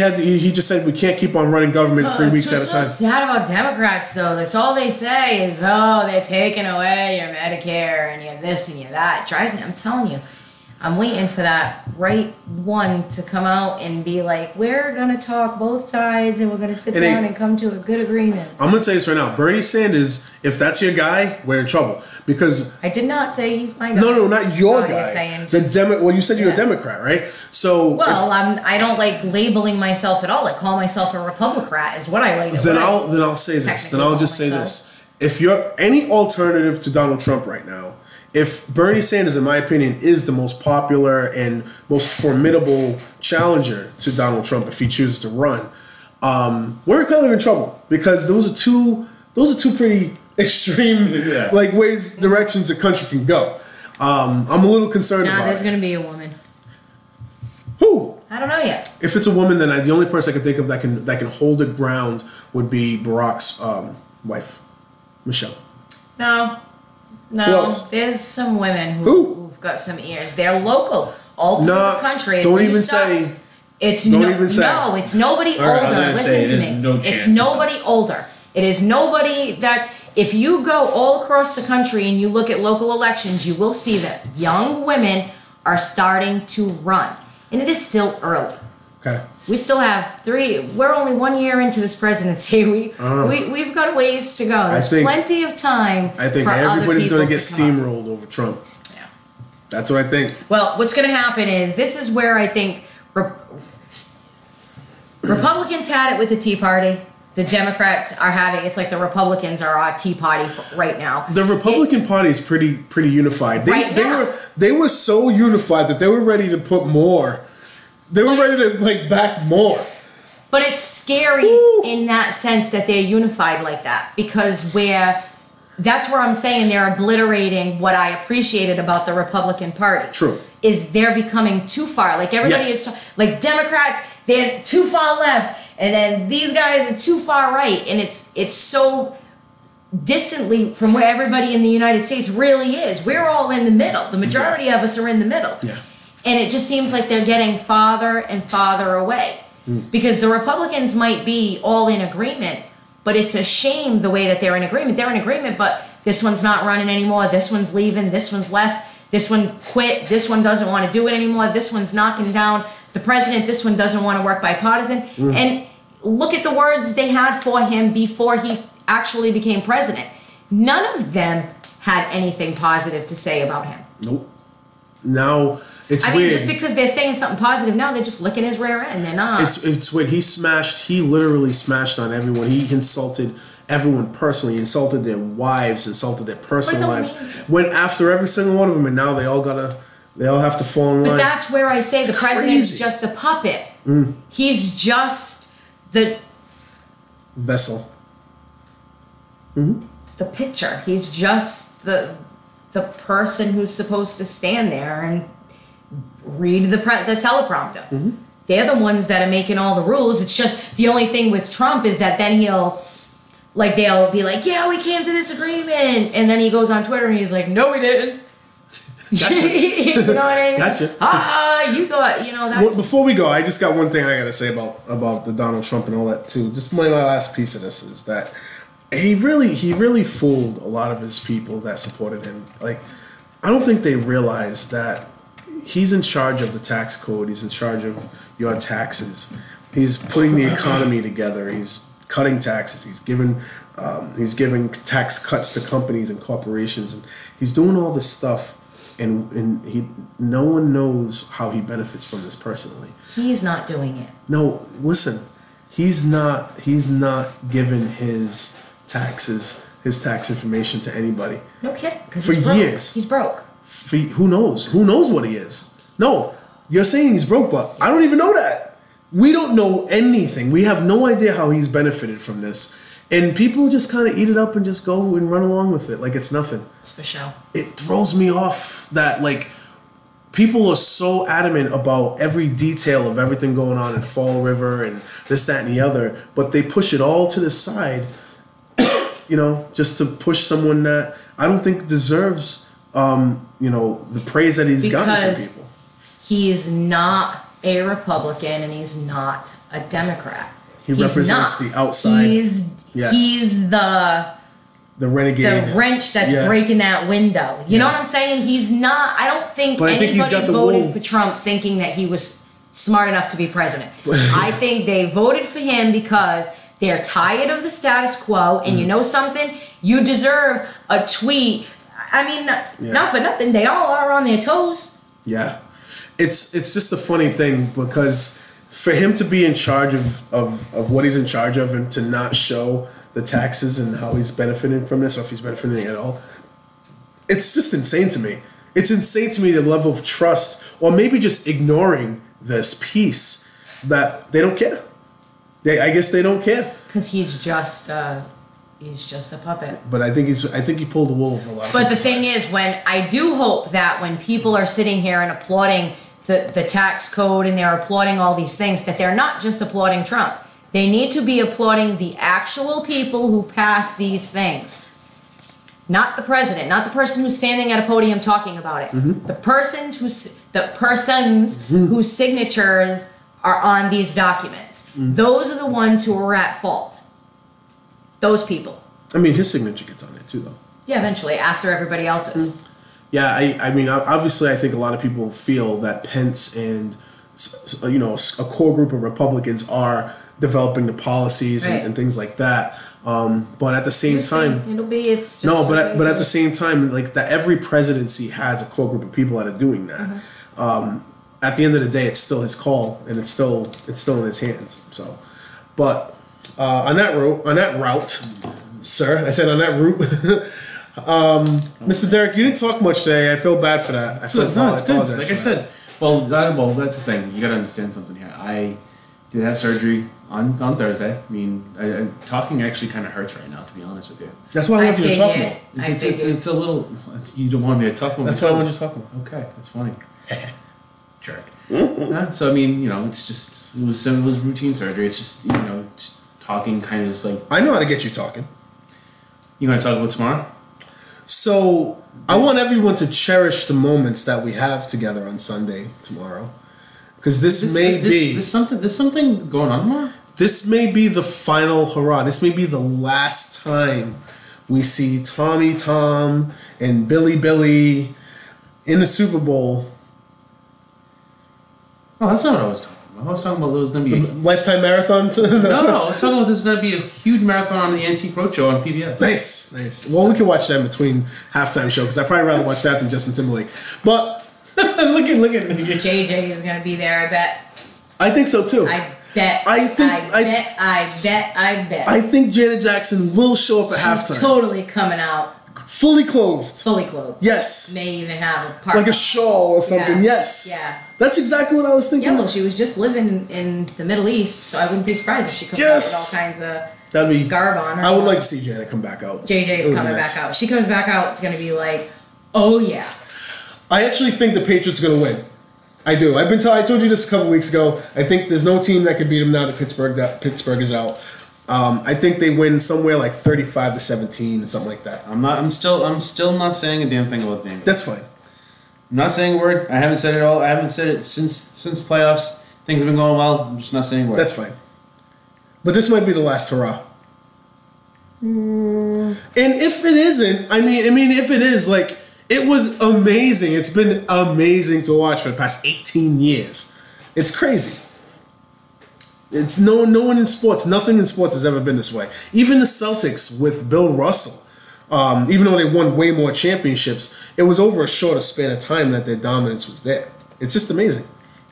Speaker 1: just said we can't keep on running government 3 weeks at a time.
Speaker 3: What's so sad about Democrats, though, that's all they say is, oh, they're taking away your Medicare and your this and your that. It drives me. I'm telling you, I'm waiting for that right one to come out and be like, we're going to talk both sides and we're going to sit down and come to a good agreement.
Speaker 1: I'm going to tell you this right now. Bernie Sanders, if that's your guy, we're in trouble. Because
Speaker 3: I did not say he's my guy.
Speaker 1: No, not your guy.
Speaker 3: You're saying
Speaker 1: well, you said you're a Democrat, right? So
Speaker 3: well, I don't like labeling myself at all. I call myself a Republican is what I like.
Speaker 1: Then I'll say this. Then I'll just say this. If you're any alternative to Donald Trump right now, if Bernie Sanders, in my opinion, is the most popular and most formidable challenger to Donald Trump if he chooses to run, we're kind of in trouble because those are two pretty extreme directions the country can go. I'm a little concerned about it.
Speaker 3: There's going to be a woman.
Speaker 1: Who?
Speaker 3: I don't know yet.
Speaker 1: If it's a woman, then the only person I can think of that can hold the ground would be Barack's wife, Michelle.
Speaker 3: No, there's some women who've got some ears. They're local, all through the country.
Speaker 1: Don't even say.
Speaker 3: It's it's nobody older. Listen to me. It's nobody older. It is nobody that. If you go all across the country and you look at local elections, you will see that young women are starting to run, and it is still early.
Speaker 1: Okay.
Speaker 3: We still have we're only 1 year into this presidency. We've got a ways to go. There's plenty of time.
Speaker 1: I think everybody's going to get steamrolled over Trump.
Speaker 3: Yeah.
Speaker 1: That's what I think.
Speaker 3: Well, what's going to happen is this is where I think Republicans had it with the Tea Party. The Democrats are having it's like the Republicans are our Tea Party right now.
Speaker 1: The Republican Party is pretty unified. They were so unified that they were ready to put more. They were ready to back more.
Speaker 3: But it's scary in that sense that they're unified like that because that's where I'm saying they're obliterating what I appreciated about the Republican Party.
Speaker 1: True.
Speaker 3: Is they're becoming too far. Like everybody is like Democrats, they're too far left, and then these guys are too far right, and it's so distantly from where everybody in the United States really is. We're all in the middle. The majority of us are in the middle.
Speaker 1: Yeah.
Speaker 3: And it just seems like they're getting farther and farther away. Because the Republicans might be all in agreement, but it's a shame the way that they're in agreement. They're in agreement, but this one's not running anymore. This one's leaving. This one's left. This one quit. This one doesn't want to do it anymore. This one's knocking down the president. This one doesn't want to work bipartisan. And look at the words they had for him before he actually became president. None of them had anything positive to say about him.
Speaker 1: Nope. Now it's weird.
Speaker 3: I mean, just because they're saying something positive now, they're just licking his rear end. They're not.
Speaker 1: It's when he literally smashed on everyone. He insulted everyone personally. He insulted their wives, insulted their personal lives. Went after every single one of them, and now they all have to fall in line.
Speaker 3: But that's where I say the president's just a puppet. He's just the
Speaker 1: vessel.
Speaker 3: The picture. He's just the person who's supposed to stand there and read the teleprompter. They're the ones that are making all the rules. It's just the only thing with Trump is that then they'll be like, yeah, we came to this agreement. And then he goes on Twitter and he's like, no, we didn't.
Speaker 1: Gotcha.
Speaker 3: You know what I mean?
Speaker 1: Gotcha.
Speaker 3: You thought, that's...
Speaker 1: Well, before we go, I just got one thing I got to say about the Donald Trump and all that too. Just my last piece of this is that he really fooled a lot of his people that supported him. Like, I don't think they realize that he's in charge of the tax code. He's in charge of your taxes. He's putting the economy together. He's cutting taxes. He's giving tax cuts to companies and corporations, and he's doing all this stuff and no one knows how he benefits from this personally.
Speaker 3: He's not doing it.
Speaker 1: No, listen, he's not giving his tax information to anybody.
Speaker 3: No kidding. Because
Speaker 1: For
Speaker 3: he's broke.
Speaker 1: years.
Speaker 3: He's broke.
Speaker 1: Who knows what he is? No, you're saying he's broke, but I don't even know that. We don't know anything. We have no idea how he's benefited from this. And people just kind of eat it up and just go and run along with it like it's nothing.
Speaker 3: It's for show.
Speaker 1: It throws me off that, like, people are so adamant about every detail of everything going on in Fall River and this, that, and the other, but they push it all to the side, just to push someone that I don't think deserves, the praise that he's gotten from people.
Speaker 3: He's not a Republican and he's not a Democrat.
Speaker 1: He represents the outside.
Speaker 3: He's the
Speaker 1: renegade.
Speaker 3: The wrench that's breaking that window. You know what I'm saying? He's not. I don't think anybody voted for Trump thinking that he was smart enough to be president. I think they voted for him because they're tired of the status quo. And you know something? You deserve a tweet. I mean, not for nothing. They all are on their toes.
Speaker 1: Yeah. It's just a funny thing because for him to be in charge of what he's in charge of and to not show the taxes and how he's benefiting from this, or if he's benefiting at all, it's just insane to me. It's insane to me the level of trust, or maybe just ignoring this piece that they don't care. I guess they don't care
Speaker 3: because he's just a puppet.
Speaker 1: But I think he pulled the wool over a lot.
Speaker 3: But the thing is, when I do hope that when people are sitting here and applauding the tax code and they're applauding all these things, that they're not just applauding Trump. They need to be applauding the actual people who passed these things. Not the president, not the person who's standing at a podium talking about it. Mm-hmm. The persons whose signatures are on these documents. Mm-hmm. Those are the ones who are at fault. Those people.
Speaker 1: I mean, his signature gets on it too, though.
Speaker 3: Yeah, eventually, after everybody else's.
Speaker 1: Mm-hmm. Yeah, I mean, obviously, I think a lot of people feel that Pence and, a core group of Republicans are developing the policies and things like that. But at the same time, but at the same time, like that, every presidency has a core group of people that are doing that. Mm-hmm. At the end of the day, it's still his call, and it's still in his hands. So, but on that route, sir, I said on that route. Mr. Derek, you didn't talk much today. I feel bad for that.
Speaker 2: It's good. Like I said, that's the thing. You got to understand something here. I did have surgery on Thursday. I mean, talking actually kind of hurts right now, to be honest with you.
Speaker 1: That's why I want you to talk more.
Speaker 2: It's a little. You don't want me to talk more.
Speaker 1: That's why I want you to talk more.
Speaker 2: Okay, that's funny. Jerk. So I mean, it's it was routine surgery. It's just just talking kind of just like.
Speaker 1: I know how to get you talking.
Speaker 2: You going to talk about tomorrow?
Speaker 1: So I want everyone to cherish the moments that we have together on Sunday tomorrow, because there's
Speaker 2: something going on tomorrow.
Speaker 1: This may be the final hurrah. This may be the last time we see Tommy Tom and Billy in the Super Bowl.
Speaker 2: Oh, that's not what I was talking about. I was talking about there was going to be a
Speaker 1: lifetime marathon.
Speaker 2: No, I was talking about there's going to be a huge marathon on the Antique Roadshow on PBS.
Speaker 1: Nice. Well, we can watch that in between halftime show because I'd probably rather watch that than Justin Timberlake. But
Speaker 2: look at me.
Speaker 3: JJ is going to be there. I bet.
Speaker 1: I think so too.
Speaker 3: I bet.
Speaker 1: I think Janet Jackson will show up at halftime.
Speaker 3: She's totally coming out.
Speaker 1: Fully clothed. Yes.
Speaker 3: May even have a parka.
Speaker 1: Like a shawl or something. Yeah. Yes.
Speaker 3: Yeah.
Speaker 1: That's exactly what I was thinking.
Speaker 3: Yeah, well, she was just living in the Middle East, so I wouldn't be surprised if she comes out with all kinds of garb on her.
Speaker 1: I would like to see Janet come back out.
Speaker 3: JJ's coming back out. She comes back out, it's going to be like, oh yeah.
Speaker 1: I actually think the Patriots are going to win. I do. I told you this a couple weeks ago. I think there's no team that could beat them now that Pittsburgh is out. I think they win somewhere like 35-17 or something like that.
Speaker 2: I'm still not saying a damn thing about the game.
Speaker 1: That's fine.
Speaker 2: I'm not saying a word. I haven't said it all. I haven't said it since playoffs. Things have been going well. I'm just not saying a word.
Speaker 1: That's fine. But this might be the last hurrah. And if it isn't, I mean, if it is, like, it was amazing. It's been amazing to watch for the past 18 years. It's crazy. It's no one in sports. Nothing in sports has ever been this way. Even the Celtics with Bill Russell. Even though they won way more championships, it was over a shorter span of time that their dominance was there. It's just amazing.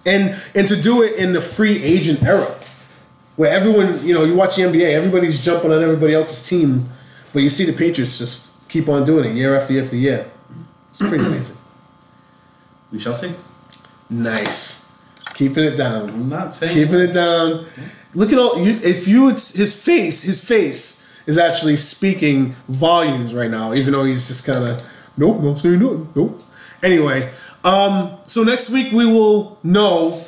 Speaker 1: And to do it in the free agent era, where everyone, you watch the NBA, everybody's jumping on everybody else's team, but you see the Patriots just keep on doing it year after year after year. It's pretty amazing.
Speaker 2: We shall see.
Speaker 1: Nice. Keeping it down.
Speaker 2: I'm not saying.
Speaker 1: Keeping it down. Look at his face is actually speaking volumes right now, even though he's just kind of, nope, don't say nothing, nope. Anyway, so next week we will know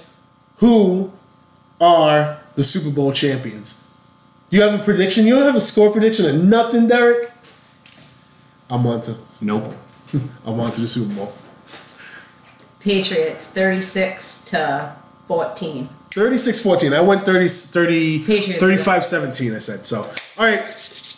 Speaker 1: who are the Super Bowl champions. Do you have a prediction? You don't have a score prediction or nothing, Derek? I'm on to.
Speaker 2: Nope.
Speaker 1: I'm on to the Super Bowl.
Speaker 3: Patriots 36-14.
Speaker 1: 36-14. I went 30
Speaker 3: Patriots
Speaker 1: 35-17, I said. So, all right.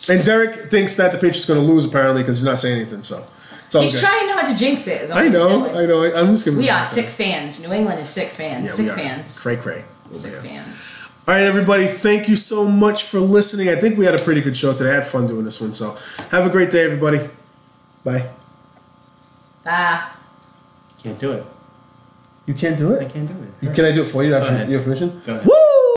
Speaker 1: And Derek thinks that the Patriots are going to lose, apparently, because he's not saying anything. So, it's all
Speaker 3: He's
Speaker 1: good.
Speaker 3: trying not to jinx it. Is all
Speaker 1: I
Speaker 3: he's
Speaker 1: know.
Speaker 3: doing.
Speaker 1: I'm just giving
Speaker 3: We
Speaker 1: him a
Speaker 3: are
Speaker 1: hard time.
Speaker 3: sick fans. New England is sick fans.
Speaker 1: Yeah,
Speaker 3: sick
Speaker 1: we are.
Speaker 3: fans.
Speaker 1: Cray.
Speaker 3: Sick
Speaker 1: Over here.
Speaker 3: fans.
Speaker 1: All right, everybody. Thank you so much for listening. I think we had a pretty good show today. I had fun doing this one. So, have a great day, everybody. Bye.
Speaker 3: Bye.
Speaker 2: Can't do it.
Speaker 1: You can't do
Speaker 2: I
Speaker 1: it?
Speaker 2: can't do it.
Speaker 1: Can I do it for you?
Speaker 2: Go ahead.
Speaker 1: You have permission?
Speaker 2: Go ahead.
Speaker 1: Woo!